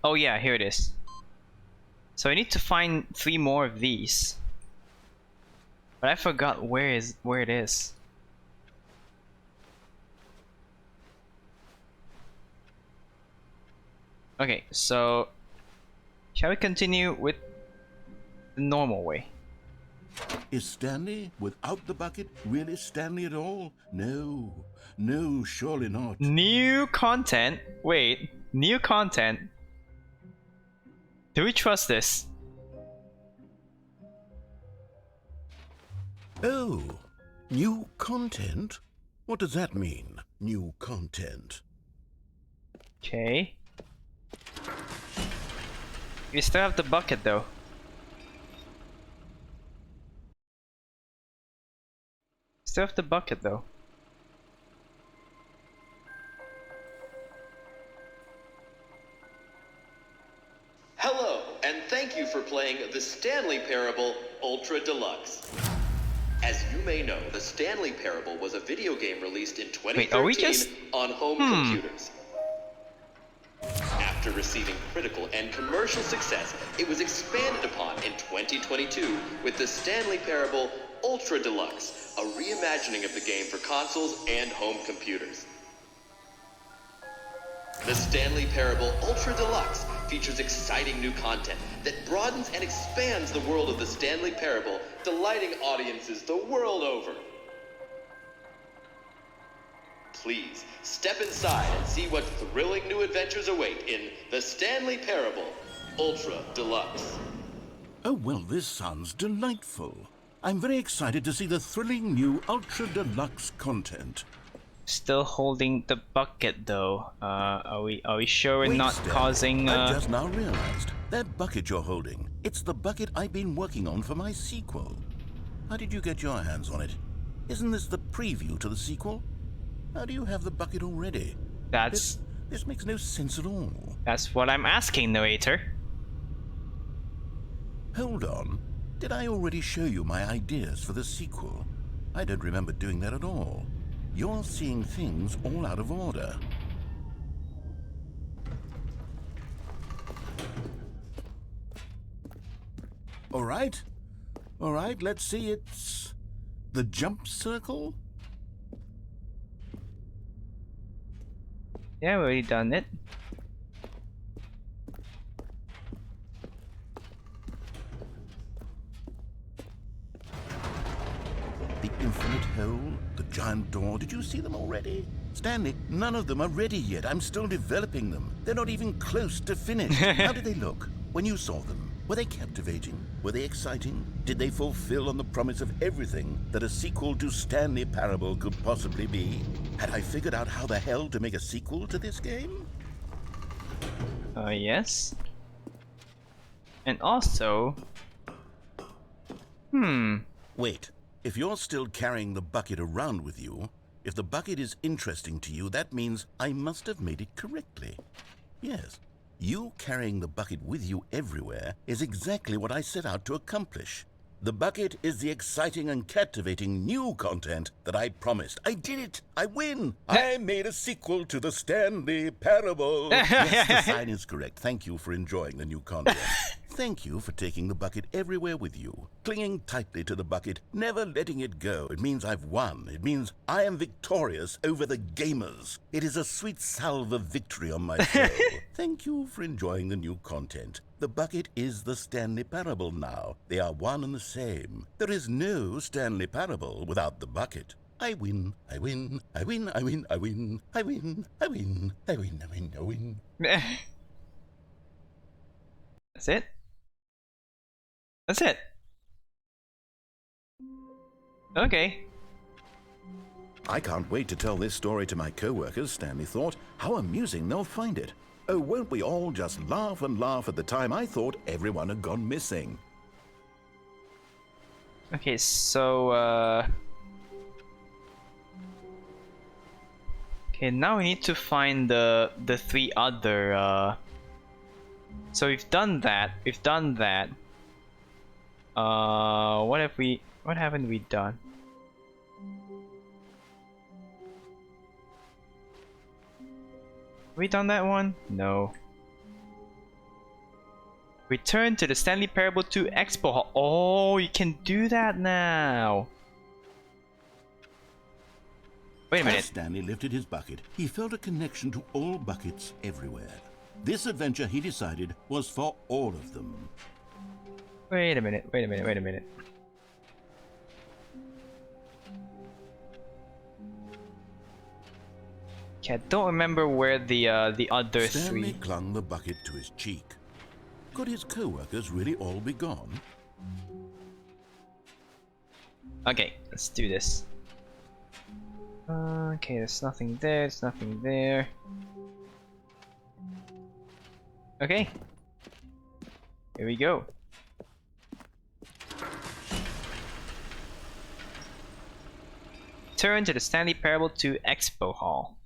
oh yeah, here it is. So I need to find 3 more of these. But I forgot where it is. Okay, so shall we continue with the normal way? Is Stanley without the bucket really Stanley at all? No, no, surely not. New content? Wait, new content? Do we trust this? Oh, new content? What does that mean, new content? Okay. We still have the bucket though. Still have the bucket though. Hello, and thank you for playing the Stanley Parable Ultra Deluxe. As you may know, the Stanley Parable was a video game released in 2013 on home computers. After receiving critical and commercial success, it was expanded upon in 2022 with the Stanley Parable Ultra Deluxe, a reimagining of the game for consoles and home computers. The Stanley Parable Ultra Deluxe features exciting new content that broadens and expands the world of the Stanley Parable, delighting audiences the world over. Please step inside and see what thrilling new adventures await in The Stanley Parable Ultra Deluxe. Oh, well, this sounds delightful. I'm very excited to see the thrilling new Ultra Deluxe content. Still holding the bucket though. Are we sure we're Wait, not Stan, causing I've just now realized. That bucket you're holding, it's the bucket I've been working on for my sequel. How did you get your hands on it? Isn't this the preview to the sequel? How do you have the bucket already? That's This makes no sense at all. what I'm asking, narrator. Hold on. Did I already show you my ideas for the sequel? I don't remember doing that at all. You're seeing things all out of order. All right, let's see. It's the jump circle? Yeah, we already done it. The infinite hole, the giant door, did you see them already? Stanley, none of them are ready yet. I'm still developing them. They're not even close to finished. How did they look when you saw them? Were they captivating? Were they exciting? Did they fulfill on the promise of everything that a sequel to Stanley Parable could possibly be? Had I figured out how the hell to make a sequel to this game? Yes. And also... Wait, if you're still carrying the bucket around with you, if the bucket is interesting to you, that means I must have made it correctly. Yes, you carrying the bucket with you everywhere is exactly what I set out to accomplish. The bucket is the exciting and captivating new content that I promised. I did it! I win! I made a sequel to the Stanley Parable. Yes, the sign is correct. Thank you for enjoying the new content. Thank you for taking the bucket everywhere with you, clinging tightly to the bucket, never letting it go. It means I've won. It means I am victorious over the gamers. It is a sweet salve of victory on my soul. Thank you for enjoying the new content. The bucket is the Stanley Parable now. They are one and the same. There is no Stanley Parable without the bucket. I win, I win, I win, I win, I win, I win, I win, I win, I win, I win. That's it? That's it. Okay. I can't wait to tell this story to my co-workers, Stanley thought. How amusing they'll find it. Oh, won't we all just laugh and laugh at the time I thought everyone had gone missing. Okay, so okay, now we need to find the three other so we've done that. What haven't we done? We done that one? No. Return to the Stanley Parable 2 Expo Hall. Oh, you can do that now. Wait a minute. As Stanley lifted his bucket, he felt a connection to all buckets everywhere. This adventure, he decided, was for all of them. Wait a minute. Okay, I don't remember where the other Stanley three. clung the bucket to his cheek. Could his co-workers really all be gone? Okay, let's do this. Okay, there's nothing there. There's nothing there. Okay. Here we go. Turn to the Stanley Parable 2 Expo Hall.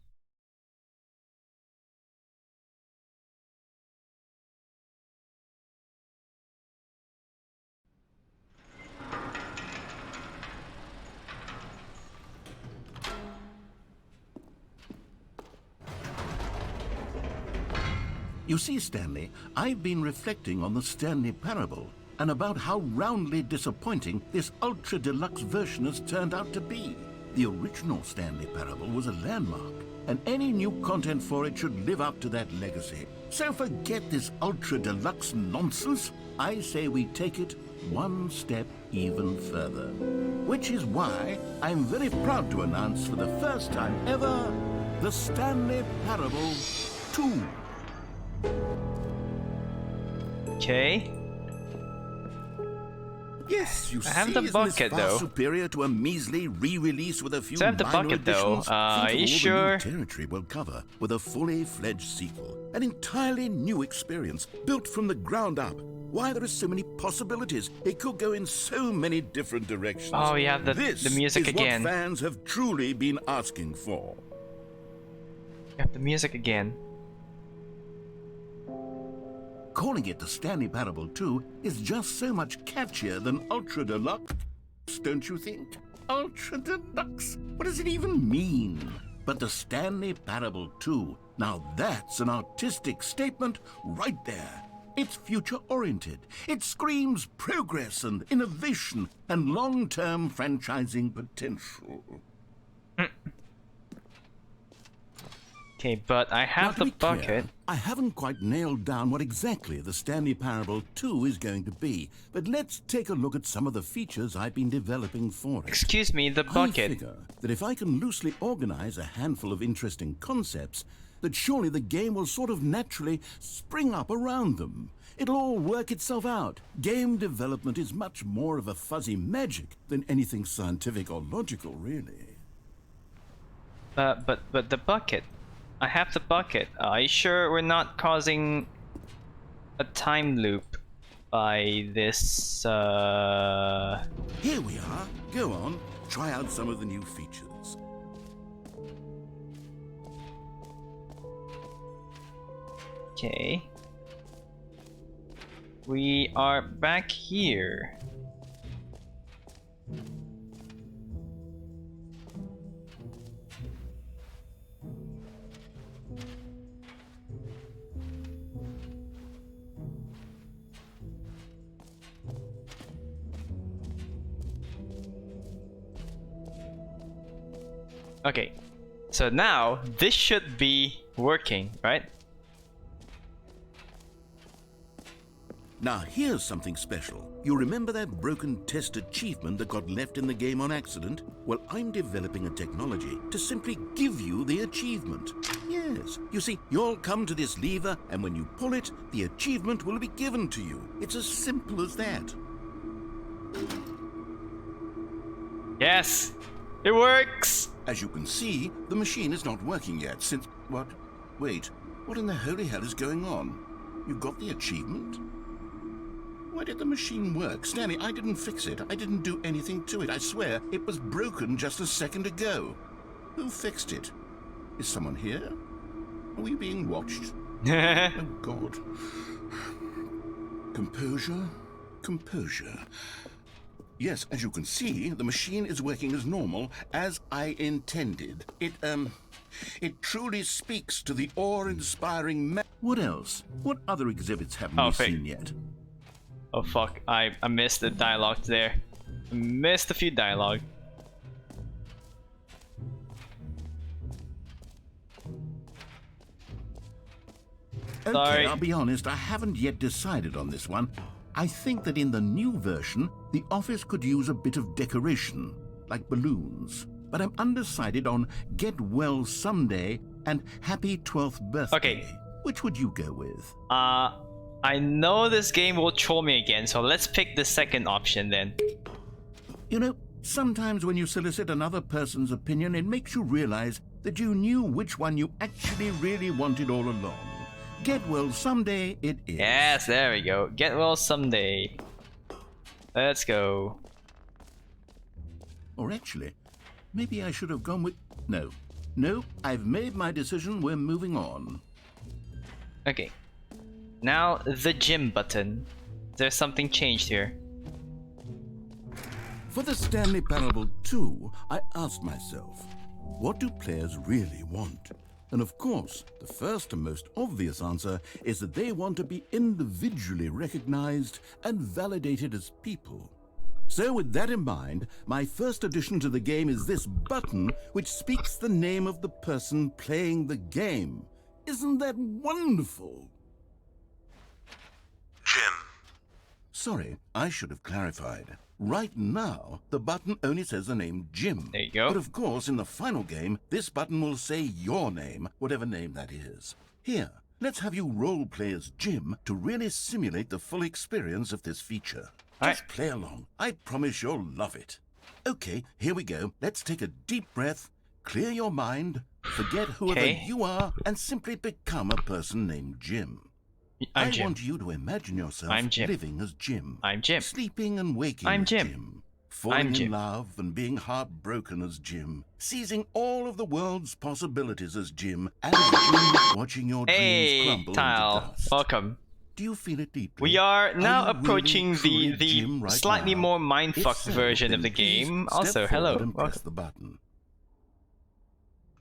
You see, Stanley, I've been reflecting on the Stanley Parable and about how roundly disappointing this ultra deluxe version has turned out to be. The original Stanley Parable was a landmark. and any new content for it should live up to that legacy. So forget this ultra deluxe nonsense. I say we take it one step even further. Which is why I'm very proud to announce for the first time ever, the Stanley Parable 2. Okay. Yes, you see, I have the isn't bucket, this far though. superior to a measly re-release with a few So I have the minor bucket, though. additions? Are Think you of all sure? the new territory we'll cover with a fully fledged sequel. An entirely new experience, built from the ground up. Why, there are so many possibilities. It could go in so many different directions. Oh, you have the music this is again. what fans have truly been asking for. You have the music again. Calling it the Stanley Parable 2 is just so much catchier than Ultra Deluxe, don't you think? Ultra Deluxe? What does it even mean? But the Stanley Parable 2, now that's an artistic statement right there. It's future-oriented. It screams progress and innovation and long-term franchising potential. Okay, but I have Now, the to be clear, bucket. I haven't quite nailed down what exactly the Stanley Parable 2 is going to be, but let's take a look at some of the features I've been developing for it. Excuse me, the I bucket. figure that if I can loosely organize a handful of interesting concepts, that surely the game will sort of naturally spring up around them. It'll all work itself out. Game development is much more of a fuzzy magic than anything scientific or logical, really. But the bucket. I have the bucket. Are you sure we're not causing a time loop by this? Here we are. Go on, try out some of the new features. Okay. We are back here. Okay, so now this should be working, right? Now here's something special. You remember that broken test achievement that got left in the game on accident? Well, I'm developing a technology to simply give you the achievement. Yes, you see, you'll come to this lever, and when you pull it, the achievement will be given to you. It's as simple as that. Yes, it works. As you can see, the machine is not working yet since... What? Wait, what in the holy hell is going on? You got the achievement? Why did the machine work? Stanley, I didn't fix it. I didn't do anything to it. I swear, it was broken just a second ago. Who fixed it? Is someone here? Are we being watched? Oh, God. Composure. Composure. Yes, as you can see, the machine is working as normal, as I intended. It truly speaks to the awe-inspiring What else? What other exhibits haven't we seen yet? Oh fuck, I missed the dialogue there. I missed a few dialogue. Okay, Sorry. I'll be honest, I haven't yet decided on this one. I think that in the new version, the office could use a bit of decoration, like balloons. But I'm undecided on Get Well Someday and Happy 12th Birthday. Okay. Which would you go with? I know this game will troll me again, so let's pick the second option then. You know, sometimes when you solicit another person's opinion, it makes you realize that you knew which one you actually really wanted all along. Get Well Someday it is. Yes, there we go. Get well someday. Let's go. Or actually, maybe I should have gone with... No. No, I've made my decision. We're moving on. Okay. Now the gym button. There's something changed here. For the Stanley Parable 2, I asked myself, what do players really want? And of course, the first and most obvious answer is that they want to be individually recognized and validated as people. So with that in mind, my first addition to the game is this button which speaks the name of the person playing the game. Isn't that wonderful? Jim. Sorry, I should have clarified. Right now, the button only says the name Jim. There you go. But of course, in the final game, this button will say your name, whatever name that is. Here, let's have you role-play as Jim to really simulate the full experience of this feature. Just play along. I promise you'll love it. Okay, here we go. Let's take a deep breath, clear your mind, forget whoever you are, and simply become a person named Jim. I'm I Jim. want you to imagine yourself living as Jim. I'm Jim. Sleeping and waking I'm as Jim. Falling in Jim. love and being heartbroken as Jim. Seizing all of the world's possibilities as Jim. And as Jim, watching your dreams crumble Tile. into dust. Welcome. Do you feel it deeply? We are now you approaching really, truly the Jim right slightly now? more If mindfucked so, version then of the please game. step Also, forward hello. and press Welcome. the button.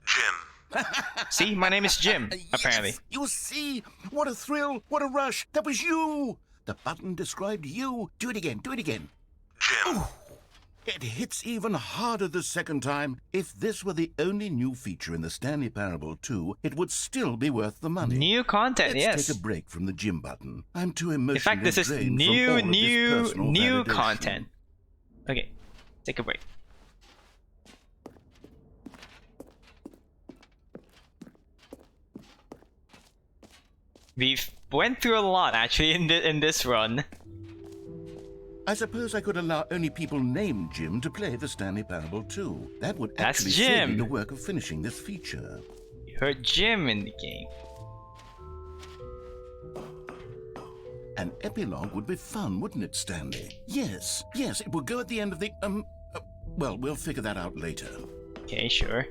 Jim. See, my name is Jim, apparently. Yes, you see? What a thrill, what a rush. That was you. The button described you. Do it again, do it again. Jim. Ooh, it hits even harder the second time. If this were the only new feature in the Stanley Parable 2, it would still be worth the money. New content, Let's yes. take a break from the Jim button. I'm too emotionally In fact, this is drained from all of this personal new validation. content. Okay, take a break. We've went through a lot actually in this run. I suppose I could allow only people named Jim to play the Stanley Parable 2. That would That's actually save me Jim. the work of finishing this feature. You heard Jim in the game. An epilogue would be fun, wouldn't it, Stanley? Yes, yes, it would go at the end of the, well, we'll figure that out later. Okay, sure.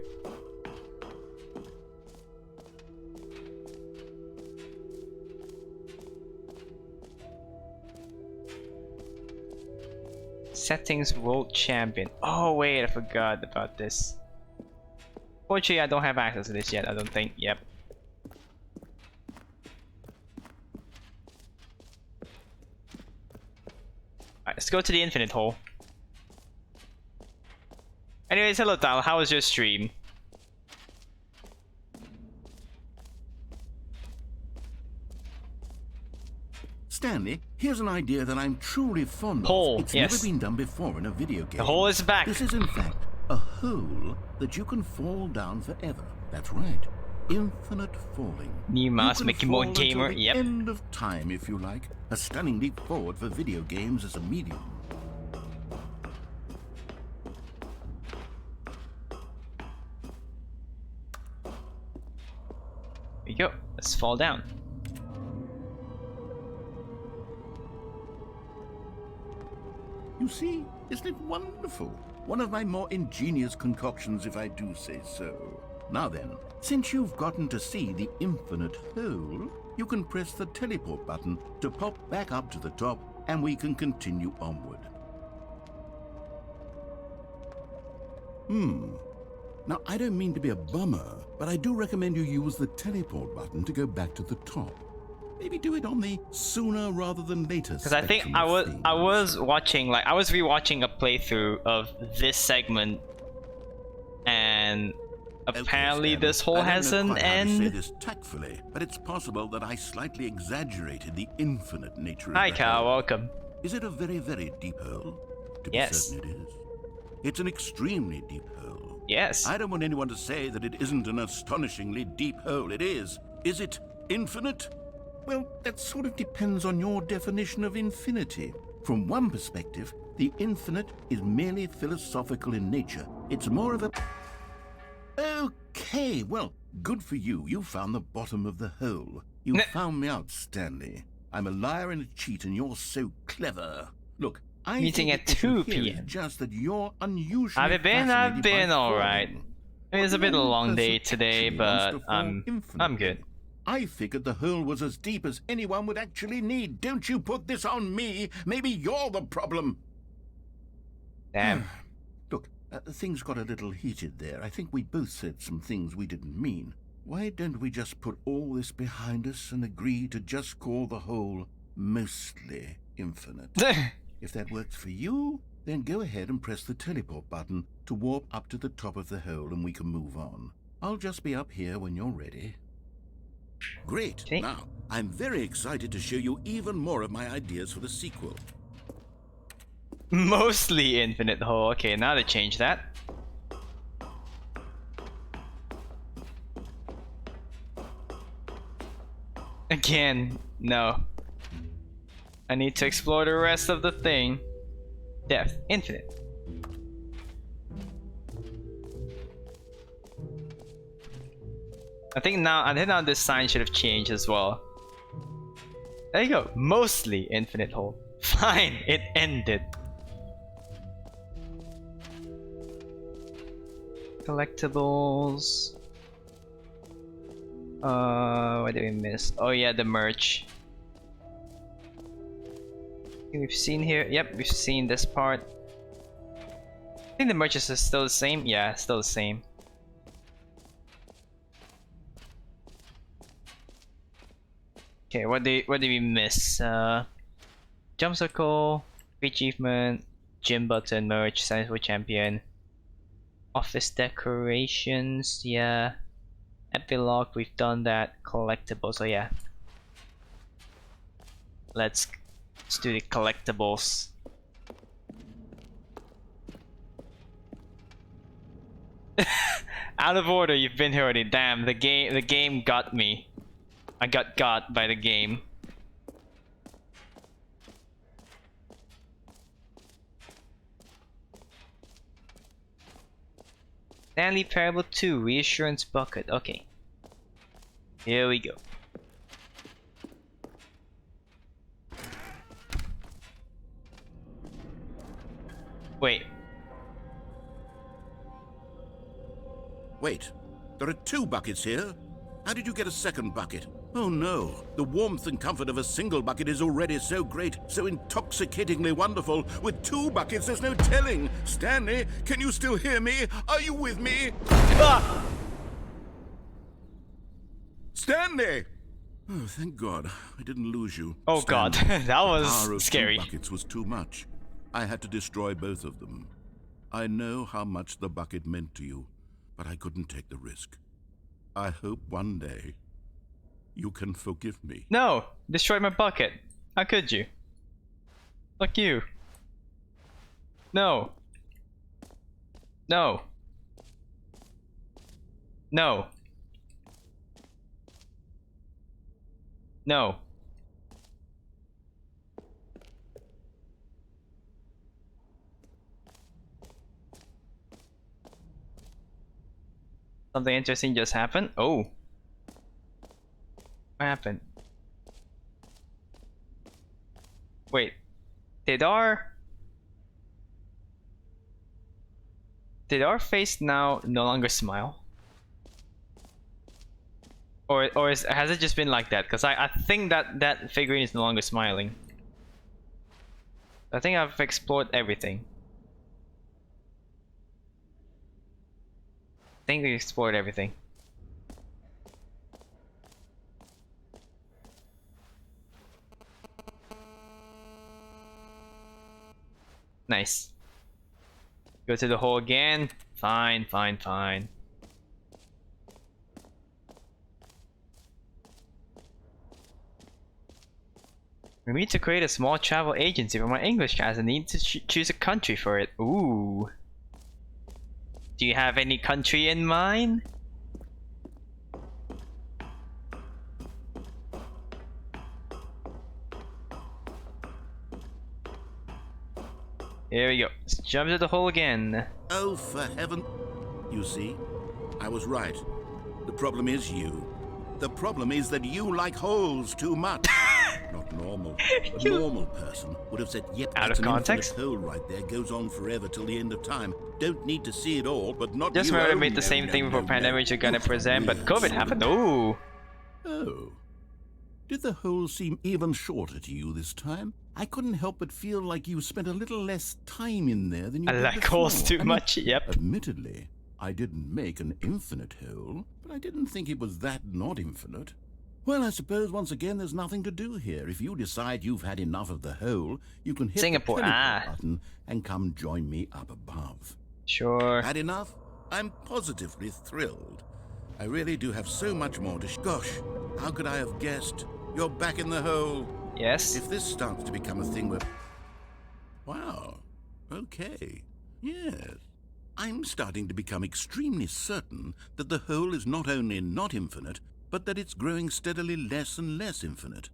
Settings World Champion. Oh wait, I forgot about this. Fortunately, I don't have access to this yet, I don't think. Yep. Alright, let's go to the infinite hole. Anyways, hello Tal, how was your stream? Stanley, here's an idea that I'm truly fond of. Hole, It's yes. never been done before in a video game. The hole is back. This is in fact a hole that you can fall down forever. That's right. Infinite falling. New mouse You can making more fall until gamer, the yep. end of time, if you like. A stunning leap forward for video games as a medium. There you go, let's fall down. You see, isn't it wonderful? One of my more ingenious concoctions, if I do say so. Now then, since you've gotten to see the infinite hole, you can press the teleport button to pop back up to the top, and we can continue onward. Now, I don't mean to be a bummer, but I do recommend you use the teleport button to go back to the top. Maybe do it on the sooner rather than later. Because I think spectrum I of was things. watching, like, I was rewatching a playthrough of this segment, and apparently Okay, this Stan, hole I don't has know an quite how to say end. this tactfully, but it's possible that I slightly exaggerated the infinite nature of Hi the Cal, hole. welcome. Is it a very, very deep hole? To be Yes. certain it is. It's an extremely deep hole. Yes. I don't want anyone to say that it isn't an astonishingly deep hole. It is. Is it infinite? Well, that sort of depends on your definition of infinity. From one perspective, the infinite is merely philosophical in nature. It's more of a... Okay, well, good for you. You found the bottom of the hole. You found me out, Stanley. I'm a liar and a cheat, and you're so clever. Look, I Meeting think at the issue 2 here is p.m. just that you're unusually Have you been? fascinated I've by been alright. falling. It's a bit of a What long day person today, actually wants but to fall I'm infinitely? good. I figured the hole was as deep as anyone would actually need. Don't you put this on me. Maybe you're the problem. Damn. Look, things got a little heated there. I think we both said some things we didn't mean. Why don't we just put all this behind us and agree to just call the hole mostly infinite? If that works for you, Then go ahead and press the teleport button to warp up to the top of the hole and we can move on. I'll just be up here when you're ready. Great. Okay. Now, I'm very excited to show you even more of my ideas for the sequel. Mostly infinite hole. Okay, now they changed that. Again, no. I need to explore the rest of the thing. Depth, infinite. I think now this sign should have changed as well. There you go. Mostly infinite hole. Fine, it ended. Collectibles. What did we miss? Oh yeah, the merch. We've seen here. Yep, we've seen this part. I think the merch is still the same. Yeah, still the same. Okay, what did we miss? Jump circle, achievement, gym button, merch, signs for champion, office decorations. Yeah, epilogue. We've done that. Collectibles. So yeah, let's do the collectibles. Out of order. You've been here already. Damn, the game got me. I got by the game. Stanley Parable 2 Reassurance Bucket. Okay. Here we go. Wait. Wait, there are 2 buckets here? How did you get a second bucket? Oh no, the warmth and comfort of a single bucket is already so great, so intoxicatingly wonderful. With 2 buckets, there's no telling. Stanley, can you still hear me? Are you with me? Ah! Stanley! Oh, thank God, I didn't lose you. Oh God, Stanley, that the power was of scary. 2 buckets was too much. I had to destroy both of them. I know how much the bucket meant to you, but I couldn't take the risk. I hope one day you can forgive me. No! Destroy my bucket. How could you? Fuck you. No. No. No. No. Something interesting just happened. Oh. What happened? Wait. Did our face now no longer smile? Or has it just been like that? Because I think that figurine is no longer smiling. I think I've explored everything. I think we explored everything. Nice. Go to the hole again. Fine, fine, fine. We need to create a small travel agency for my English class and need to choose a country for it. Ooh. Do you have any country in mind? Here we go. Let's jump to the hole again. Oh, for heaven. You see, I was right. The problem is you. The problem is that you like holes too much. Not normal. A normal person would have said, yep, Out that's of an context? infinite hole right there. Goes on forever till the end of time. Don't need to see it all, but not Just you. remember Oh, we made the no, same no, thing no, before no. pandemic you're gonna You're present, but weird, COVID so happened. bad. Ooh. Oh. Did the hole seem even shorter to you this time? I couldn't help but feel like you spent a little less time in there than you I did like before. holes too I mean, much, yep. Admittedly, I didn't make an infinite hole, but I didn't think it was that not infinite. Well, I suppose once again there's nothing to do here. If you decide you've had enough of the hole, you can hit Singapore, the teleport button and come join me up above. Sure. Had enough? I'm positively thrilled. I really do have so much more to Gosh, how could I have guessed? You're back in the hole. Yes. If this starts to become a thing where... Wow. Okay. Yes. I'm starting to become extremely certain that the hole is not only not infinite, but that it's growing steadily less and less infinite.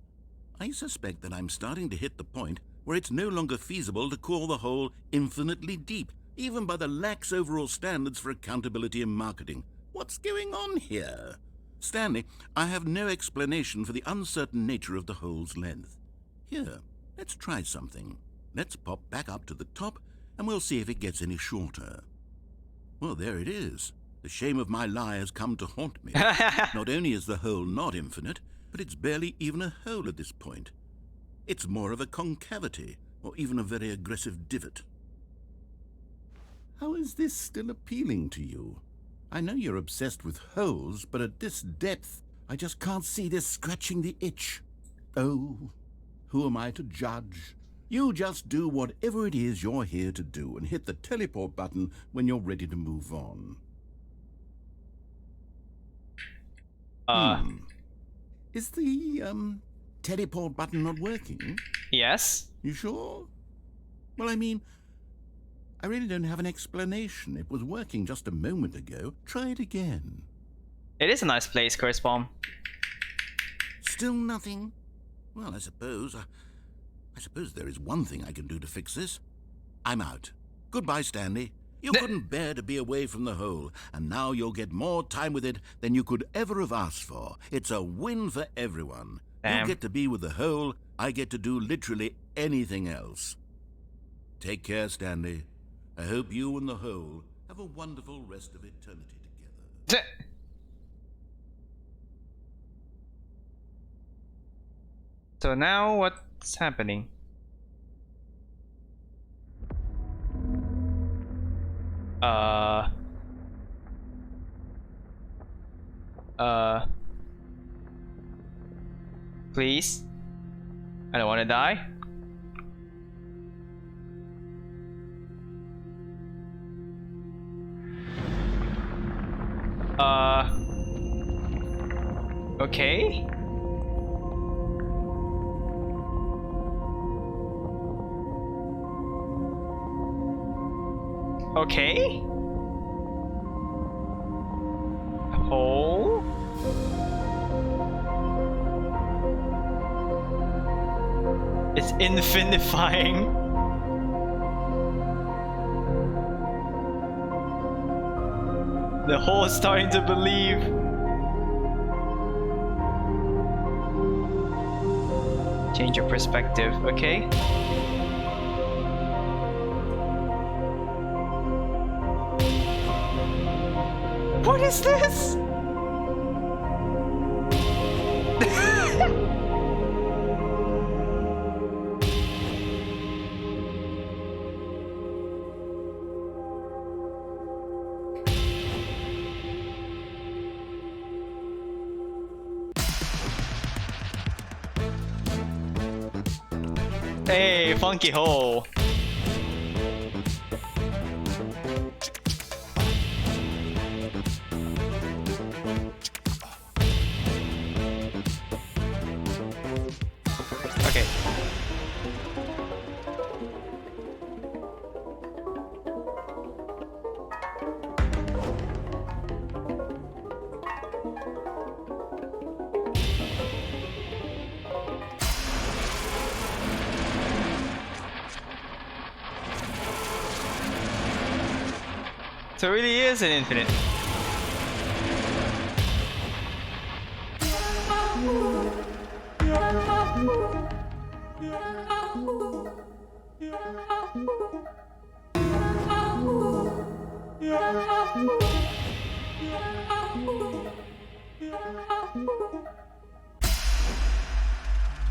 I suspect that I'm starting to hit the point where it's no longer feasible to call the hole infinitely deep, even by the lax overall standards for accountability in marketing. What's going on here? Stanley, I have no explanation for the uncertain nature of the hole's length. Here, let's try something. Let's pop back up to the top, and we'll see if it gets any shorter. Well, there it is. The shame of my lie has come to haunt me. Not only is the hole not infinite, but it's barely even a hole at this point. It's more of a concavity, or even a very aggressive divot. How is this still appealing to you? I know you're obsessed with holes, but at this depth, I just can't see this scratching the itch. Oh, who am I to judge? You just do whatever it is you're here to do and hit the teleport button when you're ready to move on. Is the, teleport button not working? Yes. You sure? Well, I mean, I really don't have an explanation. It was working just a moment ago. Try it again. It is a nice place, Curse Bomb. Still nothing? Well, I suppose there is one thing I can do to fix this. I'm out. Goodbye, Stanley. You couldn't bear to be away from the hole, and now you'll get more time with it than you could ever have asked for. It's a win for everyone. Damn. You get to be with the hole, I get to do literally anything else. Take care, Stanley. I hope you and the hole have a wonderful rest of eternity together. So now what's happening? Please? I don't want to die. Okay. Okay. Hole. It's infinifying. The hole is starting to believe. Change your perspective, okay? What is this? Hey, funky hole. Okay. So it really is an infinite.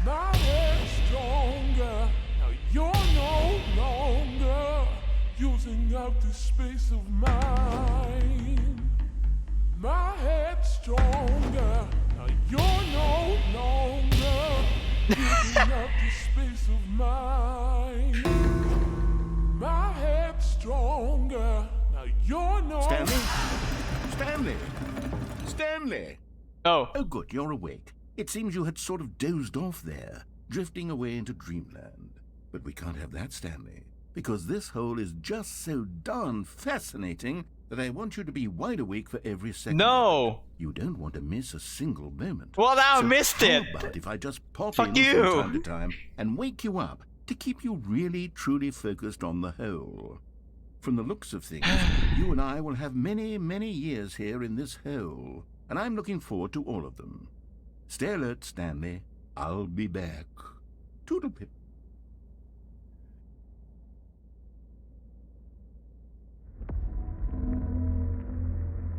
My head's stronger. Now you're no longer using up the space of mine. My head's stronger. Now you're no using up the space of mine. My head's stronger. Now you're no. Stanley? Stanley? Stanley? Oh. Oh, good, you're awake. It seems you had sort of dozed off there, drifting away into dreamland. But we can't have that, Stanley, because this hole is just so darn fascinating that I want you to be wide awake for every second. No. You don't want to miss a single moment. Well, now I So missed how it. about if I just pop Fuck in you. from time to time and wake you up to keep you really, truly focused on the hole? From the looks of things, you and I will have many, many years here in this hole, and I'm looking forward to all of them. Stay alert, Stanley. I'll be back. Toodle-pip.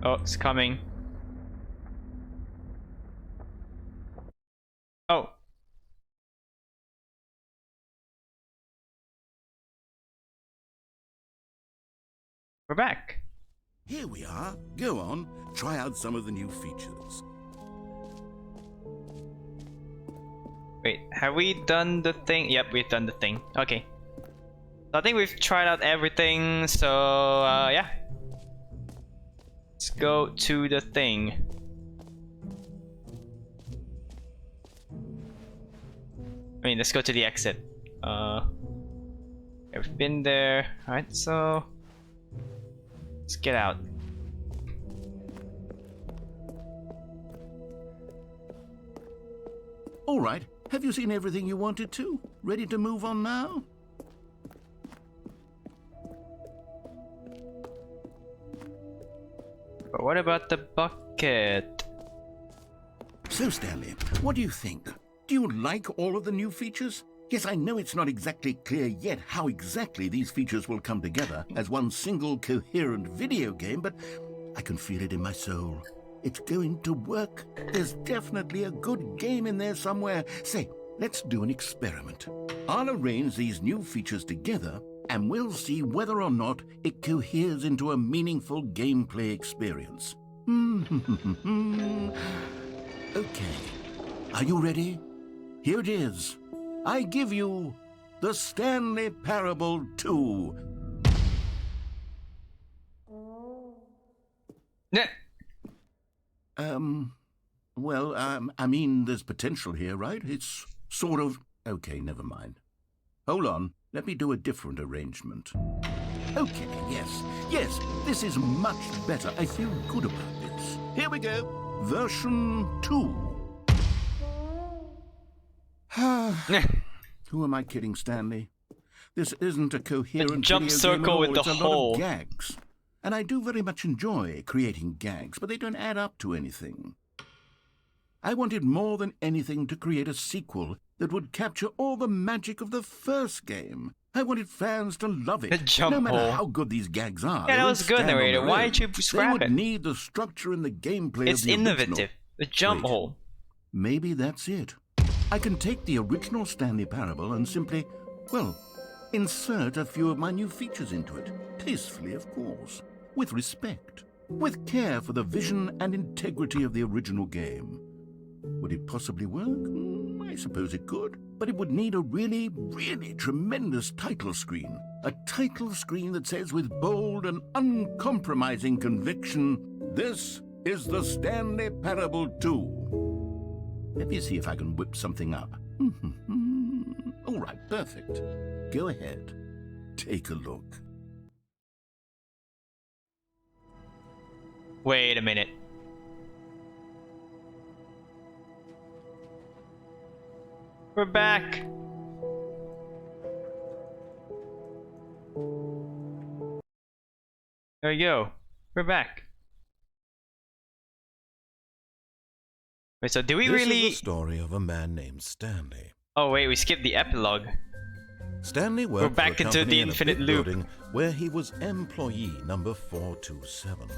Oh, it's coming. Oh. We're back. Here we are. Go on. Try out some of the new features. Wait, have we done the thing? Yep, we've done the thing. Okay. So I think we've tried out everything, so yeah. Let's go to the thing. I mean, let's go to the exit. We've been there. Alright, so let's get out. All right. Have you seen everything you wanted to? Ready to move on now? But what about the bucket? So, Stanley, what do you think? Do you like all of the new features? Yes, I know it's not exactly clear yet how exactly these features will come together as one single coherent video game, but I can feel it in my soul. It's going to work. There's definitely a good game in there somewhere. Say, let's do an experiment. I'll arrange these new features together, and we'll see whether or not it coheres into a meaningful gameplay experience. Okay. Are you ready? Here it is. I give you the Stanley Parable 2. Yeah. I mean, there's potential here, right? It's sort of... Okay, never mind. Hold on. Let me do a different arrangement. Okay, yes, this is much better. I feel good about this. Here we go. Version 2. Who am I kidding, Stanley? This isn't a coherent jump video circle game at all. with the It's a lot hole. of gags. And I do very much enjoy creating gags, but they don't add up to anything. I wanted more than anything to create a sequel that would capture all the magic of the first game. I wanted fans to love it. The jump no matter hole. how good these gags are. Yeah, they that won't was good, stand on narrator. their Why'd own. you scrap They it? would need the structure and the gameplay It's of the innovative. original. The jump Wait. hole. Maybe that's it. I can take the original Stanley Parable and simply, well, insert a few of my new features into it. Tastefully, of course. With respect. With care for the vision and integrity of the original game. Would it possibly work? I suppose it could. But it would need a really, really tremendous title screen. A title screen that says with bold and uncompromising conviction, "This is the Stanley Parable 2. Let me see if I can whip something up. All right, perfect. Go ahead. Take a look. Wait a minute. We're back. There we go. We're back. Wait, so do we This really... is the story of a man named Stanley. Oh wait, we skipped the epilogue. Stanley worked back for a into company the in a infinite big loop. building where he was employee number 427.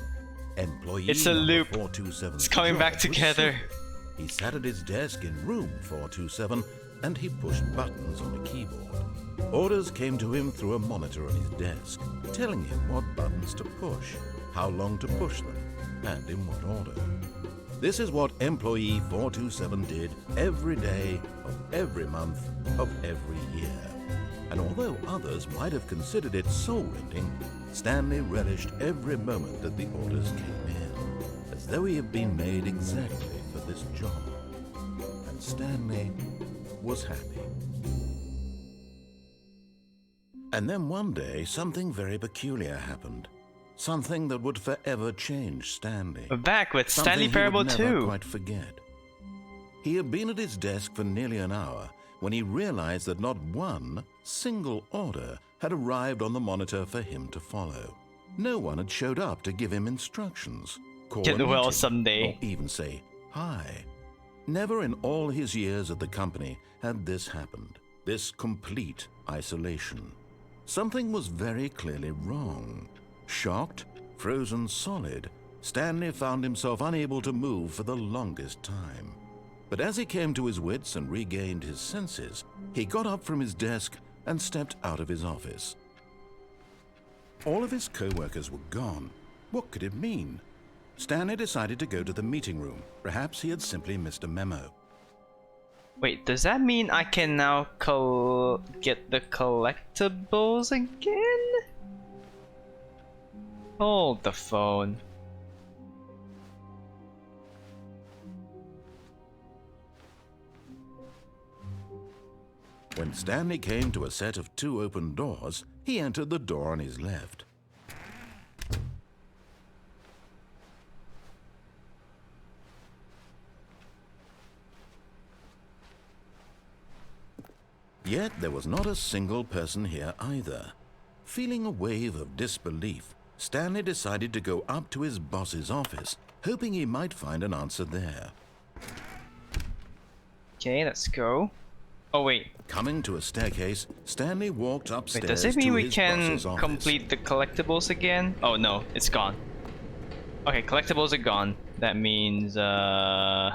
Employee It's a number loop. 427. It's coming back together. He sat at his desk in room 427 and he pushed buttons on a keyboard. Orders came to him through a monitor on his desk, telling him what buttons to push, how long to push them, and in what order. This is what employee 427 did every day of every month of every year. And although others might have considered it soul-rending, Stanley relished every moment that the orders came in, as though he had been made exactly for this job. And Stanley was happy. And then one day, something very peculiar happened. Something that would forever change Stanley. We're back with Something Stanley he Parable would never 2. quite forget. He had been at his desk for nearly an hour when he realized that not one single order had arrived on the monitor for him to follow. No one had showed up to give him instructions, call Get a well meeting, someday. or even say hi. Never in all his years at the company had this happened, this complete isolation. Something was very clearly wrong. Shocked, frozen solid, Stanley found himself unable to move for the longest time. But as he came to his wits and regained his senses, he got up from his desk and stepped out of his office. All of his co-workers were gone. What could it mean? Stanley decided to go to the meeting room. Perhaps he had simply missed a memo. Wait, does that mean I can now get the collectibles again? Hold the phone. When Stanley came to a set of 2 open doors, he entered the door on his left. Yet there was not a single person here either. Feeling a wave of disbelief, Stanley decided to go up to his boss's office, hoping he might find an answer there. Okay, let's go. Oh wait, Coming to a staircase, Stanley walked upstairs wait, does it mean to we his can boss's office. complete the collectibles again? Oh no, it's gone. Okay, collectibles are gone. That means, Huh.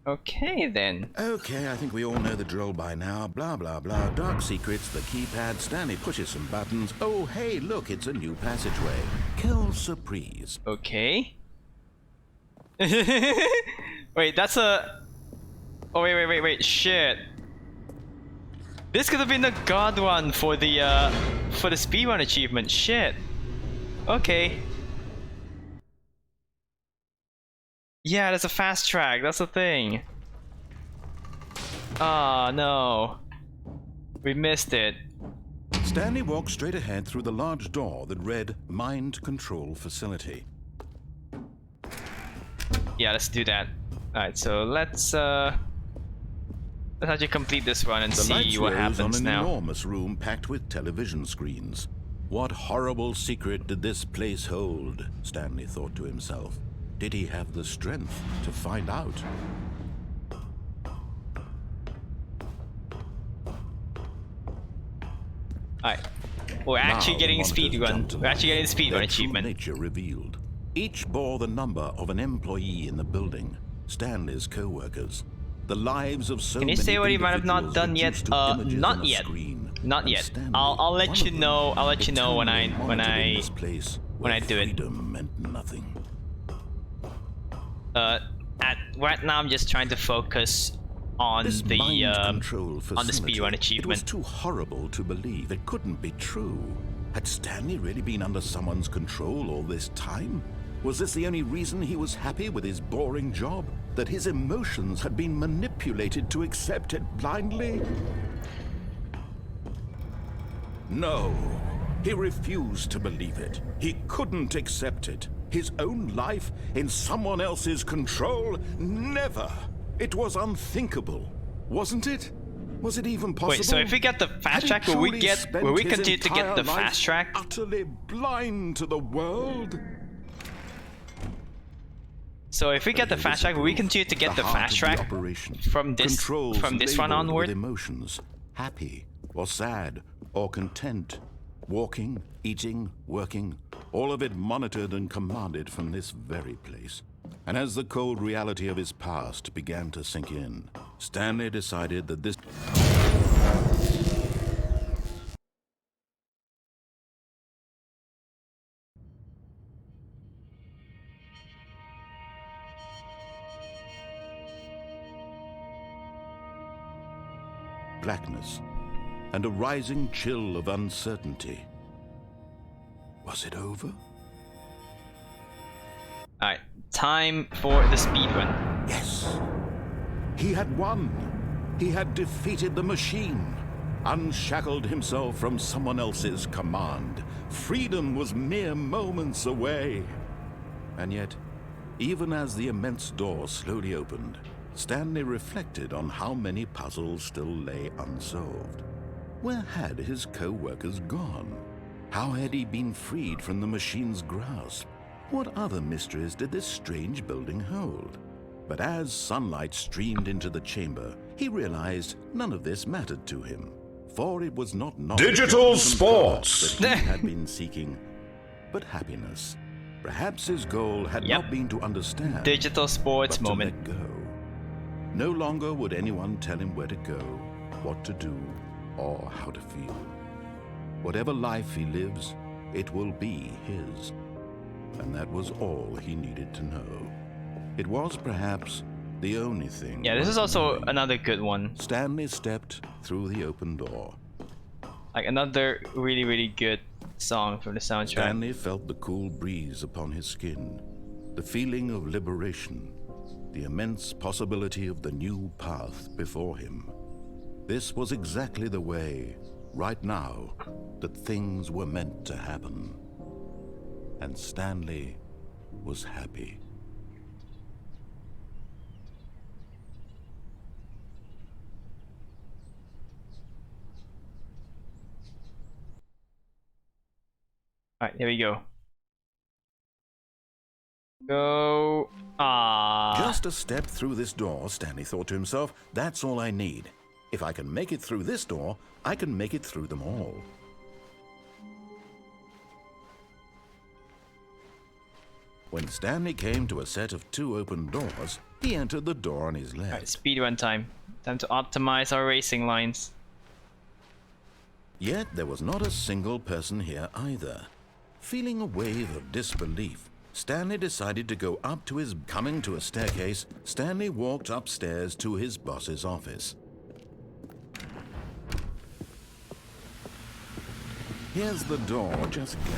Okay then. Okay, I think we all know the drill by now. Blah, blah, blah. Dark secrets, the keypad. Stanley pushes some buttons. Oh, hey, look, it's a new passageway. Quelle surprise. Okay. Wait, that's a... Oh, wait, shit. This could have been the god one for the speedrun achievement. Shit. Okay. Yeah, there's a fast track. That's the thing. Ah, no. We missed it. Stanley walked straight ahead through the large door that read Mind Control Facility. Yeah, let's do that. Alright, so let's actually complete this run and The see lights what rose on happens an now. enormous room packed with television screens. What horrible secret did this place hold? Stanley thought to himself. Did he have the strength to find out? Alright. We're actually Now getting the speed monitors run. jumped to We're actually getting life, speed their run true achievement. nature revealed. Each bore the number of an employee in the building, Stanley's co-workers. The lives of so Can you many say what you might have not individuals done yet? reduced to images Not on a yet. screen. Not And yet. Stanley, I'll let one you of them, know. I'll let you know when eternally monitored in this place where I do it. freedom meant nothing. Right now I'm just trying to focus on This the mind control on the facility, speedrun it was achievement. too horrible to believe. It couldn't be true. Had Stanley really been under someone's control all this time? Was this the only reason he was happy with his boring job? That his emotions had been manipulated to accept it blindly? No. He refused to believe it. He couldn't accept it. His own life in someone else's control? Never. It was unthinkable, wasn't it? Was it even possible? Wait, so if we get the Had fast he track, will we truly spent his continue to get the entire life fast track? utterly blind to the world? So if we get the Here fast was track, will we proof, continue to get the heart fast of track operation. from this Controls run labeled onward? with emotions, happy or sad or content, walking, eating, working, all of it monitored and commanded from this very place. And as the cold reality of his past began to sink in, Stanley decided that this... blackness and a rising chill of uncertainty. Was it over? Alright, time for the speedrun. Yes. He had won. He had defeated the machine, unshackled himself from someone else's command. Freedom was mere moments away. And yet, even as the immense door slowly opened, Stanley reflected on how many puzzles still lay unsolved. Where had his co-workers gone? How had he been freed from the machine's grasp? What other mysteries did this strange building hold? But as sunlight streamed into the chamber, he realized none of this mattered to him, for it was not knowledge Digital of sports that he had been seeking, but happiness. Perhaps his goal had not been to understand, Digital sports but moment. to let go. No longer would anyone tell him where to go, what to do, or how to feel. Whatever life he lives, it will be his. And that was all he needed to know. It was perhaps the only thing. Yeah, this is also another good one. Stanley stepped through the open door. Like another really, really good song from the soundtrack. Stanley felt the cool breeze upon his skin, the feeling of liberation, the immense possibility of the new path before him. This was exactly the way, right now, that things were meant to happen. And Stanley was happy. Alright, here we go. Go. Ah. Just a step through this door, Stanley thought to himself, that's all I need. If I can make it through this door, I can make it through them all. When Stanley came to a set of 2 open doors, he entered the door on his left. Alright, speedrun time. Time to optimize our racing lines. Yet there was not a single person here either. Feeling a wave of disbelief, Stanley decided to go up to his... Coming to a staircase, Stanley walked upstairs to his boss's office. Here's the door, just go.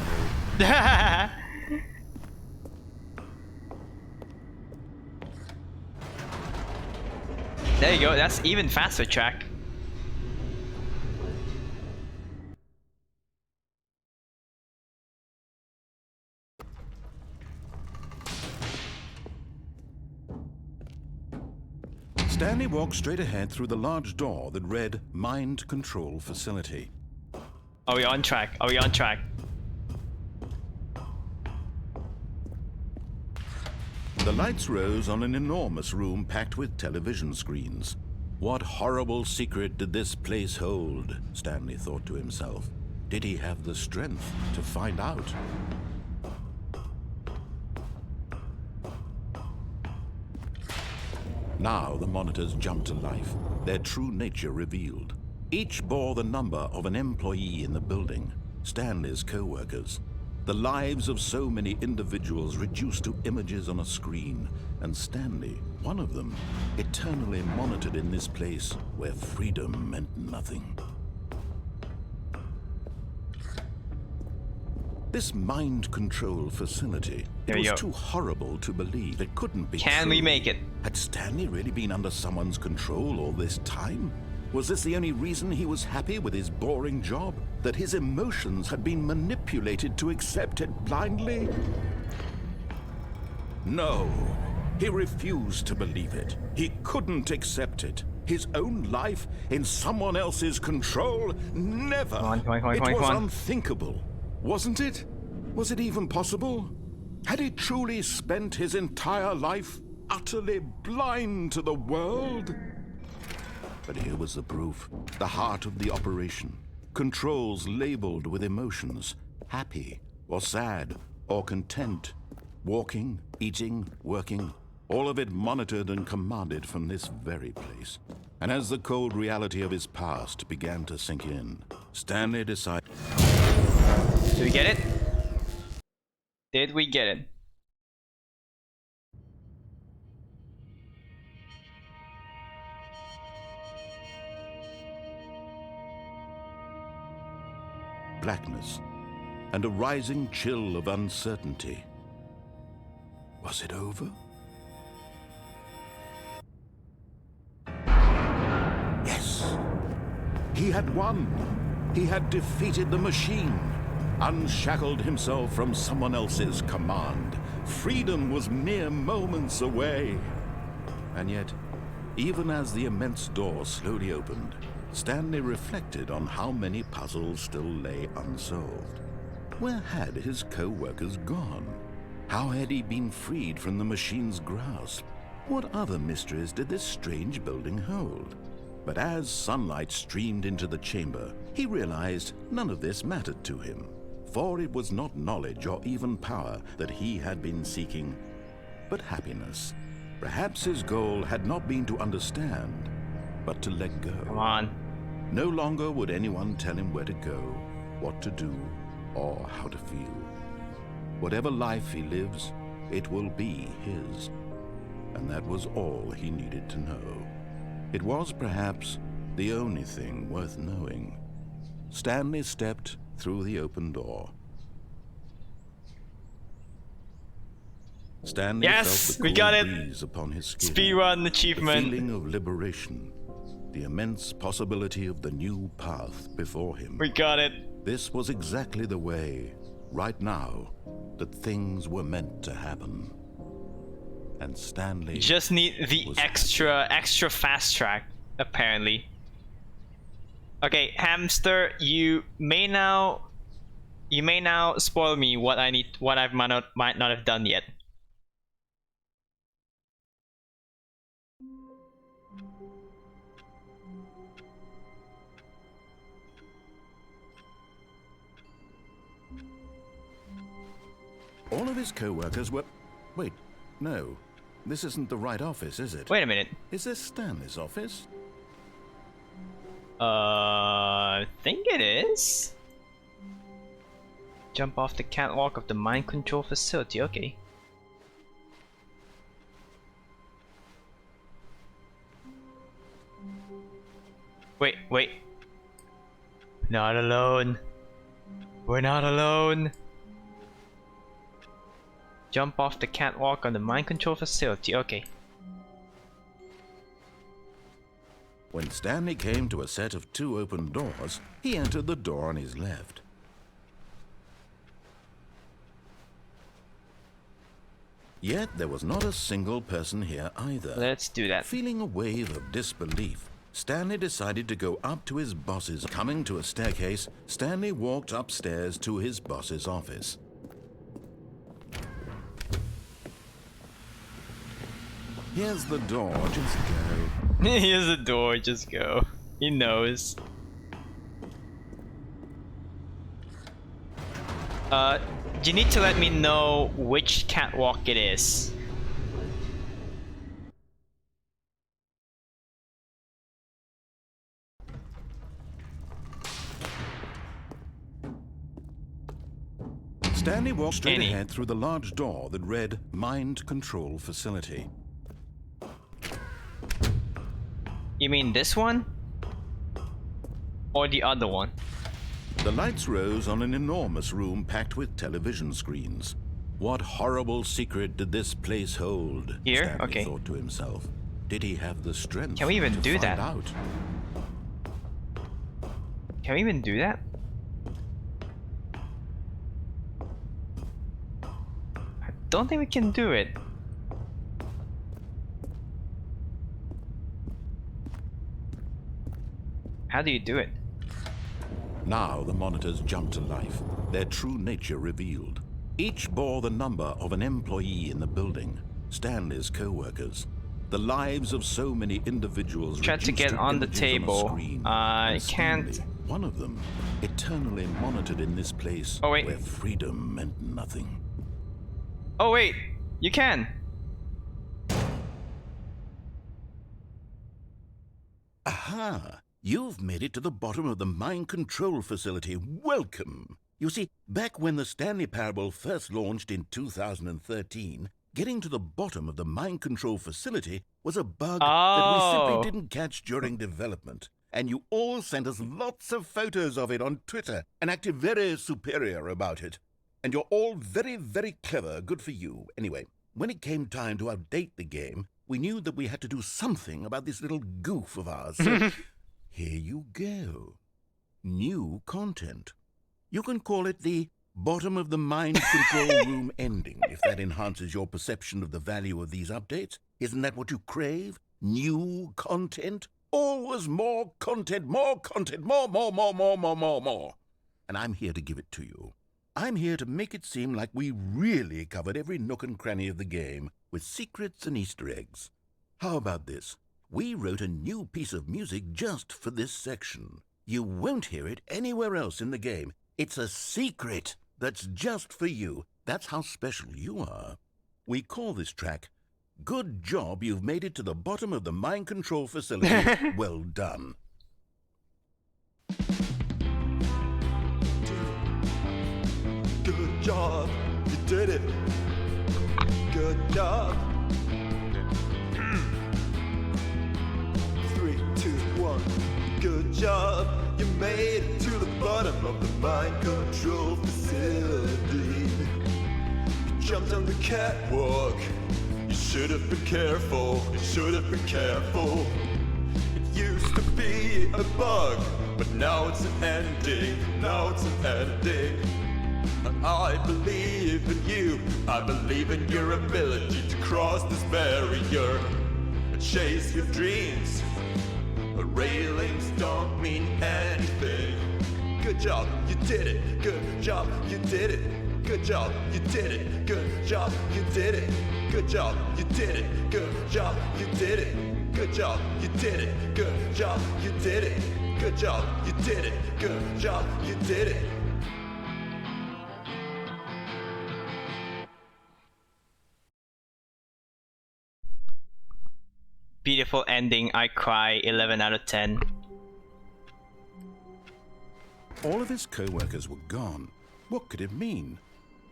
There you go, that's even faster track. Stanley walked straight ahead through the large door that read Mind Control Facility. Are we on track? Are we on track? The lights rose on an enormous room packed with television screens. What horrible secret did this place hold? Stanley thought to himself. Did he have the strength to find out? Now the monitors jumped to life, their true nature revealed. Each bore the number of an employee in the building, Stanley's co-workers. The lives of so many individuals reduced to images on a screen, and Stanley, one of them, eternally monitored in this place where freedom meant nothing. This mind control facility, it was too horrible to believe. It couldn't be Can true. we make it? Had Stanley really been under someone's control all this time? Was this the only reason he was happy with his boring job? That his emotions had been manipulated to accept it blindly? No, he refused to believe it. He couldn't accept it. His own life in someone else's control? Never. Come on, it was come on. unthinkable, wasn't it? Was it even possible? Had he truly spent his entire life utterly blind to the world? But here was the proof, the heart of the operation. Controls labeled with emotions, happy or sad or content. Walking, eating, working, all of it monitored and commanded from this very place. And as the cold reality of his past began to sink in, Stanley decided... Did we get it? Did we get it? blackness and a rising chill of uncertainty. Was it over? Yes. He had won. He had defeated the machine, unshackled himself from someone else's command. Freedom was mere moments away. And yet, even as the immense door slowly opened, Stanley reflected on how many puzzles still lay unsolved. Where had his co-workers gone? How had he been freed from the machine's grasp? What other mysteries did this strange building hold? But as sunlight streamed into the chamber, he realized none of this mattered to him, for it was not knowledge or even power that he had been seeking, but happiness. Perhaps his goal had not been to understand, but to let go. Come on. No longer would anyone tell him where to go, what to do, or how to feel. Whatever life he lives, it will be his. And that was all he needed to know. It was perhaps the only thing worth knowing. Stanley stepped through the open door. Stanley Yes, felt the we cool got it. breeze upon his skin. Speedrun achievement. The feeling of liberation, the immense possibility of the new path before him. We got it. This was exactly the way, right now, that things were meant to happen. And Stanley Just need the was extra fast track, apparently. Okay, hamster, you may now spoil me what I might not have done yet. All of his co-workers were... Wait, no. This isn't the right office, is it? Wait a minute. Is this Stanley's office? I think it is. Jump off the catwalk of the mind control facility. Okay. Wait. Not alone. We're not alone. Jump off the catwalk on the mind control facility. Okay. When Stanley came to a set of 2 open doors, he entered the door on his left. Yet there was not a single person here either. Let's do that. Feeling a wave of disbelief, Stanley decided to go up to his boss's. Coming to a staircase, Stanley walked upstairs to his boss's office. Here's the door, just go. Here's the door, just go. He knows. You need to let me know which catwalk it is. Stanley walked straight Any. ahead through the large door that read Mind Control Facility. You mean this one? Or the other one? The lights rose on an enormous room packed with television screens. What horrible secret did this place hold? Here? Stanley Okay. thought to himself. Did he have the strength Can we even to do find that? out? Can we even do that? I don't think we can do it. How do you do it? Now the monitors jumped to life, their true nature revealed. Each bore the number of an employee in the building, Stanley's co-workers. The lives of so many individuals Tried to reduced get on the images a table. screen. I And Stanley, can't. one of them, eternally monitored in this place Oh, wait. where freedom meant nothing. Oh wait, you can. Aha! You've made it to the bottom of the mind control facility. Welcome! You see, back when the Stanley Parable first launched in 2013, getting to the bottom of the mind control facility was a bug that we Oh. simply didn't catch during development. and you all sent us lots of photos of it on Twitter and acted very superior about it. And you're all very, very clever. Good for you. Anyway, when it came time to update the game, we knew that we had to do something about this little goof of ours. So here you go. New content. You can call it the bottom of the mind control room ending, if that enhances your perception of the value of these updates. Isn't that what you crave? New content? Always more content, more content, more. And I'm here to give it to you. I'm here to make it seem like we really covered every nook and cranny of the game, with secrets and Easter eggs. How about this? We wrote a new piece of music just for this section. You won't hear it anywhere else in the game. It's a secret that's just for you. That's how special you are. We call this track, Good Job You've Made It to the Bottom of the Mind Control Facility. Well done. Good job, you did it. Good job. 3, 2, 1. Good job, you made it to the bottom of the mind control facility. You jumped on the catwalk. You should have been careful. You should have been careful. It used to be a bug, but now it's an ending. Now it's an ending. I believe in you. I believe in your ability to cross this barrier and chase your dreams. But railings don't mean anything. Good job, you did it. Good job, you did it. Good job, you did it. Good job, you did it. Good job, you did it. Good job, you did it. Good job, you did it. Good job, you did it. Good job, you did it. Good job, you did it. Beautiful ending. I cry. 11 out of 10. All of his co-workers were gone. What could it mean?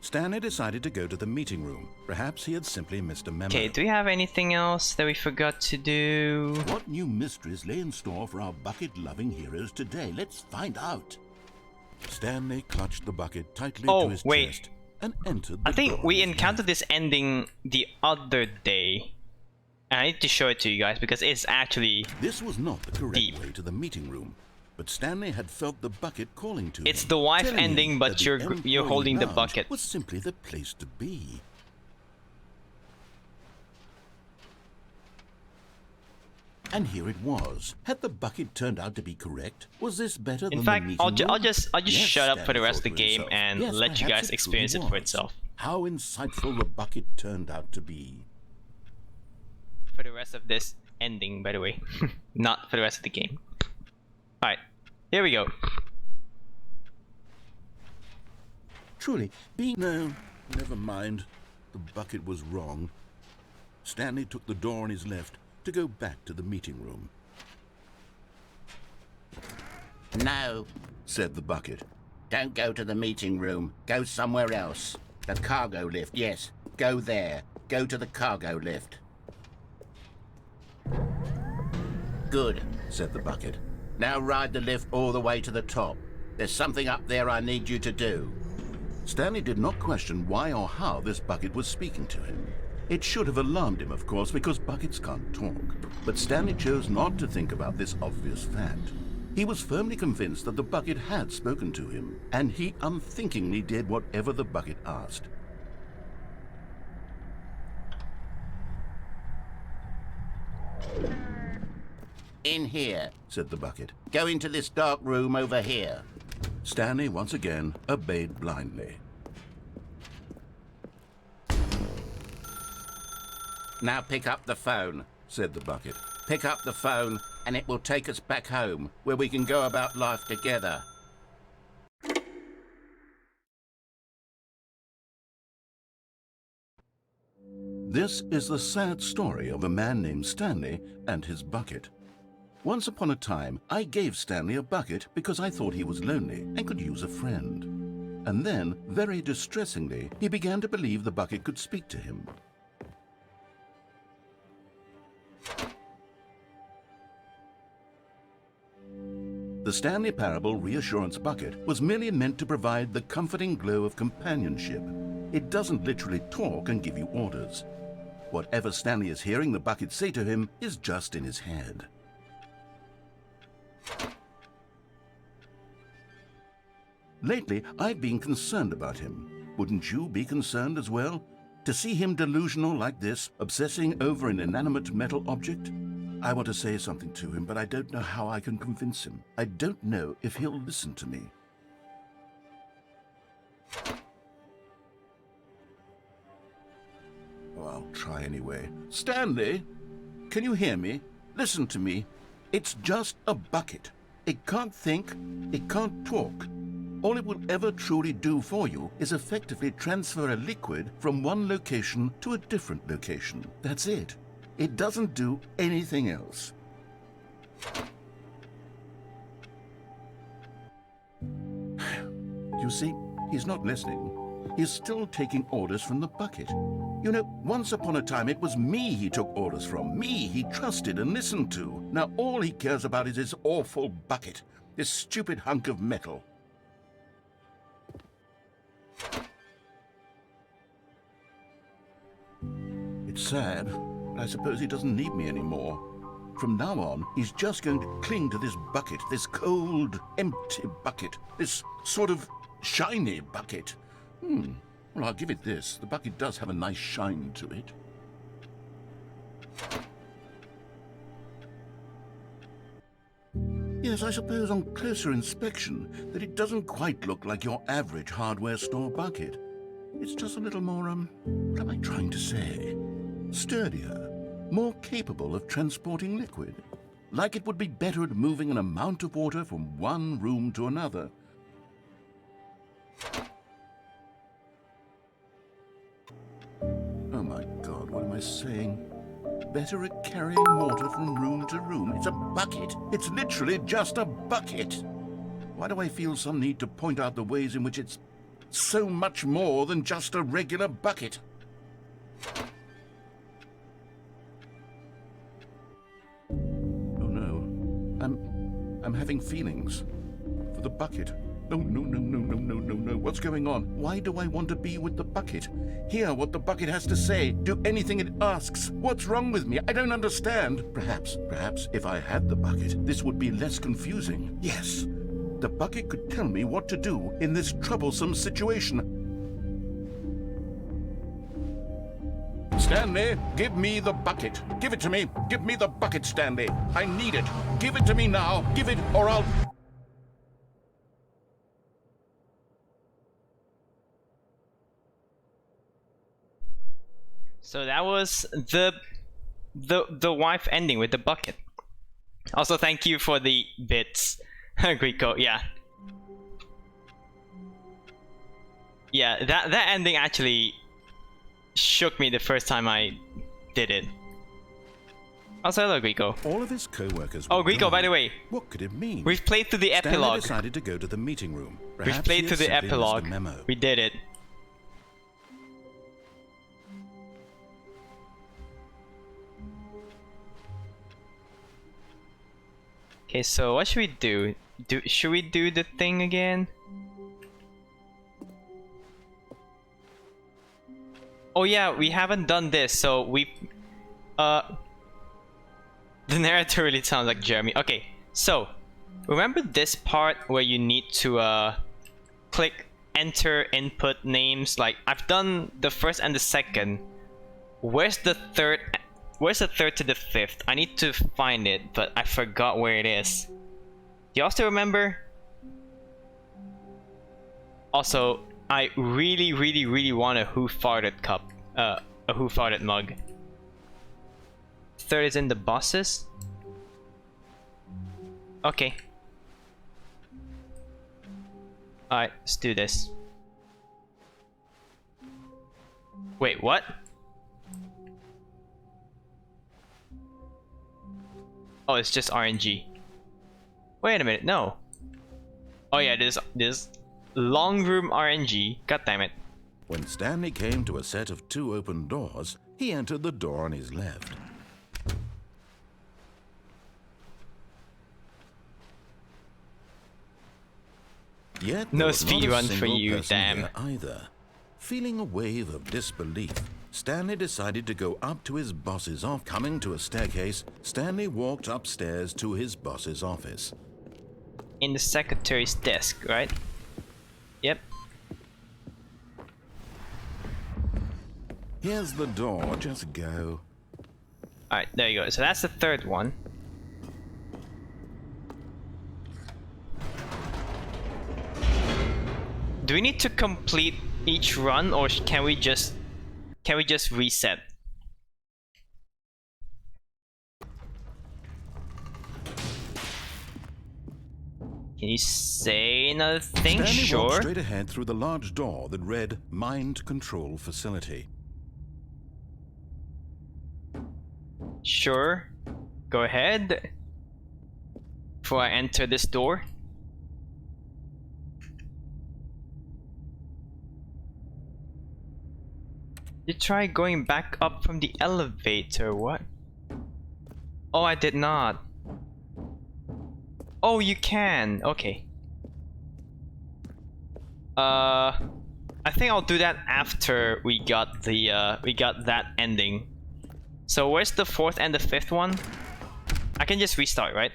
Stanley decided to go to the meeting room. Perhaps he had simply missed a memo. Okay, do we have anything else that we forgot to do? What new mysteries lay in store for our bucket-loving heroes today? Let's find out. Stanley clutched the bucket tightly to his chest and entered the I think door we with encountered this ending the other day. And I need to show it to you guys because it's actually This was not the correct deep. way to the meeting room, but Stanley had felt the bucket calling to him. It's the wife telling him ending, but that the you're employee holding the lounge bucket. was simply the place to be. And here it was. Had the bucket turned out to be correct? Was this better than In fact, the meeting room? I'll just Yes, shut up for Stanley the rest of the thought to game himself. and Yes, let you perhaps guys it experience truly it for was. itself. How insightful the bucket turned out to be. For the rest of this ending, by the way. Not for the rest of the game. Alright, here we go. Truly, No, never mind. The bucket was wrong. Stanley took the door on his left to go back to the meeting room. No, Said the bucket. don't go to the meeting room. Go somewhere else. The cargo lift, yes. Go there. Go to the cargo lift. Good, Said the bucket. now ride the lift all the way to the top. There's something up there I need you to do. Stanley did not question why or how this bucket was speaking to him. It should have alarmed him, of course, because buckets can't talk. But Stanley chose not to think about this obvious fact. He was firmly convinced that the bucket had spoken to him, and he unthinkingly did whatever the bucket asked. In here. Said the bucket. Go into this dark room over here. Stanley once again obeyed blindly. Now pick up the phone. Said the bucket. Pick up the phone and it will take us back home, where we can go about life together. This is the sad story of a man named Stanley and his bucket. Once upon a time, I gave Stanley a bucket because I thought he was lonely and could use a friend. And then, very distressingly, he began to believe the bucket could speak to him. The Stanley Parable Reassurance Bucket was merely meant to provide the comforting glow of companionship. It doesn't literally talk and give you orders. Whatever Stanley is hearing the bucket say to him is just in his head. Lately, I've been concerned about him. Wouldn't you be concerned as well? To see him delusional like this, obsessing over an inanimate metal object? I want to say something to him, but I don't know how I can convince him. I don't know if he'll listen to me. Oh, I'll try anyway. Stanley, can you hear me? Listen to me. It's just a bucket. It can't think, it can't talk. All it will ever truly do for you is effectively transfer a liquid from one location to a different location. That's it. It doesn't do anything else. You see, he's not listening. He's still taking orders from the bucket. You know, once upon a time it was me he took orders from, me he trusted and listened to. Now all he cares about is his awful bucket, this stupid hunk of metal. It's sad, but I suppose he doesn't need me anymore. From now on, he's just going to cling to this bucket, this cold, empty bucket, this sort of shiny bucket. Well, I'll give it this. The bucket does have a nice shine to it. Yes, I suppose on closer inspection that it doesn't quite look like your average hardware store bucket. It's just a little more, what am I trying to say? Sturdier, more capable of transporting liquid. Like it would be better at moving an amount of water from one room to another. Oh my God, what am I saying? Better at carrying water from room to room. It's a bucket. It's literally just a bucket. Why do I feel some need to point out the ways in which it's so much more than just a regular bucket? Oh no, I'm having feelings for the bucket. No, no. What's going on? Why do I want to be with the bucket? Hear what the bucket has to say. Do anything it asks. What's wrong with me? I don't understand. Perhaps if I had the bucket, this would be less confusing. Yes, the bucket could tell me what to do in this troublesome situation. Stanley, give me the bucket. Give it to me. Give me the bucket, Stanley. I need it. Give it to me now. Give it or I'll... So that was the wife ending with the bucket. Also, thank you for the bits, Greco. Yeah, that ending actually shook me the first time I did it. Also, hello, Greco. All of his co-workers. Oh, Greco, by the way. What could it mean? We've played through the Stanley epilogue. Decided to go to the meeting room. We've played through the epilogue. We did it. Okay, so what should we do? Should we do the thing again? Oh yeah, we haven't done this, so we... The narrator really sounds like Jeremy. Okay, so... Remember this part where you need to click enter input names? Like, I've done the first and the second. Where's the third? Where's the third to the fifth? I need to find it, but I forgot where it is. Do y'all still remember? Also, I really want a Who Farted cup. A Who Farted mug. Third is in the bosses? Okay. Alright, let's do this. Wait, what? Oh, it's just RNG. Wait a minute, no. Oh yeah, this long room RNG. God damn it. When Stanley came to a set of 2 open doors, he entered the door on his left. Yet No there was not speed a run for single you, person damn. here either. Feeling a wave of disbelief, Stanley decided to go up to his boss's office. Coming to a staircase, Stanley walked upstairs to his boss's office. In the secretary's desk, right? Yep. Here's the door, just go. Alright, there you go. So that's the third one. Do we need to complete each run, or can we just reset? Can you say another thing? Stanley walked Sure. straight ahead through the large door that read Mind Control Facility. Sure. Go ahead. Before I enter this door. You try going back up from the elevator, what? Oh, I did not. Oh, you can. Okay. I think I'll do that after we got that ending. So where's the fourth and the fifth one? I can just restart, right?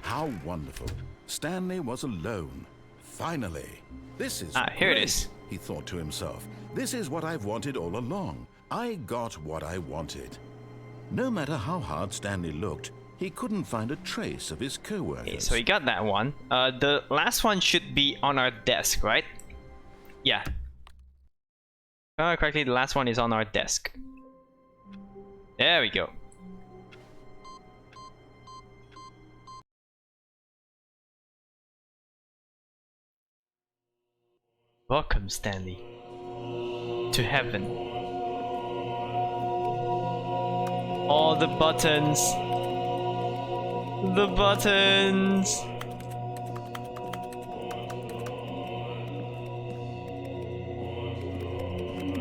How wonderful. Stanley was alone. Finally. This is Here it great, is. he thought to himself. This is what I've wanted all along. I got what I wanted. No matter how hard Stanley looked, he couldn't find a trace of his co-workers. Okay, so we got that one. The last one should be on our desk, right? Yeah. If I remember correctly, the last one is on our desk. There we go. Welcome, Stanley, to heaven. All the buttons. The buttons.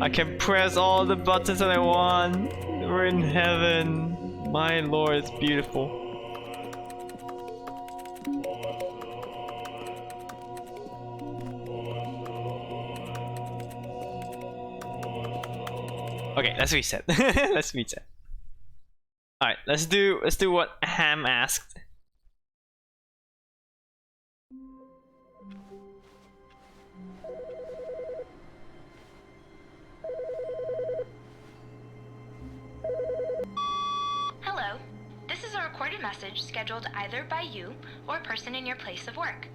I can press all the buttons that I want. We're in heaven. My lord, it's beautiful. Okay, let's reset. Let's reset. Alright, let's do what Ham asked. Hello. This is a recorded message scheduled either by you or a person in your place of work.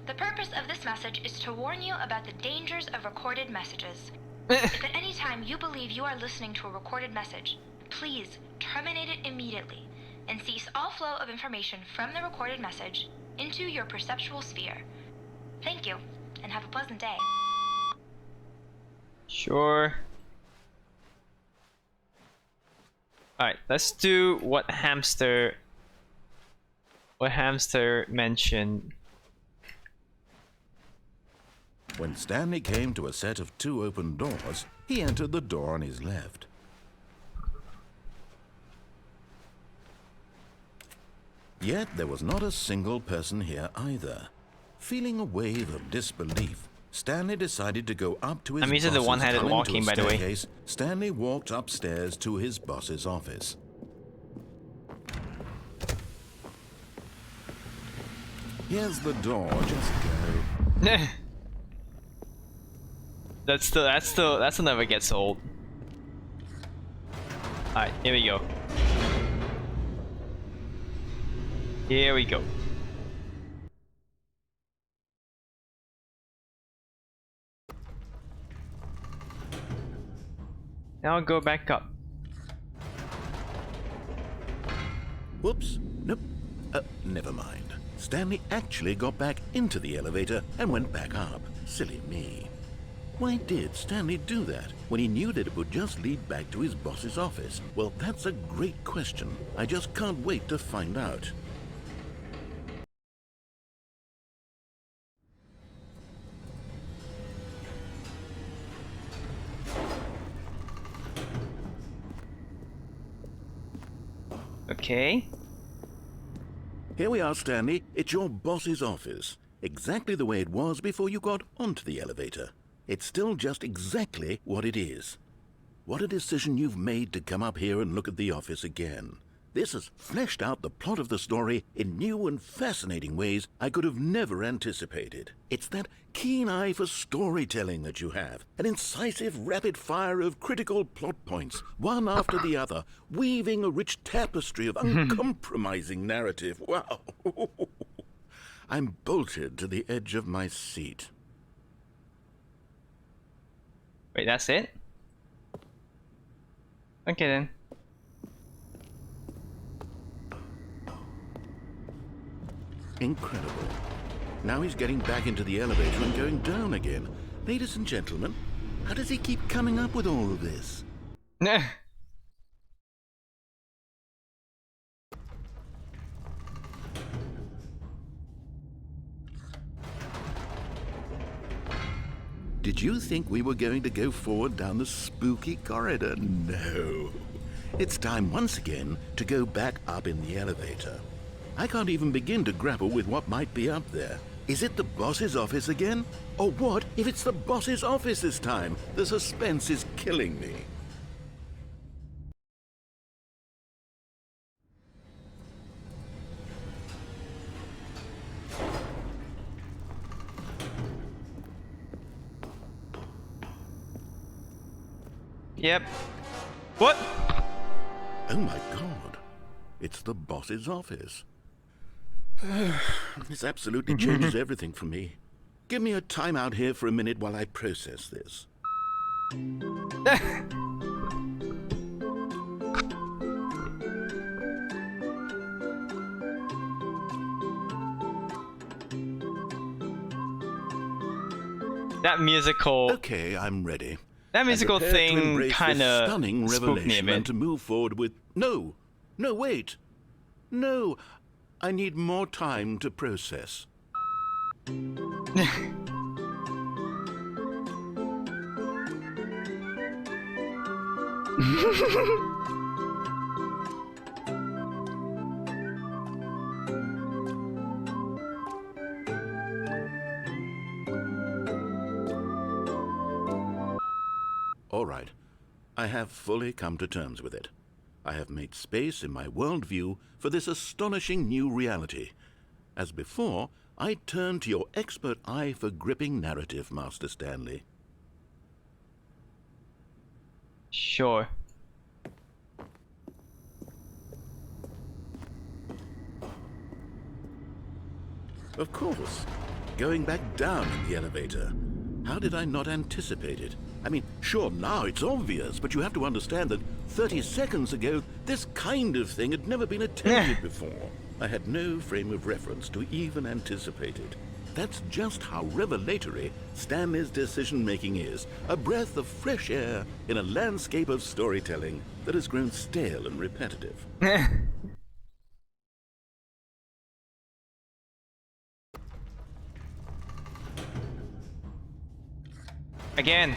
The purpose of this message is to warn you about the dangers of recorded messages. If at any time you believe you are listening to a recorded message, please terminate it immediately and cease all flow of information from the recorded message into your perceptual sphere. Thank you, and have a pleasant day. Sure. Alright, let's do what Hamster mentioned. When Stanley came to a set of 2 open doors, he entered the door on his left. Yet there was not a single person here either. Feeling a wave of disbelief, Stanley decided to go up to his I'm using the boss's one-handed coming to a walking, by the way. staircase. Stanley walked upstairs to his boss's office. Here's the door, just go. That'll never get old. Alright, here we go. Here we go. Now I'll go back up. Whoops. Nope. Never mind. Stanley actually got back into the elevator and went back up. Silly me. Why did Stanley do that when he knew that it would just lead back to his boss's office? Well, that's a great question. I just can't wait to find out. Okay. Here we are, Stanley. It's your boss's office. Exactly the way it was before you got onto the elevator. It's still just exactly what it is. What a decision you've made to come up here and look at the office again. This has fleshed out the plot of the story in new and fascinating ways I could have never anticipated. It's that keen eye for storytelling that you have, an incisive rapid fire of critical plot points, one after the other, weaving a rich tapestry of uncompromising narrative. Wow! I'm bolted to the edge of my seat. Wait, that's it? Okay then. Incredible. Now he's getting back into the elevator and going down again. Ladies and gentlemen, how does he keep coming up with all of this? Did you think we were going to go forward down the spooky corridor? No. It's time once again to go back up in the elevator. I can't even begin to grapple with what might be up there. Is it the boss's office again? Or what if it's the boss's office this time? The suspense is killing me. Yep. What? Oh my god. It's the boss's office. This absolutely changes everything for me. Give me a timeout here for a minute while I process this. That musical. Okay, I'm ready. That musical thing kind of stunning spooked me a revelation bit. and to move forward with. No, wait. No, I need more time to process. All right, I have fully come to terms with it. I have made space in my worldview for this astonishing new reality. As before, I turn to your expert eye for gripping narrative, Master Stanley. Sure. Of course. Going back down in the elevator. How did I not anticipate it? I mean, sure, now it's obvious, but you have to understand that 30 seconds ago, this kind of thing had never been attempted before. I had no frame of reference to even anticipate it. That's just how revelatory Stanley's decision-making is. A breath of fresh air in a landscape of storytelling that has grown stale and repetitive. Again.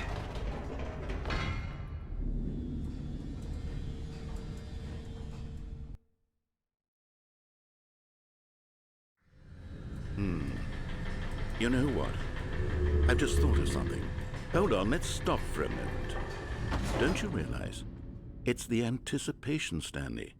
You know what? I've just thought of something. Hold on, let's stop for a moment. Don't you realize? It's the anticipation, Stanley.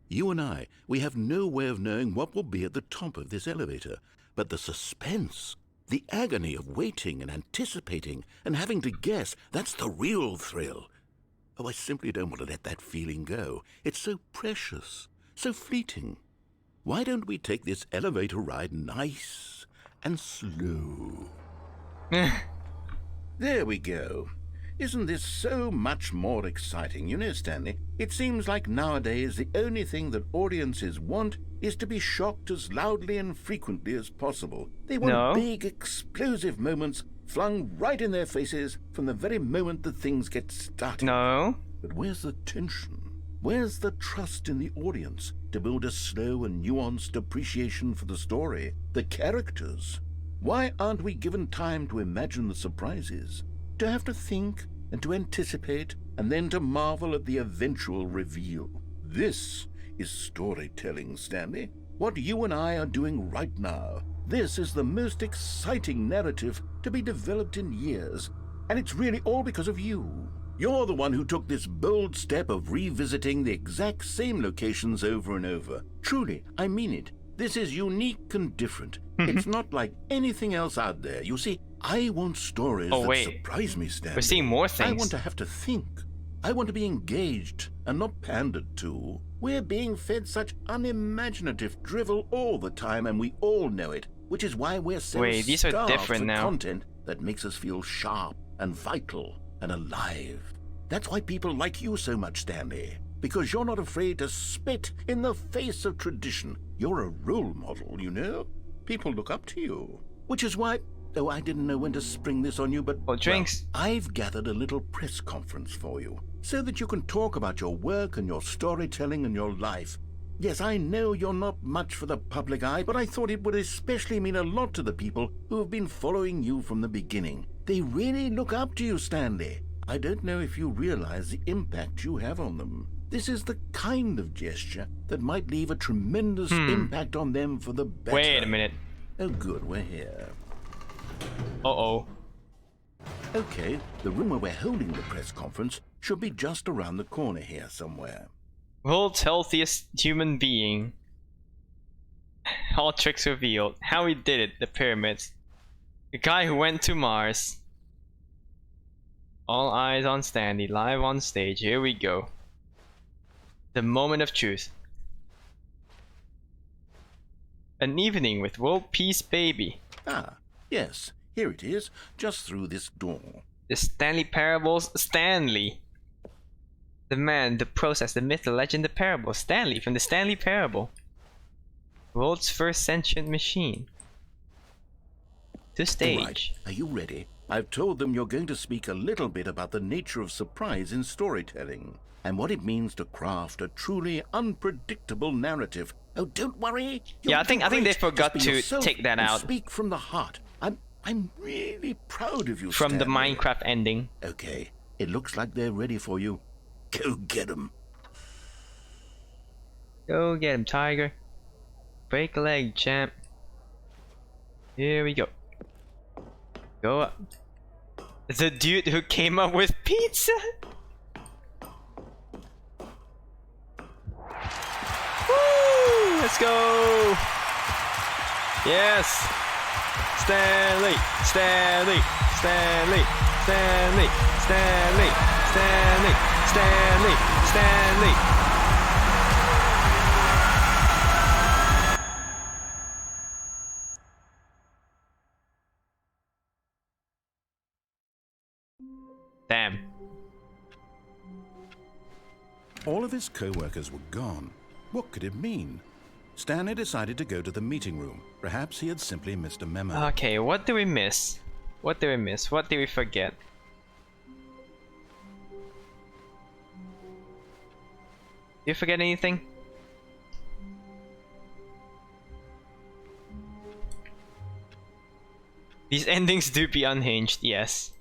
You and I, we have no way of knowing what will be at the top of this elevator. But the suspense, the agony of waiting and anticipating and having to guess, that's the real thrill. Oh, I simply don't want to let that feeling go. It's so precious, so fleeting. Why don't we take this elevator ride nice and slow? There we go. Isn't this so much more exciting? You know, Stanley, it seems like nowadays the only thing that audiences want is to be shocked as loudly and frequently as possible. They want big, explosive moments flung right in their faces from the very moment that things get started. No. But where's the tension? Where's the trust in the audience to build a slow and nuanced appreciation for the story, the characters? Why aren't we given time to imagine the surprises, to have to think and to anticipate and then to marvel at the eventual reveal? This is storytelling, Stanley. What you and I are doing right now. This is the most exciting narrative to be developed in years. And it's really all because of you. You're the one who took this bold step of revisiting the exact same locations over and over. Truly, I mean it. This is unique and different. It's not like anything else out there. You see, I want stories that surprise me, Stanley. We're seeing more things. I want to have to think. I want to be engaged and not pandered to. We're being fed such unimaginative drivel all the time, and we all know it, which is why we're so these are starved different for now. content that makes us feel sharp and vital and alive. That's why people like you so much, Stanley. Because you're not afraid to spit in the face of tradition. You're a role model, you know? People look up to you. Which is why... Oh, I didn't know when to spring this on you, but... drinks. Well, I've gathered a little press conference for you, so that you can talk about your work and your storytelling and your life. Yes, I know you're not much for the public eye, but I thought it would especially mean a lot to the people who have been following you from the beginning. They really look up to you, Stanley. I don't know if you realize the impact you have on them. This is the kind of gesture that might leave a tremendous impact on them for the better. Wait a minute. Oh, good, we're here. Uh-oh. Okay, the room where we're holding the press conference should be just around the corner here somewhere. World's healthiest human being. All tricks revealed. How he did it, the pyramids. The guy who went to Mars. All eyes on Stanley, live on stage. Here we go. The moment of truth. An evening with World Peace Baby. Ah, yes, here it is, just through this door. The Stanley Parable's Stanley. The man, the process, the myth, the legend, the parable. Stanley from the Stanley Parable. World's first sentient machine. To stage. All right, are you ready? I've told them you're going to speak a little bit about the nature of surprise in storytelling and what it means to craft a truly unpredictable narrative. Oh, don't worry. Yeah, I think they forgot to take that out. Speak from the heart. I'm really proud of you, From Stanley. the Minecraft ending. Okay, it looks like they're ready for you. Go get them. Go get him, Tiger. Break a leg, champ. Here we go. Go up. The dude who came up with pizza? Woo! Let's go! Yes! Stanley! Stanley! Stanley! Stanley! Stanley! Stanley! Stanley! Stanley! Damn. All of his co-workers were gone. What could it mean? Stanley decided to go to the meeting room. Perhaps he had simply missed a memo. Okay, what do we miss? What did we miss? What did we forget? Did you forget anything? These endings do be unhinged, yes.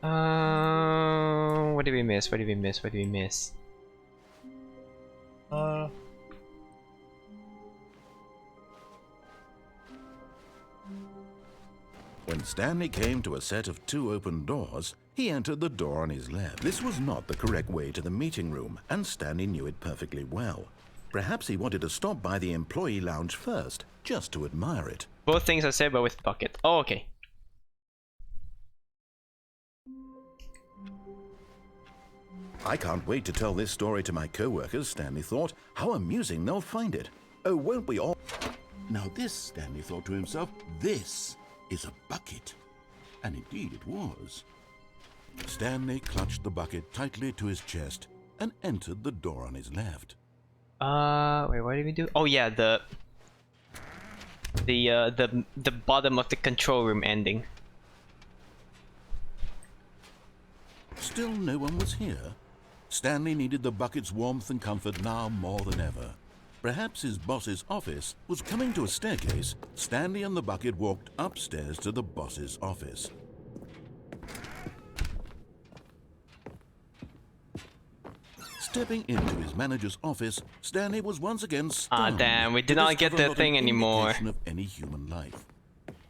What did we miss? What did we miss? What did we miss? When Stanley came to a set of 2 open doors, he entered the door on his left. This was not the correct way to the meeting room, and Stanley knew it perfectly well. Perhaps he wanted to stop by the employee lounge first, just to admire it. Both things are said, but with bucket. Oh, okay. I can't wait to tell this story to my co-workers, Stanley thought. How amusing they'll find it. Oh, won't we all? Now this, Stanley thought to himself, this is a bucket. And indeed it was. Stanley clutched the bucket tightly to his chest and entered the door on his left. Wait, what did we do? Oh yeah, the bottom of the control room ending. Still no one was here. Stanley needed the bucket's warmth and comfort now more than ever. Perhaps his boss's office was coming to a staircase. Stanley and the bucket walked upstairs to the boss's office. Stepping into his manager's office, Stanley was once again stunned. Ah, damn, we to did not get discover the not thing an anymore. indication of any human life.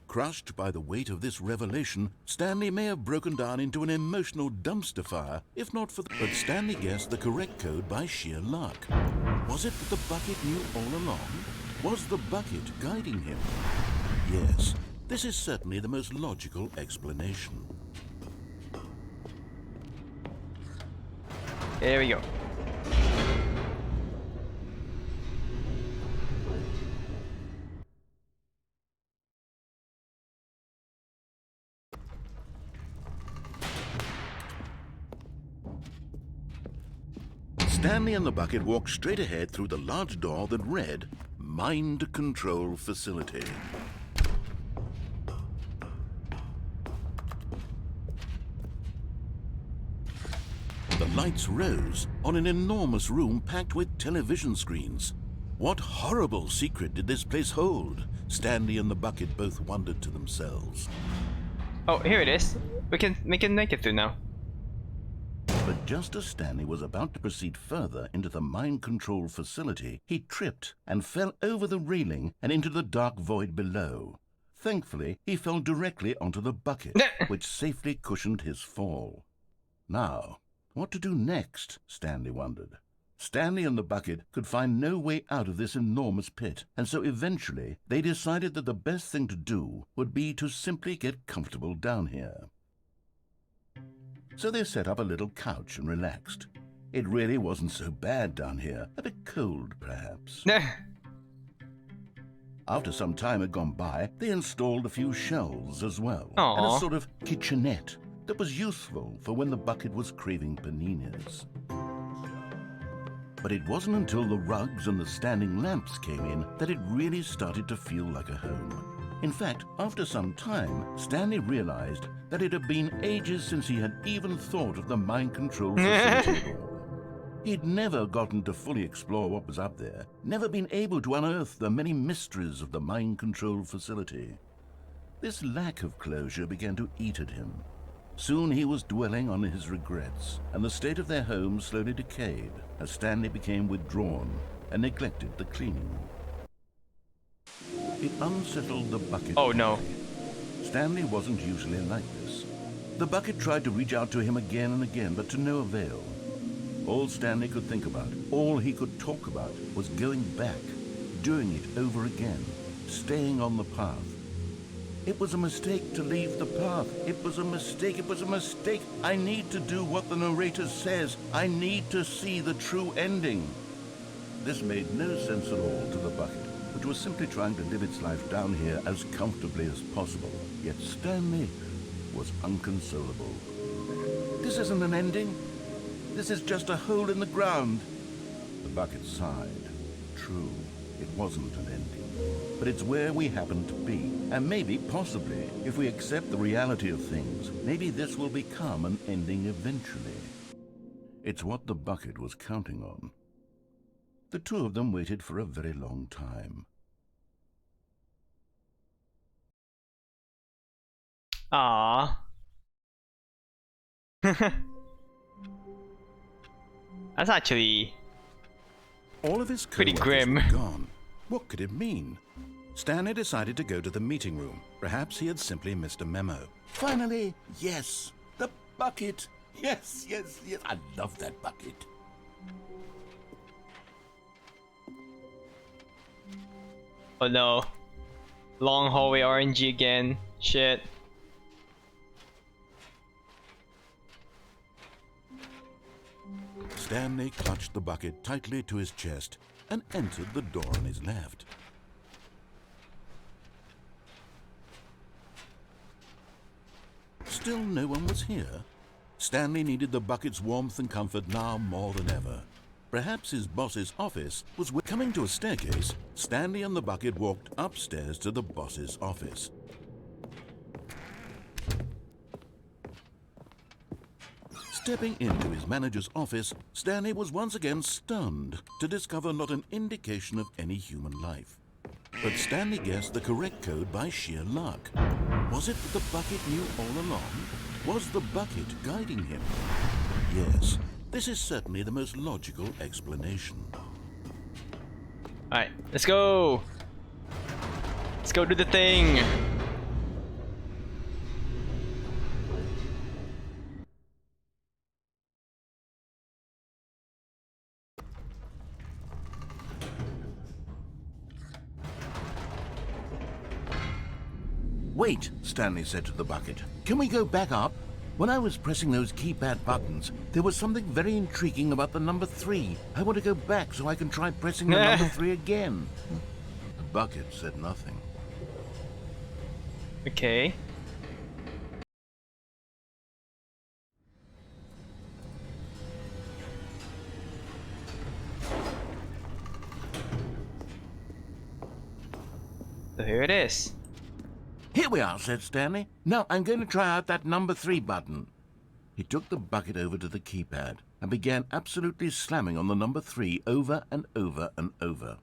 Crushed by the weight of this revelation, Stanley may have broken down into an emotional dumpster fire, if not for but Stanley guessed the correct code by sheer luck. Was it that the bucket knew all along? Was the bucket guiding him? Yes, this is certainly the most logical explanation. There we go. Stanley and the bucket walked straight ahead through the large door that read, Mind Control Facility. The lights rose on an enormous room packed with television screens. What horrible secret did this place hold? Stanley and the bucket both wondered to themselves. Oh, here it is. We can make it through now. But just as Stanley was about to proceed further into the mind control facility, he tripped and fell over the railing and into the dark void below. Thankfully, he fell directly onto the bucket, which safely cushioned his fall. Now, what to do next? Stanley wondered. Stanley and the bucket could find no way out of this enormous pit, and so eventually they decided that the best thing to do would be to simply get comfortable down here. So they set up a little couch and relaxed. It really wasn't so bad down here, a bit cold perhaps. After some time had gone by, they installed a few shelves as well, and a sort of kitchenette that was useful for when the bucket was craving paninis. But it wasn't until the rugs and the standing lamps came in that it really started to feel like a home. In fact, after some time, Stanley realized that it had been ages since he had even thought of the mind control facility. He'd never gotten to fully explore what was up there, never been able to unearth the many mysteries of the mind control facility. This lack of closure began to eat at him. Soon he was dwelling on his regrets, and the state of their home slowly decayed as Stanley became withdrawn and neglected the cleaning. It unsettled the bucket. Oh no. Stanley wasn't usually like this. The bucket tried to reach out to him again and again, but to no avail. All Stanley could think about, all he could talk about, was going back, doing it over again, staying on the path. It was a mistake to leave the path. It was a mistake. It was a mistake. I need to do what the narrator says. I need to see the true ending. This made no sense at all to the bucket, which was simply trying to live its life down here as comfortably as possible. Yet Stanley was unconsolable. This isn't an ending. This is just a hole in the ground. The bucket sighed. True, it wasn't an ending. But it's where we happen to be. And maybe, possibly, if we accept the reality of things, maybe this will become an ending eventually. It's what the bucket was counting on. The two of them waited for a very long time. Aww. That's actually all of his pretty co-workers grim. were gone. What could it mean? Stanley decided to go to the meeting room. Perhaps he had simply missed a memo. Finally, yes, the bucket. Yes, yes, yes. I love that bucket. Oh no. Long hallway RNG again. Shit. Stanley clutched the bucket tightly to his chest and entered the door on his left. Still no one was here. Stanley needed the bucket's warmth and comfort now more than ever. Perhaps his boss's office was coming to a staircase. Stanley and the bucket walked upstairs to the boss's office. Stepping into his manager's office, Stanley was once again stunned to discover not an indication of any human life. But Stanley guessed the correct code by sheer luck. Was it that the bucket knew all along? Was the bucket guiding him? Yes, This is certainly the most logical explanation. Alright, let's go! Let's go do the thing! Wait, Stanley said to the bucket. Can we go back up? When I was pressing those keypad buttons, there was something very intriguing about the number 3. I want to go back so I can try pressing the number 3 again. The bucket said nothing. Okay. So here it is. Here we are, said Stanley. Now I'm going to try out that number 3 button. He took the bucket over to the keypad and began absolutely slamming on the number 3 over and over and over.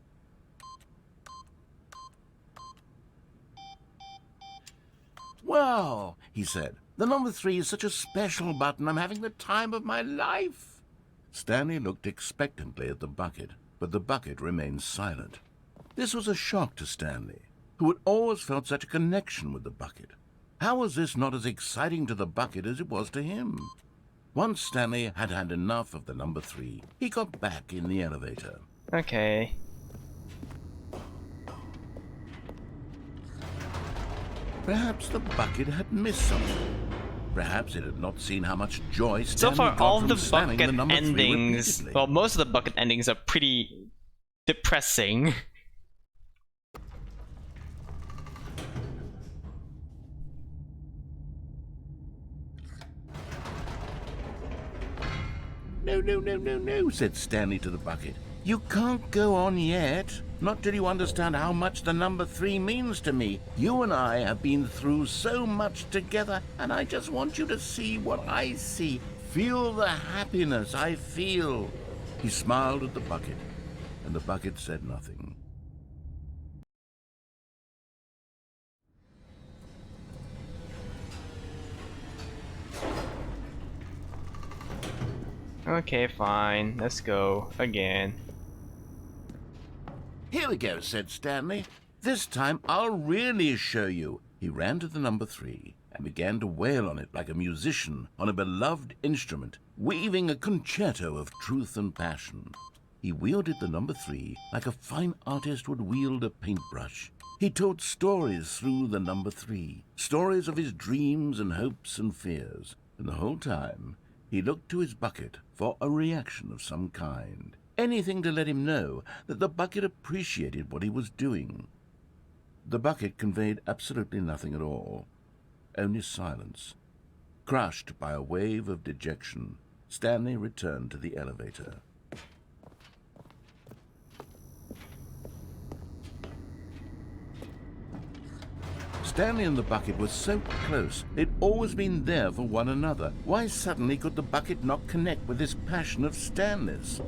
Wow, he said. The number 3 is such a special button. I'm having the time of my life. Stanley looked expectantly at the bucket, but the bucket remained silent. This was a shock to Stanley, who had always felt such a connection with the bucket. How was this not as exciting to the bucket as it was to him? Once Stanley had had enough of the number 3, he got back in the elevator. Okay. Perhaps the bucket had missed something. Perhaps it had not seen how much joy Stanley So far, got all from the slamming bucket the number 3 endings, repeatedly. well, most of the bucket endings are pretty depressing. No, no, no, no, no, said Stanley to the bucket. You can't go on yet. Not till you understand how much the number 3 means to me. You and I have been through so much together, and I just want you to see what I see. Feel the happiness I feel. He smiled at the bucket, and the bucket said nothing. Okay, fine. Let's go again. Here we go, said Stanley. This time I'll really show you. He ran to the number 3 and began to wail on it like a musician on a beloved instrument, weaving a concerto of truth and passion. He wielded the number 3 like a fine artist would wield a paintbrush. He told stories through the number 3, stories of his dreams and hopes and fears, and the whole time he looked to his bucket for a reaction of some kind. Anything to let him know that the bucket appreciated what he was doing. The bucket conveyed absolutely nothing at all, only silence. Crushed by a wave of dejection, Stanley returned to the elevator. Stanley and the bucket were so close. They'd always been there for one another. Why suddenly could the bucket not connect with this passion of Stanley's?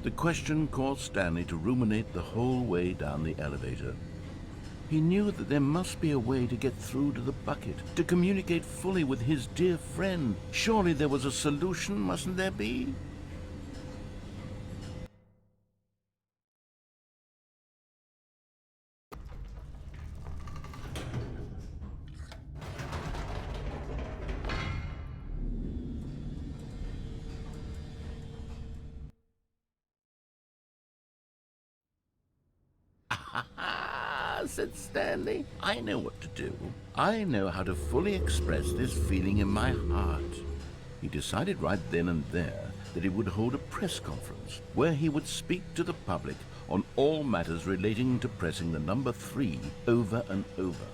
The question caused Stanley to ruminate the whole way down the elevator. He knew that there must be a way to get through to the bucket, to communicate fully with his dear friend. Surely there was a solution, mustn't there be? Said Stanley. I know what to do. I know how to fully express this feeling in my heart. He decided right then and there that he would hold a press conference where he would speak to the public on all matters relating to pressing the number 3 over and over.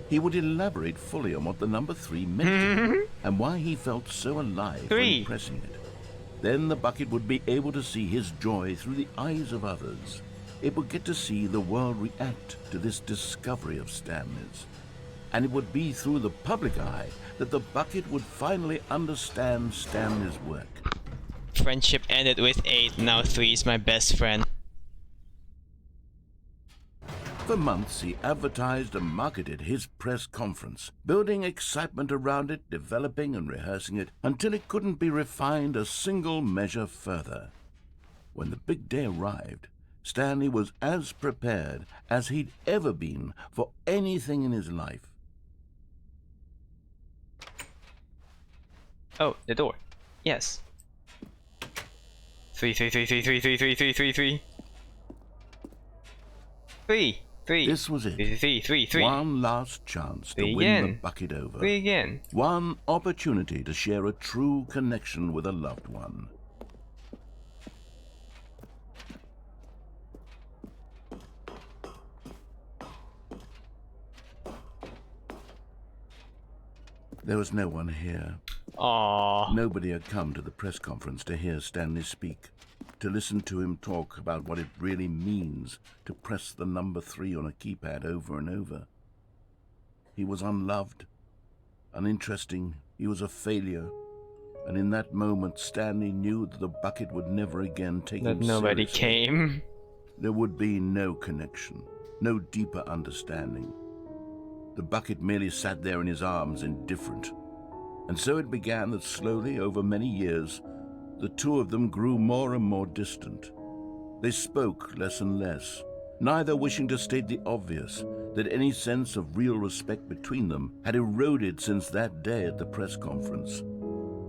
He would elaborate fully on what the number 3 meant to him and why he felt so alive when pressing it. Then the bucket would be able to see his joy through the eyes of others. It would get to see the world react to this discovery of Stanley's. And it would be through the public eye that the bucket would finally understand Stanley's work. Friendship ended with 8, now 3 is my best friend. For months, he advertised and marketed his press conference, building excitement around it, developing and rehearsing it, until it couldn't be refined a single measure further. When the big day arrived, Stanley was as prepared as he'd ever been for anything in his life. Oh, the door. Yes. 3, 3, 3, 3, 3, 3, 3, 3, 3, 3. 3, 3. This was it. 3, 3, 3. One last chance to 3 win again. the bucket over. 3 again. One opportunity to share a true connection with a loved one. There was no one here. Aww. Nobody had come to the press conference to hear Stanley speak, to listen to him talk about what it really means to press the number 3 on a keypad over and over. He was unloved, uninteresting, he was a failure, and in that moment Stanley knew that the bucket would never again take him That nobody seriously. came. There would be no connection, no deeper understanding. The bucket merely sat there in his arms, indifferent. And so it began that slowly, over many years, the two of them grew more and more distant. They spoke less and less, neither wishing to state the obvious, that any sense of real respect between them had eroded since that day at the press conference.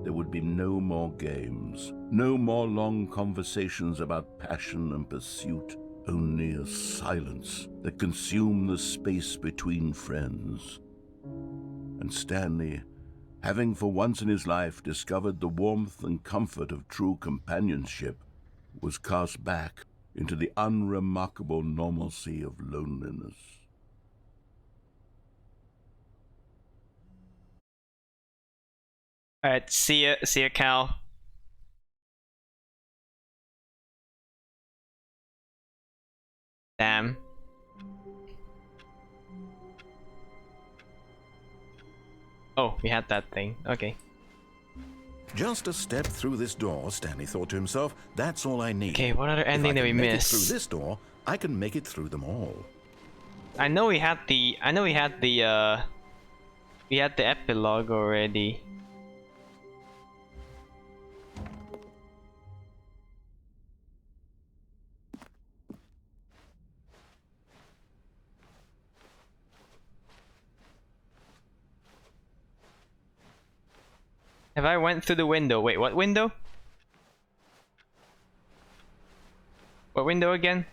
There would be no more games, no more long conversations about passion and pursuit, only a silence that consumed the space between friends. And Stanley, having for once in his life discovered the warmth and comfort of true companionship, was cast back into the unremarkable normalcy of loneliness. Alright, see ya, Cal. Damn. Oh, we had that thing. Okay. Just a step through this door, Stanley thought to himself, that's all I need. Okay, what other ending did we If I can make it miss? through this door, I can make it through them all. I know we had the epilogue already. Have I went through the window? Wait, what window? What window again?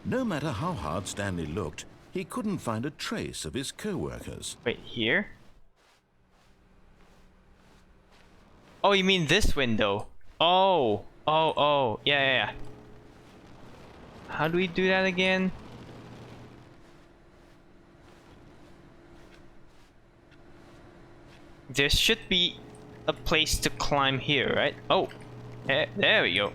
No matter how hard Stanley looked, he couldn't find a trace of his co-workers. Wait, here? Oh, you mean this window? Oh, yeah. How do we do that again? There should be a place to climb here, right? Oh, there we go.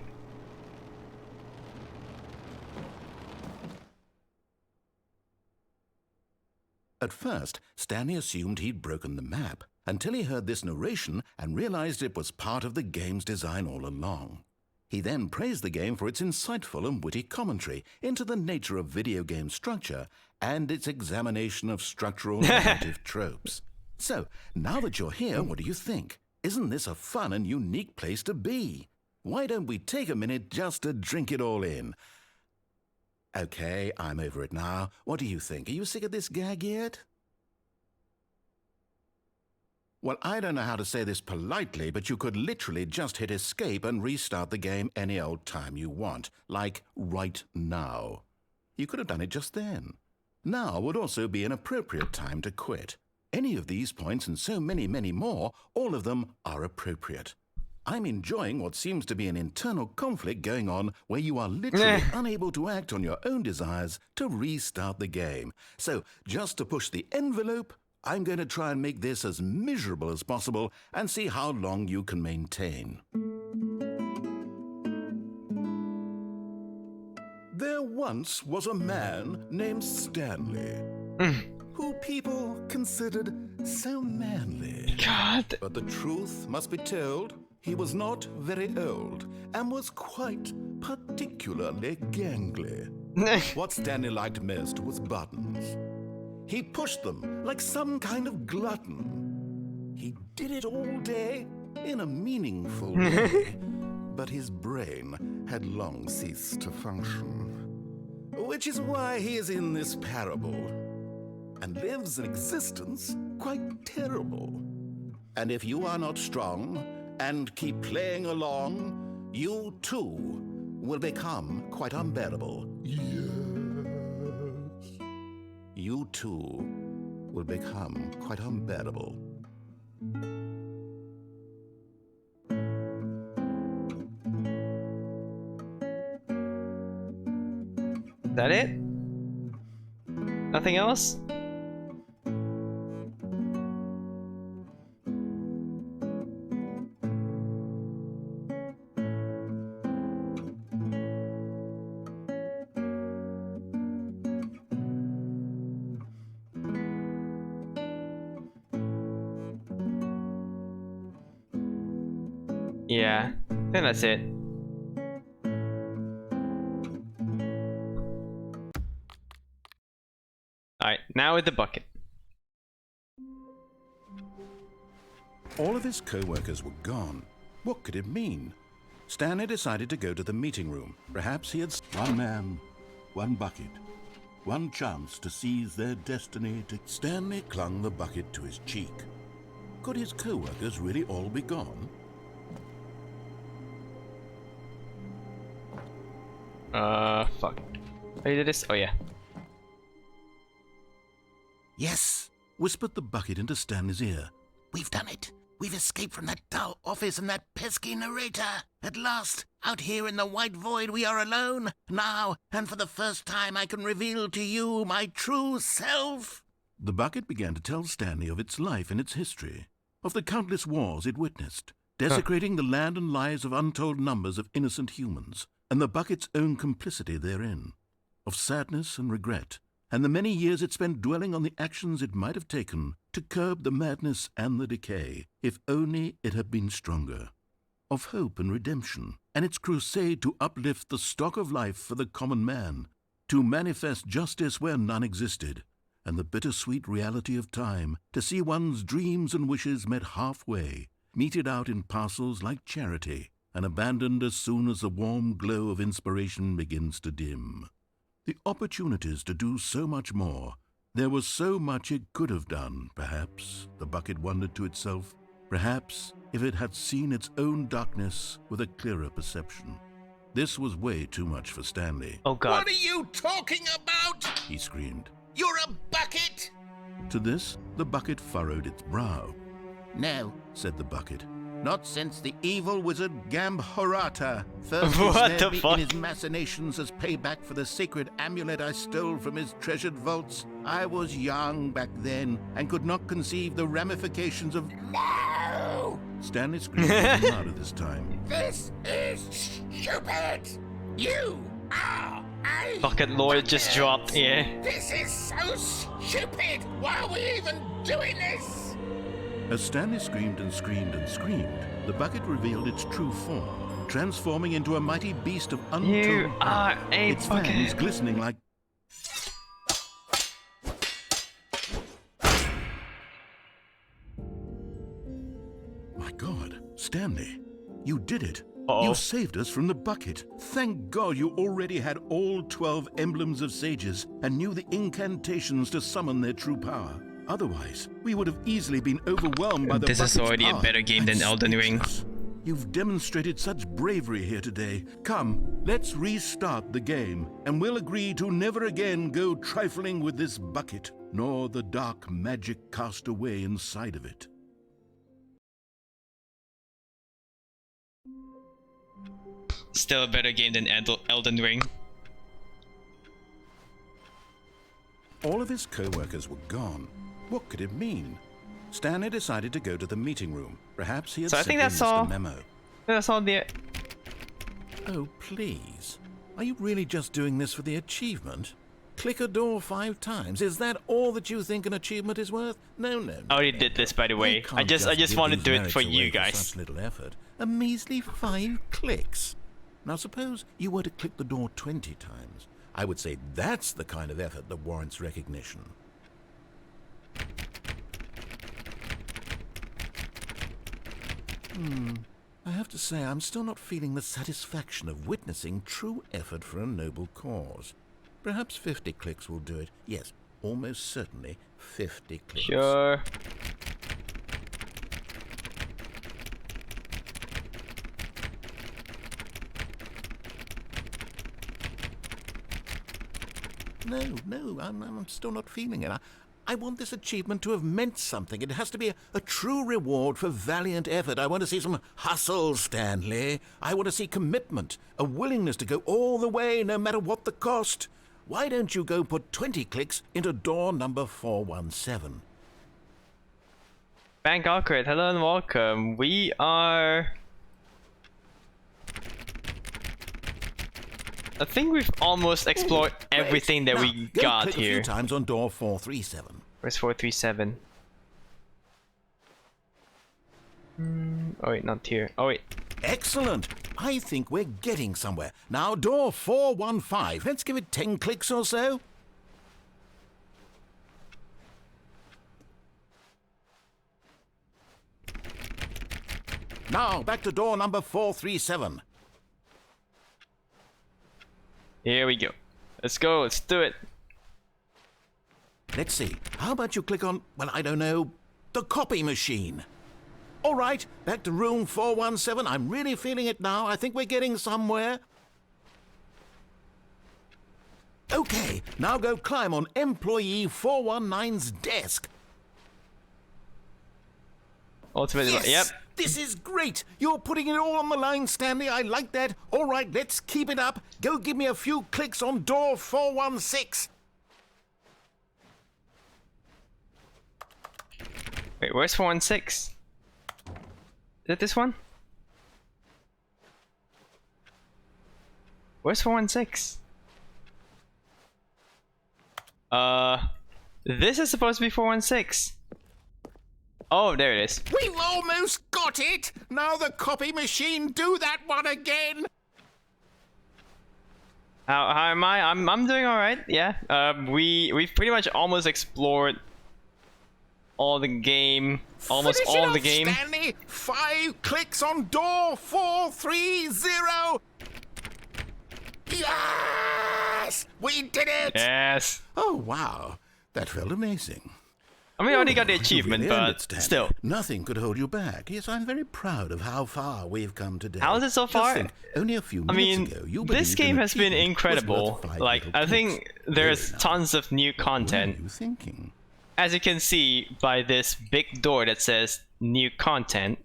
At first, Stanley assumed he'd broken the map, until he heard this narration and realized it was part of the game's design all along. He then praised the game for its insightful and witty commentary into the nature of video game structure and its examination of structural narrative tropes. So, now that you're here, what do you think? Isn't this a fun and unique place to be? Why don't we take a minute just to drink it all in? Okay, I'm over it now. What do you think? Are you sick of this gag yet? Well, I don't know how to say this politely, but you could literally just hit escape and restart the game any old time you want, like right now. You could have done it just then. Now would also be an appropriate time to quit. Any of these points and so many, many more, all of them are appropriate. I'm enjoying what seems to be an internal conflict going on where you are literally unable to act on your own desires to restart the game. So, just to push the envelope, I'm going to try and make this as miserable as possible and see how long you can maintain. There once was a man named Stanley, who people considered so manly. God. But the truth must be told, he was not very old and was quite particularly gangly. What Stanley liked most was buttons. He pushed them like some kind of glutton. He did it all day in a meaningful way, but his brain had long ceased to function. Which is why he is in this parable and lives an existence quite terrible. And if you are not strong and keep playing along, you too will become quite unbearable. Yes. You too will become quite unbearable. Is that it? Nothing else? Yeah, I think that's it. Alright, now with the bucket. All of his co-workers were gone. What could it mean? Stanley decided to go to the meeting room. Perhaps he had... One man, one bucket. One chance to seize their destiny to... Stanley clung the bucket to his cheek. Could his co-workers really all be gone? Fuck. How you did this? Oh, yeah. Yes, whispered the bucket into Stanley's ear. We've done it. We've escaped from that dull office and that pesky narrator. At last, out here in the white void, we are alone. Now, and for the first time, I can reveal to you my true self. The bucket began to tell Stanley of its life and its history, of the countless wars it witnessed, desecrating the land and lives of untold numbers of innocent humans, and the bucket's own complicity therein, of sadness and regret, and the many years it spent dwelling on the actions it might have taken to curb the madness and the decay, if only it had been stronger, of hope and redemption, and its crusade to uplift the stock of life for the common man, to manifest justice where none existed, and the bittersweet reality of time, to see one's dreams and wishes met halfway, meted out in parcels like charity, and abandoned as soon as the warm glow of inspiration begins to dim. The opportunities to do so much more. There was so much it could have done, perhaps, the bucket wondered to itself. Perhaps, if it had seen its own darkness with a clearer perception. This was way too much for Stanley. Oh, God. What are you talking about? He screamed. You're a bucket! To this, the bucket furrowed its brow. No, Said the bucket. not since the evil wizard Gambhorata first What ensnared the me fuck? in his machinations as payback for the sacred amulet I stole from his treasured vaults. I was young back then and could not conceive the ramifications of... No! Stanley screamed even louder this time. This is stupid! You are a... Bucket lawyer just dropped, yeah. This is so stupid! Why are we even doing this? As Stanley screamed and screamed and screamed, the bucket revealed its true form, transforming into a mighty beast of untold You are a its fangs bucket. glistening like... My God, Stanley, you did it. Uh-oh. You saved us from the bucket. Thank God you already had all 12 emblems of sages and knew the incantations to summon their true power. Otherwise, we would have easily been overwhelmed by the This is bucket's already a power better game than and Elden Ring. speechless. You've demonstrated such bravery here today. Come, let's restart the game, and we'll agree to never again go trifling with this bucket, nor the dark magic cast away inside of it. Still a better game than Elden Ring. All of his co-workers were gone. What could it mean? Stanley decided to go to the meeting room. Perhaps he had So I think simply that's missed all. a memo. That's all the... Oh, please. Are you really just doing this for the achievement? Click a door 5 times. Is that all that you think an achievement is worth? No, no. I already did this, by the way. I just want to do it for you guys. Such little effort. A measly 5 clicks. Now suppose you were to click the door 20 times. I would say that's the kind of effort that warrants recognition. I have to say, I'm still not feeling the satisfaction of witnessing true effort for a noble cause. Perhaps 50 clicks will do it. Yes, almost certainly 50 clicks. Sure. No, I'm still not feeling it. I want this achievement to have meant something. It has to be a true reward for valiant effort. I want to see some hustle, Stanley. I want to see commitment, a willingness to go all the way, no matter what the cost. Why don't you go put 20 clicks into door number 417? Bank Awkward, hello and welcome. We are... I think we've almost explored everything that we got click here. A few times on door 437. Where's 437? Oh wait, not here. Oh wait. Excellent. I think we're getting somewhere. Now, door 415. Let's give it 10 clicks or so. Now, back to door number 437. Here we go. Let's go, let's do it. Let's see. How about you click on, well, I don't know, the copy machine? All right, back to room 417. I'm really feeling it now. I think we're getting somewhere. Okay, now go climb on employee 419's desk. Ultimately, Yes! yep. This is great! You're putting it all on the line, Stanley. I like that. All right, let's keep it up. Go give me a few clicks on door 416. Wait, where's 416? Is it this one? Where's 416? This is supposed to be 416. Oh, there it is. We've almost got it! Now the copy machine, do that one again! How am I? I'm doing alright, yeah. We've pretty much almost explored all the game. Almost Finish all it of the off, game. Stanley! 5 clicks on door 430! Yes! We did it! Yes. Oh, wow. That felt amazing. I mean, I already got the You achievement, really earned it, but Stanley. still. Nothing could hold you back. Yes, I'm very proud of how far we've come today. How is it so Just far? think, only a few I minutes mean, ago, you this believed game an has been achievement was incredible. worth 5 Like, little I think clicks. there's Very nice. tons of new What are content. you thinking? As you can see by this big door that says new content.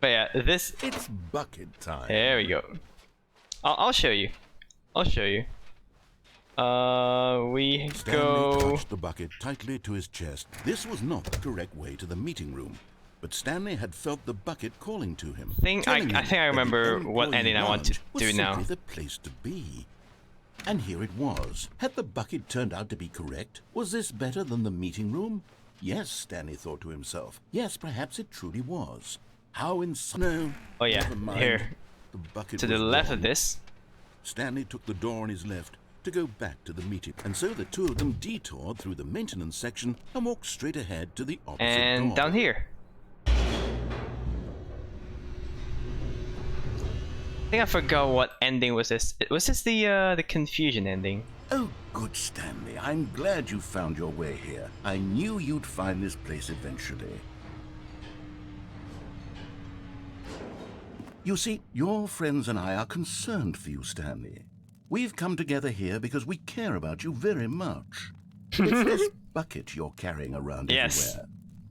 But yeah, this... It's bucket time. There we go. I'll show you. I'll show you. We Stanley go... clutched the bucket tightly to his chest. This was not the correct way to the meeting room, but Stanley had felt the bucket calling to him. I think I that remember the what employee ending I want to lounge was do now. simply the place to be. And here it was. Had the bucket turned out to be correct? Was this better than the meeting room? Yes, Stanley thought to himself. Yes, perhaps it truly was. How no. Oh yeah, never mind. here. The bucket To the was left gone. of this. Stanley took the door on his left to go back to the meeting, and so the two of them detoured through the maintenance section and walked straight ahead to the opposite And door. down here. I think I forgot what ending was this. Was this the confusion ending? Oh, good, Stanley. I'm glad you found your way here. I knew you'd find this place eventually. You see, your friends and I are concerned for you, Stanley. We've come together here because we care about you very much. It's this bucket you're carrying around Yes. everywhere.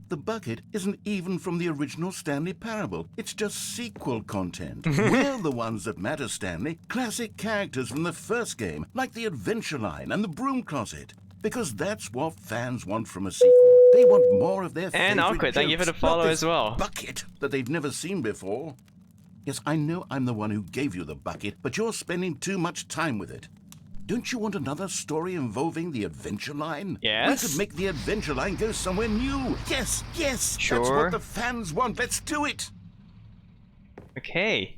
The bucket isn't even from the original Stanley Parable. It's just sequel content. We're the ones that matter, Stanley. Classic characters from the first game, like the Adventure Line and the Broom Closet. Because that's what fans want from a sequel. They want more of their And favorite Awkward, thank you for the jokes, follow not as this well. bucket that they've never seen before. Yes, I know I'm the one who gave you the bucket, but you're spending too much time with it. don't you want another story involving the adventure line? Yes. We could make the adventure line go somewhere new. Yes, yes. Sure. That's what the fans want. Let's do it. Okay.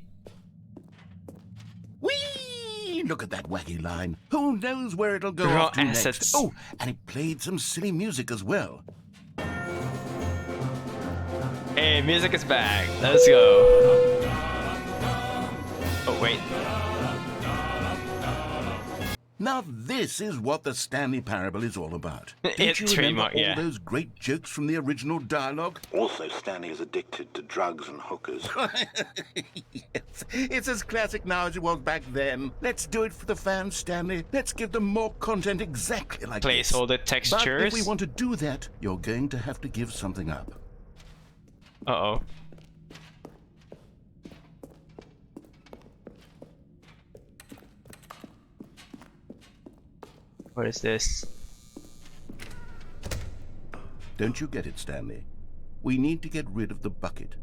Whee! Look at that wacky line. Who knows where it'll go Draw off to assets. next? Oh, and it played some silly music as well. Hey, music is back. Let's go. Oh, wait. Now this is what the Stanley Parable is all about. Don't It's you remember trademark, all yeah. those great jokes from the original dialogue? Also, Stanley is addicted to drugs and hookers. Yes, it's as classic now as it was back then. Let's do it for the fans, Stanley. Let's give them more content exactly like this. Placeholder But textures. if we want to do that, you're going to have to give something up. Uh-oh. What is this? Don't you get it, Stanley? We need to get rid of the bucket.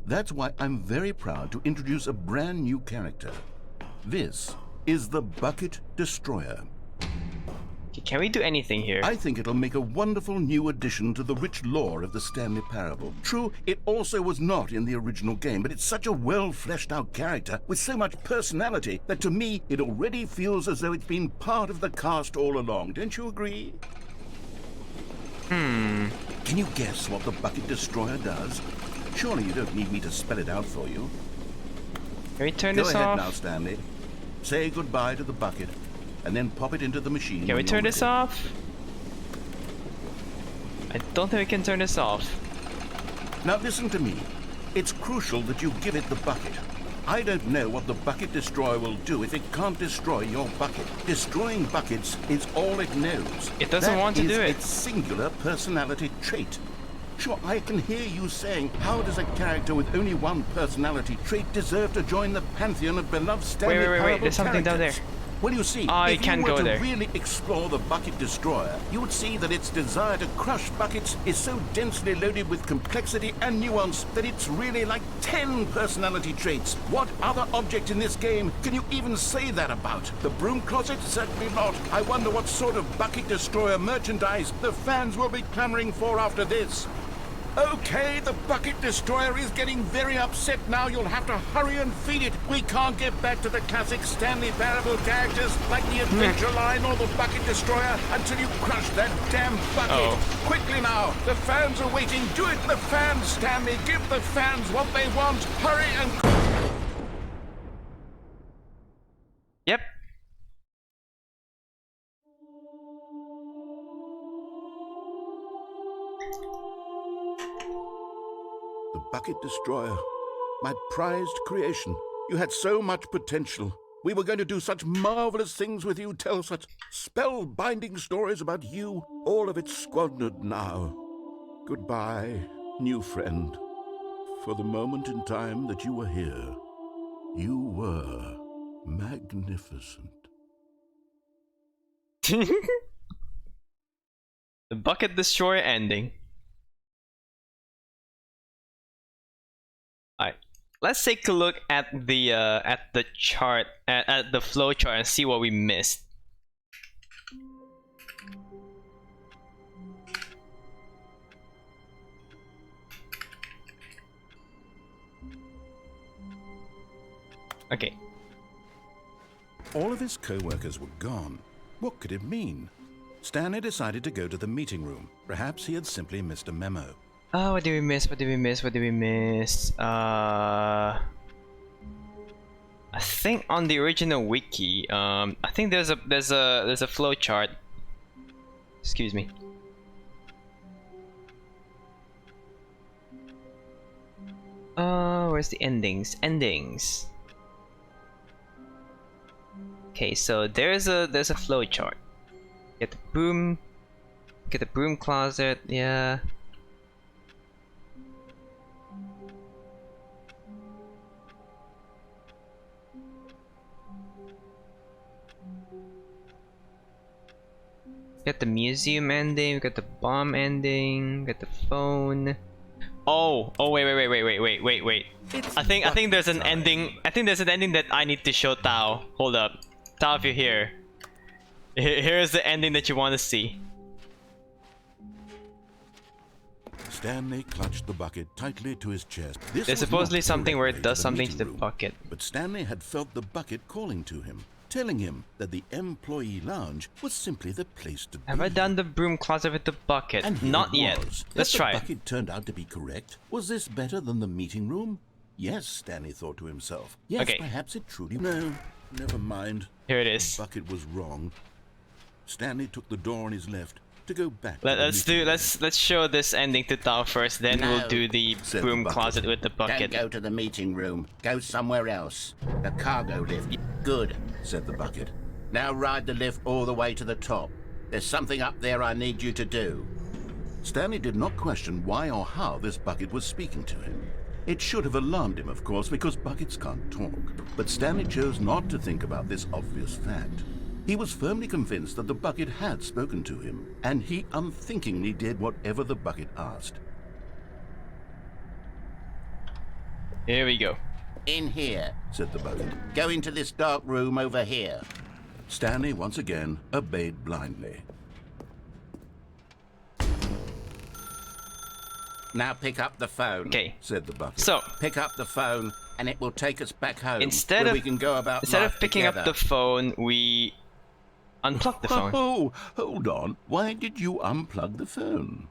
That's why I'm very proud to introduce a brand new character. This is the Bucket Destroyer. Can we do anything here? I think it'll make a wonderful new addition to the rich lore of the Stanley Parable. True, it also was not in the original game, but it's such a well-fleshed-out character with so much personality that to me, it already feels as though it's been part of the cast all along. Don't you agree? Can you guess what the Bucket Destroyer does? Surely you don't need me to spell it out for you. Can we turn Go this ahead off? now, Stanley. Say goodbye to the bucket, and then pop it into the machine. Can we when turn you're this ready. off? I don't think we can turn this off. Now listen to me. It's crucial that you give it the bucket. I don't know what the Bucket Destroyer will do if it can't destroy your bucket. Destroying buckets is all it knows. It doesn't want to That is do it. its singular personality trait. Sure, I can hear you saying, how does a character with only one personality trait deserve to join the pantheon of beloved Stanley wait, Parable there's something down characters? Well, you see, I if can't you were go to there. really explore the Bucket Destroyer, you would see that its desire to crush buckets is so densely loaded with complexity and nuance that it's really like 10 personality traits. What other object in this game can you even say that about? The broom closet? Certainly not. I wonder what sort of Bucket Destroyer merchandise the fans will be clamoring for after this. Okay, the Bucket Destroyer is getting very upset now. You'll have to hurry and feed it. We can't get back to the classic Stanley Parable characters like the Adventure Line or the Bucket Destroyer until you crush that damn bucket. Uh-oh. Quickly now, the fans are waiting. Do it, the fans, Stanley. Give the fans what they want. Hurry and... Yep. The Bucket Destroyer, my prized creation. You had so much potential. We were going to do such marvelous things with you, tell such spell-binding stories about you. All of it squandered now. Goodbye, new friend. For the moment in time that you were here, you were magnificent. The Bucket Destroyer ending. Alright, let's take a look at the chart, at the flow chart, and see what we missed. Okay. All of his co-workers were gone. What could it mean? Stanley decided to go to the meeting room. Perhaps he had simply missed a memo. Oh, what did we miss? What did we miss? What did we miss? I think on the original wiki, I think there's a flow chart. Excuse me. Where's the endings? Endings. Okay, so there's a flow chart. Get the broom. Get the broom closet. Yeah. Got the museum ending, we got the bomb ending, got the phone. Oh, wait. I think there's an ending. I think there's an ending that I need to show Tao. Hold up. Tao, if you're here. Here's the ending that you want to see. Stanley clutched the bucket tightly to his chest. This There's was supposedly not something where it correct does to something to the meeting room, bucket. But Stanley had felt the bucket calling to him, telling him that the employee lounge was simply the place to be. Have I done the broom closet with the bucket? And here Not it yet. was. Let's try The it. bucket turned out to be correct. Was this better than the meeting room? Yes, Stanley thought to himself. Yes, Okay. perhaps it truly... No, never mind. Here it is. The bucket was wrong. Stanley took the door on his left to go back. Let's show this ending to Tao first, then we'll No, do the said broom the bucket. closet with the bucket. Don't go to the meeting room. Go somewhere else. The cargo lift. Good, said the bucket. now ride the lift all the way to the top. There's something up there I need you to do. Stanley did not question why or how this bucket was speaking to him. It should have alarmed him, of course, because buckets can't talk. But Stanley chose not to think about this obvious fact. He was firmly convinced that the bucket had spoken to him, and he unthinkingly did whatever the bucket asked. Here we go. In here. Said the bucket. Go into this dark room over here. Stanley once again obeyed blindly. Now pick up the phone. Okay. Said the bucket. So Pick up the phone, and it will take us back home. instead where of we can go about instead of life picking together. up the phone, we unplug the phone. Oh, hold on. Why did you unplug the phone?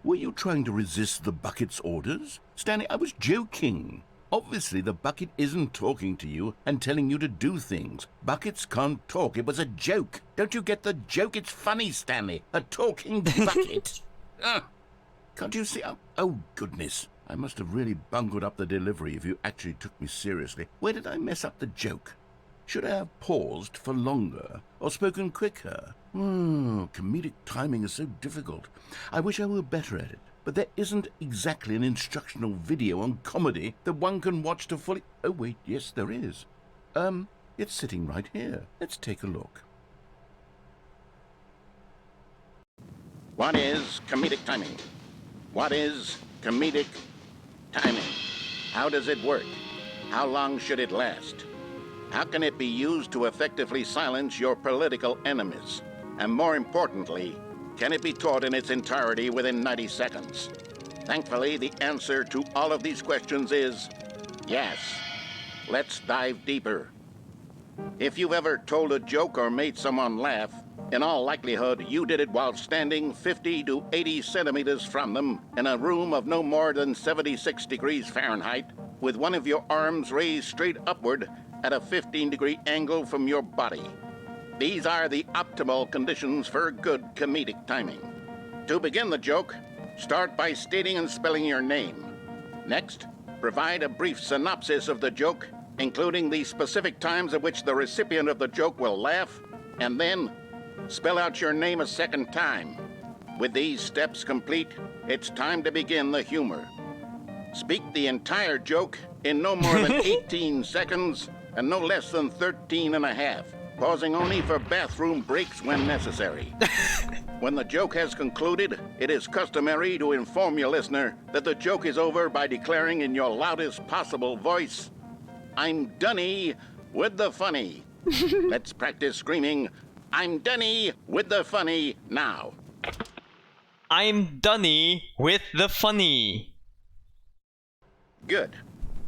Were you trying to resist the bucket's orders? Stanley, I was joking. Obviously, the bucket isn't talking to you and telling you to do things. Buckets can't talk. It was a joke. Don't you get the joke? It's funny, Stanley. A talking bucket. Can't you see? Oh, goodness. I must have really bungled up the delivery if you actually took me seriously. Where did I mess up the joke? Should I have paused for longer or spoken quicker? Comedic timing is so difficult. I wish I were better at it. But there isn't exactly an instructional video on comedy that one can watch to fully... Oh, wait, yes, there is. It's sitting right here. Let's take a look. What is comedic timing? What is comedic timing? How does it work? How long should it last? How can it be used to effectively silence your political enemies? And more importantly, can it be taught in its entirety within 90 seconds? Thankfully, the answer to all of these questions is yes. Let's dive deeper. If you've ever told a joke or made someone laugh, in all likelihood, you did it while standing 50 to 80 centimeters from them in a room of no more than 76 degrees Fahrenheit, with one of your arms raised straight upward at a 15-degree angle from your body. These are the optimal conditions for good comedic timing. To begin the joke, start by stating and spelling your name. Next, provide a brief synopsis of the joke, including the specific times at which the recipient of the joke will laugh, and then spell out your name a second time. With these steps complete, it's time to begin the humor. Speak the entire joke in no more than 18 seconds and no less than 13 and a half, pausing only for bathroom breaks when necessary. When the joke has concluded, it is customary to inform your listener that the joke is over by declaring in your loudest possible voice, "I'm Dunny with the funny." Let's practice screaming, "I'm Dunny with the funny" now. I'm Dunny with the funny. Good.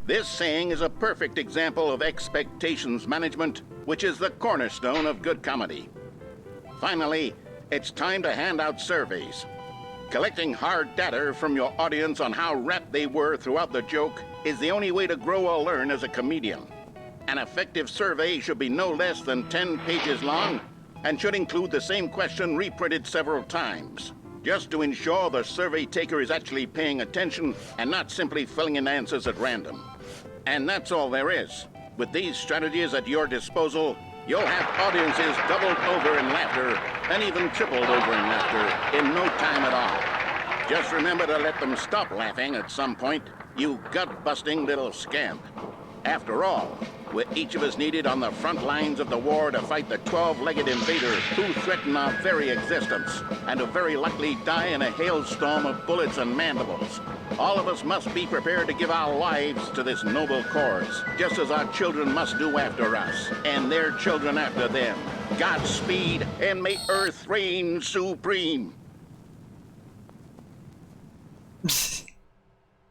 This saying is a perfect example of expectations management, which is the cornerstone of good comedy. Finally, it's time to hand out surveys. Collecting hard data from your audience on how rapt they were throughout the joke is the only way to grow or learn as a comedian. An effective survey should be no less than 10 pages long and should include the same question reprinted several times, just to ensure the survey taker is actually paying attention and not simply filling in answers at random. And that's all there is. With these strategies at your disposal, you'll have audiences doubled over in laughter and even tripled over in laughter in no time at all. Just remember to let them stop laughing at some point, you gut-busting little scamp. After all, we're each of us needed on the front lines of the war to fight the 12-legged invaders who threaten our very existence and who very likely die in a hailstorm of bullets and mandibles. All of us must be prepared to give our lives to this noble cause, just as our children must do after us, and their children after them. Godspeed, and may Earth reign supreme.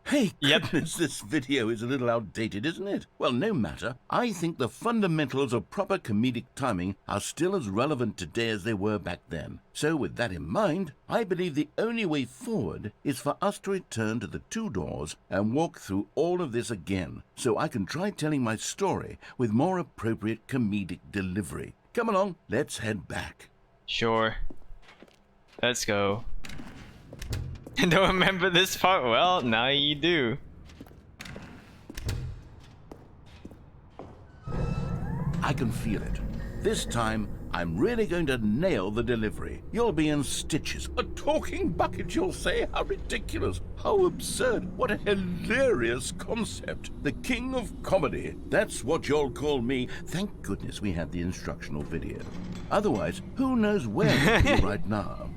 Hey, goodness, this video is a little outdated, isn't it? Well, no matter. I think the fundamentals of proper comedic timing are still as relevant today as they were back then. So with that in mind, I believe the only way forward is for us to return to the two doors and walk through all of this again, so I can try telling my story with more appropriate comedic delivery. Come along, let's head back. Sure. Let's go. Don't remember this part? Well, now you do. I can feel it. This time, I'm really going to nail the delivery. You'll be in stitches. A talking bucket, you'll say? How ridiculous. How absurd. What a hilarious concept. The king of comedy. That's what you'll call me. Thank goodness we had the instructional video. Otherwise, who knows where we'd be right now.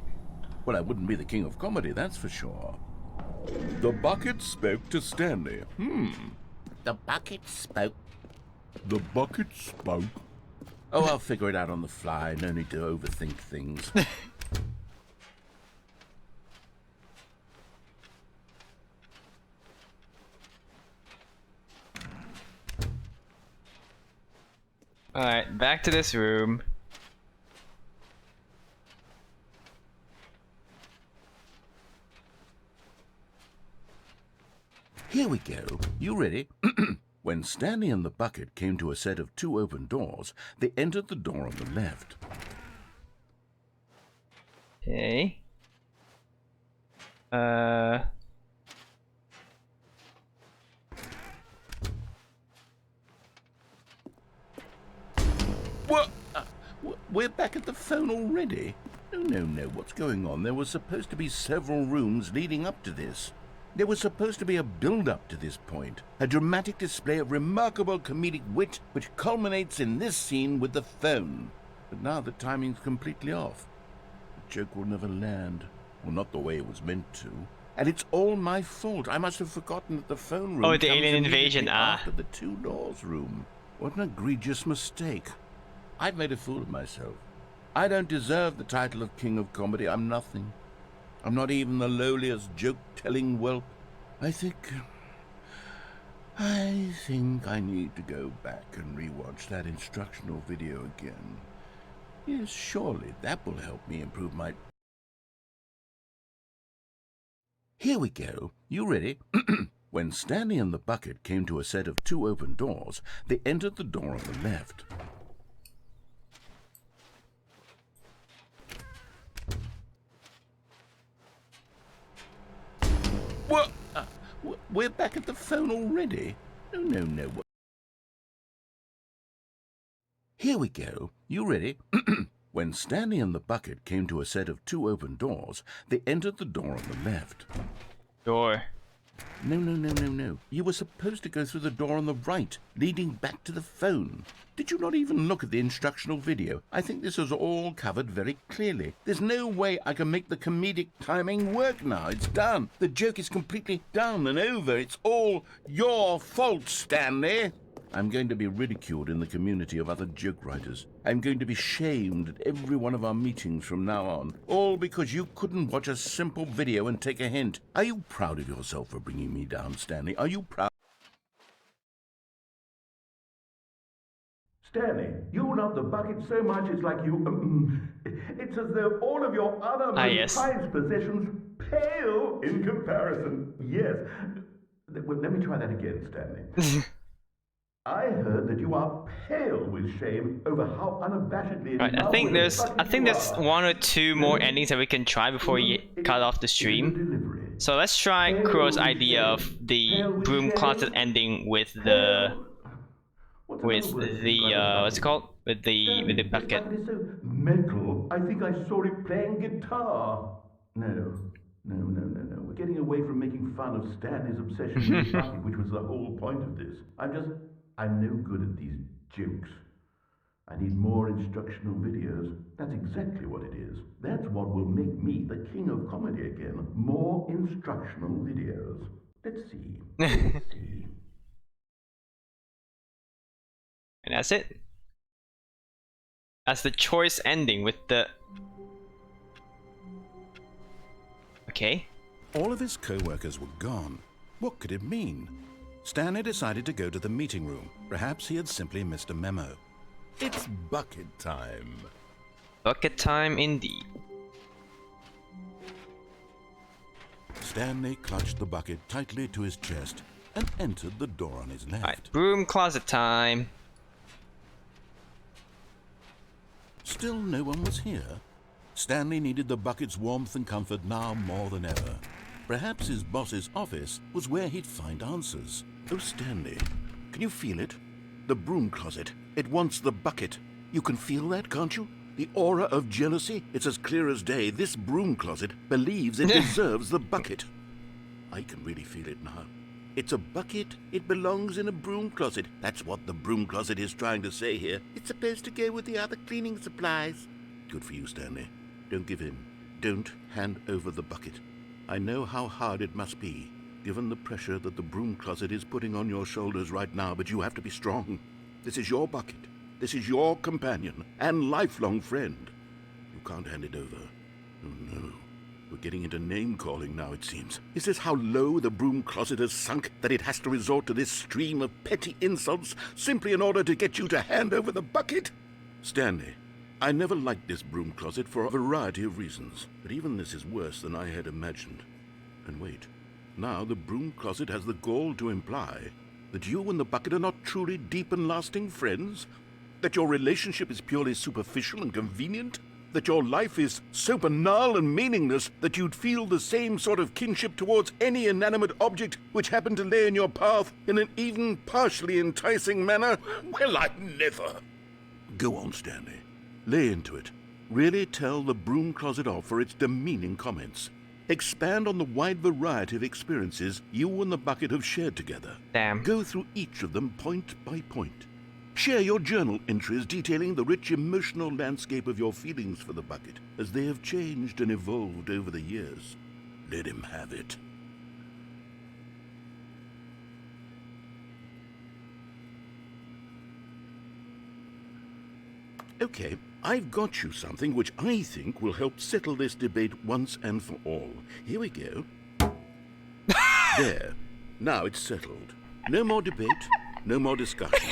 Well, I wouldn't be the king of comedy, that's for sure. The bucket spoke to Stanley. The bucket spoke. The bucket spoke. Oh, I'll figure it out on the fly. No need to overthink things. Alright, back to this room. Here we go. You ready? When Stanley and the bucket came to a set of two open doors, they entered the door on the left. Okay. What? We're back at the phone already? No. What's going on? There were supposed to be several rooms leading up to this. There was supposed to be a build-up to this point, a dramatic display of remarkable comedic wit which culminates in this scene with the phone. But now the timing's completely off. The joke will never land. Well, not the way it was meant to. And it's all my fault. I must have forgotten that the phone room Oh, the comes alien invasion, immediately after the two doors room. What an egregious mistake. I've made a fool of myself. I don't deserve the title of King of Comedy. I'm nothing. I'm not even the lowliest joke-telling whelp. I think I need to go back and rewatch that instructional video again. Yes, surely that will help me improve my... Here we go. You ready? When Stanley and the bucket came to a set of two open doors, they entered the door on the left. What? We're back at the phone already? No. Here we go. You ready? When Stanley and the bucket came to a set of two open doors, they entered the door on the left. Door. No. You were supposed to go through the door on the right, leading back to the phone. Did you not even look at the instructional video? I think this is all covered very clearly. There's no way I can make the comedic timing work now. It's done. The joke is completely done and over. It's all your fault, Stanley. I'm going to be ridiculed in the community of other joke writers. I'm going to be shamed at every one of our meetings from now on. All because you couldn't watch a simple video and take a hint. Are you proud of yourself for bringing me down, Stanley? Are you proud? Stanley, you love the bucket so much it's like you... it's as though all of your other most prized possessions pale in comparison. Yes. Well, let me try that again, Stanley. I heard that you are pale with shame over how unabashedly... Right, I think there's one or two more endings that we can try before we cut off the stream. So let's try Kuro's idea of the broom closet ending with the what's it called? With the bucket. It's so metal. I think I saw it playing guitar. No. We're getting away from making fun of Stanley's obsession with the bucket, which was the whole point of this. I'm no good at these jokes. I need more instructional videos. That's exactly what it is. That's what will make me the king of comedy again. More instructional videos. Let's see. And that's it. as the choice ending with the... Okay. All of his co-workers were gone. What could it mean? Stanley decided to go to the meeting room. Perhaps he had simply missed a memo. It's bucket time. Bucket time indeed. Stanley clutched the bucket tightly to his chest and entered the door on his left. Alright, broom closet time. Still no one was here. Stanley needed the bucket's warmth and comfort now more than ever. Perhaps his boss's office was where he'd find answers. Oh, Stanley, can you feel it? The broom closet, it wants the bucket. You can feel that, can't you? The aura of jealousy, it's as clear as day. This broom closet believes it deserves the bucket. I can really feel it now. It's a bucket. It belongs in a broom closet. That's what the broom closet is trying to say here. It's supposed to go with the other cleaning supplies. Good for you, Stanley. Don't give in. Don't hand over the bucket. I know how hard it must be, given the pressure that the broom closet is putting on your shoulders right now, but you have to be strong. This is your bucket. This is your companion and lifelong friend. You can't hand it over. Oh, no. We're getting into name-calling now, it seems. Is this how low the broom closet has sunk, that it has to resort to this stream of petty insults simply in order to get you to hand over the bucket? Stanley, I never liked this broom closet for a variety of reasons, but even this is worse than I had imagined. And wait, now the broom closet has the gall to imply that you and the bucket are not truly deep and lasting friends? That your relationship is purely superficial and convenient? That your life is so banal and meaningless that you'd feel the same sort of kinship towards any inanimate object which happened to lay in your path in an even partially enticing manner? Well, I'd never. Go on, Stanley. Lay into it. Really tell the broom closet off for its demeaning comments. Expand on the wide variety of experiences you and the bucket have shared together. Damn. Go through each of them point by point. Share your journal entries detailing the rich emotional landscape of your feelings for the bucket as they have changed and evolved over the years. Let him have it. Okay, I've got you something which I think will help settle this debate once and for all. Here we go. There. Now it's settled. No more debate, no more discussion.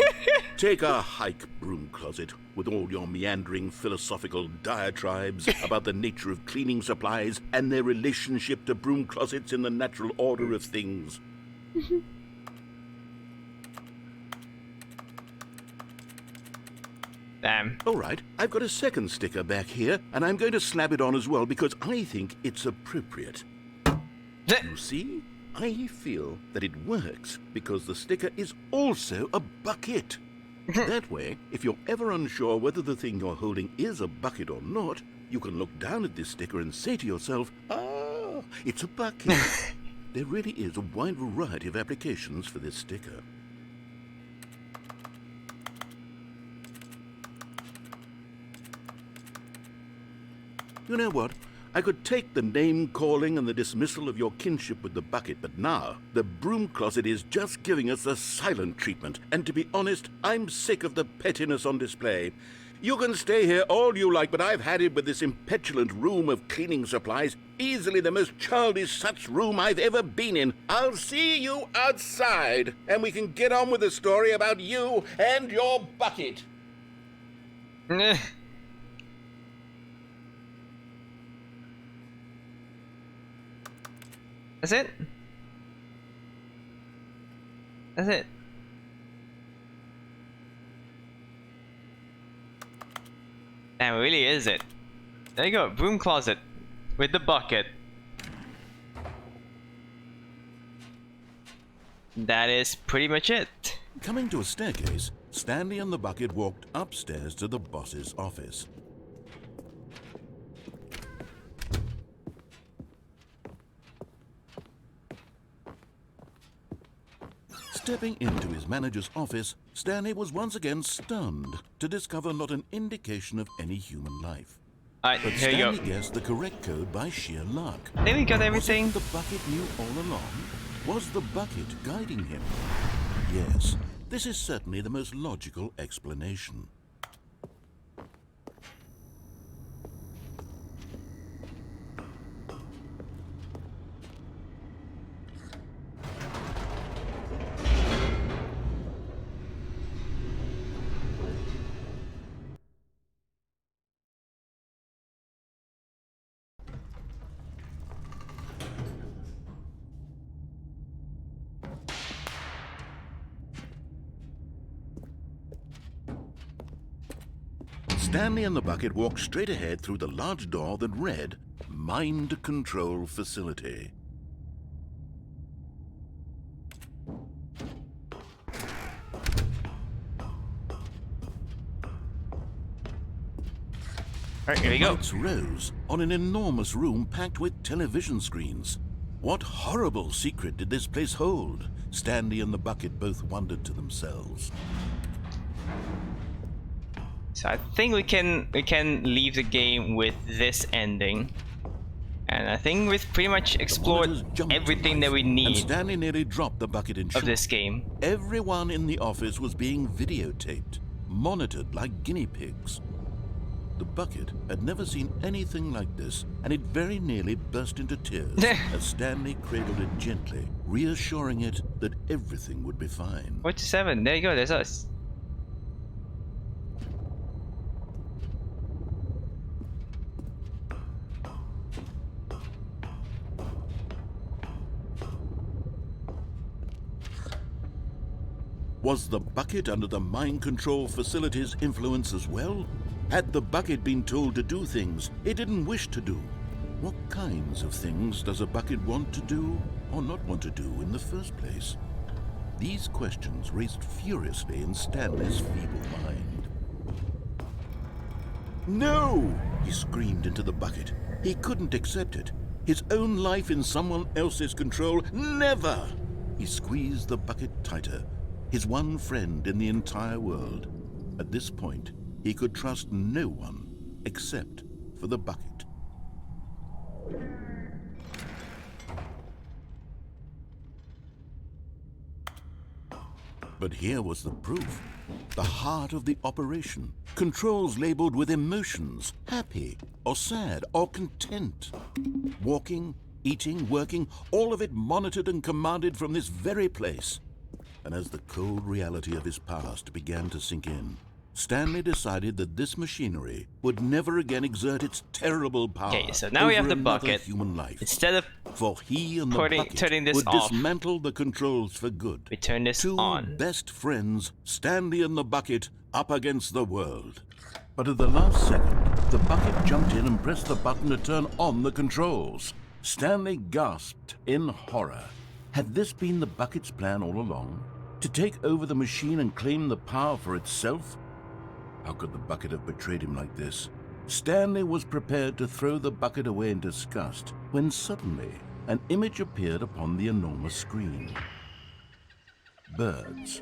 Take a hike, broom closet, with all your meandering philosophical diatribes about the nature of cleaning supplies and their relationship to broom closets in the natural order of things. Damn. All right, I've got a second sticker back here, and I'm going to slap it on as well because I think it's appropriate. You see? I feel that it works because the sticker is also a bucket. That way, if you're ever unsure whether the thing you're holding is a bucket or not, you can look down at this sticker and say to yourself, ah, it's a bucket. There really is a wide variety of applications for this sticker. You know what? I could take the name-calling and the dismissal of your kinship with the bucket, but now the broom closet is just giving us the silent treatment. And to be honest, I'm sick of the pettiness on display. You can stay here all you like, but I've had it with this impetulant room of cleaning supplies. Easily the most childish such room I've ever been in. I'll see you outside, and we can get on with the story about you and your bucket. That's it? That's it. Damn, really is it? There you go, broom closet with the bucket. That is pretty much it. Coming to a staircase, Stanley and the bucket walked upstairs to the boss's office. Stepping into his manager's office, Stanley was once again stunned to discover not an indication of any human life. Alright, But here you Stanley go. guessed the correct code by sheer luck. There we got everything. Was it the bucket knew all along? Was the bucket guiding him? Yes, this is certainly the most logical explanation. Stanley and the bucket walked straight ahead through the large door that read, Mind Control Facility. Alright, here we go. Lights rose on an enormous room packed with television screens. What horrible secret did this place hold? Stanley and the bucket both wondered to themselves. So I think we can leave the game with this ending. And I think we've pretty much explored everything that we And need Stanley nearly dropped the bucket in shock. of this game. Everyone in the office was being videotaped, monitored like guinea pigs. The bucket had never seen anything like this, and it very nearly burst into tears as Stanley cradled it gently, reassuring it that everything would be fine. 47, there you go, there's us. Was the bucket under the mind control facility's influence as well? Had the bucket been told to do things it didn't wish to do? What kinds of things does a bucket want to do or not want to do in the first place? These questions raced furiously in Stanley's feeble mind. No! He screamed into the bucket. He couldn't accept it. His own life in someone else's control, never! He squeezed the bucket tighter. His one friend in the entire world. At this point, he could trust no one except for the bucket. But here was the proof. The heart of the operation. Controls labeled with emotions, happy or sad or content. Walking, eating, working, all of it monitored and commanded from this very place. And as the cold reality of his past began to sink in, Stanley decided that this machinery would never again exert its terrible power. Okay, so now we have the bucket. Human life. Instead of For he and the bucket turning this would off, dismantle the controls for good. we turn this Two on. best friends, Stanley and the bucket, up against the world. But at the last second, the bucket jumped in and pressed the button to turn on the controls. Stanley gasped in horror. Had this been the bucket's plan all along? To take over the machine and claim the power for itself? How could the bucket have betrayed him like this? Stanley was prepared to throw the bucket away in disgust when suddenly an image appeared upon the enormous screen. Birds.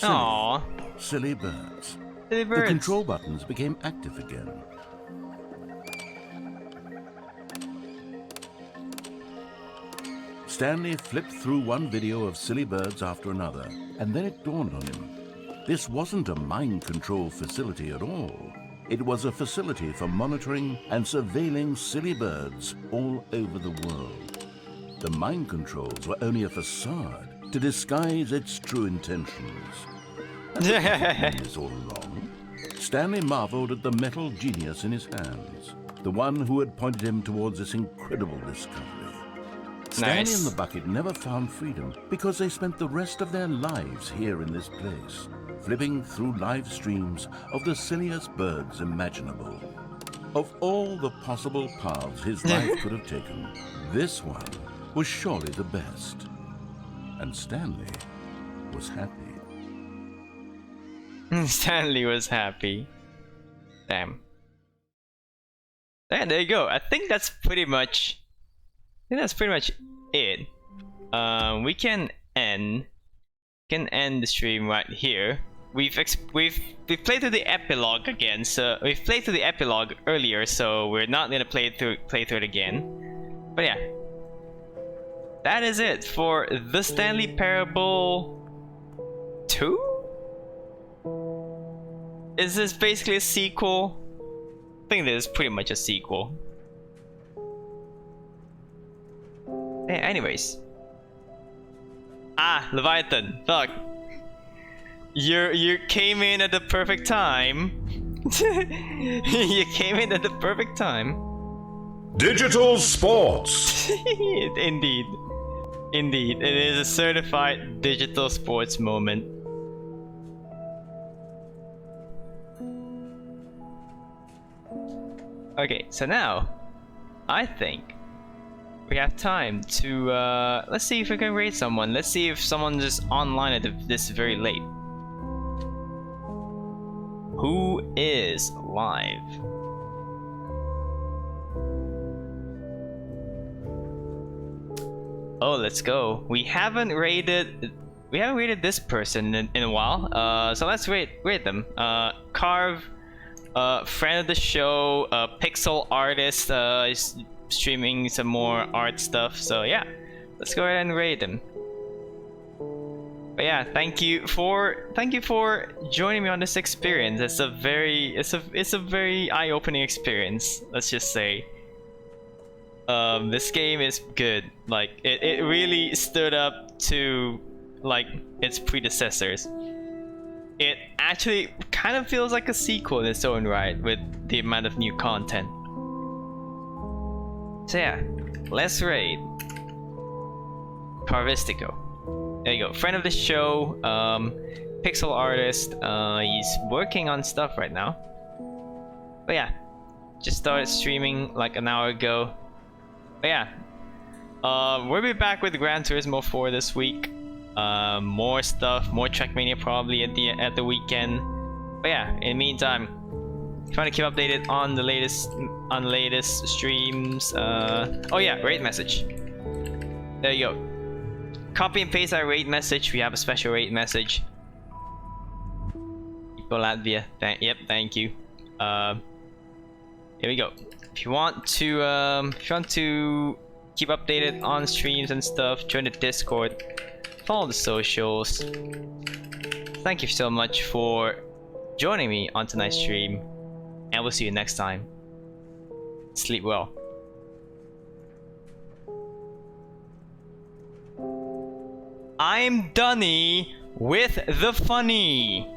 Aww. Silly birds. Silly The birds. control buttons became active again. Stanley flipped through one video of silly birds after another, and then it dawned on him. This wasn't a mind control facility at all. It was a facility for monitoring and surveilling silly birds all over the world. The mind controls were only a facade to disguise its true intentions. And this all along, Stanley marveled at the metal genius in his hands, the one who had pointed him towards this incredible discovery. Stanley and the bucket never found freedom because they spent the rest of their lives here in this place, flipping through live streams of the silliest birds imaginable. Of all the possible paths his life could have taken, this one was surely the best. And Stanley was happy. Stanley was happy. Damn. And there you go. I think that's pretty much it. We can end the stream right here. We've played through the epilogue again. So we've played through the epilogue earlier, so we're not gonna play through it again. But yeah, that is it for the Stanley Parable 2. Is this basically a sequel? I think this is pretty much a sequel. Hey, anyways. Ah, Leviathan, fuck. You came in at the perfect time. You came in at the perfect time. Digital sports. Indeed. Indeed, it is a certified digital sports moment. Okay, so now I think we have time to let's see if we can raid someone. Let's see if someone is online at this very late. Who is live? Oh, let's go. We haven't raided this person in a while. So let's raid them. Carve, friend of the show, pixel artist, is streaming some more art stuff. So yeah, let's go ahead and raid him. But yeah, thank you for joining me on this experience. It's a very eye-opening experience. Let's just say. This game is good. Like it really stood up to like its predecessors. It actually kind of feels like a sequel in its own right with the amount of new content. So yeah, let's raid Carvistico. There you go, friend of the show, pixel artist. He's working on stuff right now. But yeah, just started streaming like an hour ago. But yeah, we'll be back with Gran Turismo 4 this week. More stuff, more Trackmania probably at the weekend. But yeah, in the meantime, trying to keep updated on the latest streams. Oh yeah, raid message. There you go. Copy and paste our raid message. We have a special raid message. People Latvia. Yep, thank you. Here we go. If you want to keep updated on streams and stuff, join the Discord, follow the socials. Thank you so much for joining me on tonight's stream, and we'll see you next time. Sleep well. I'm Dunny with the funny.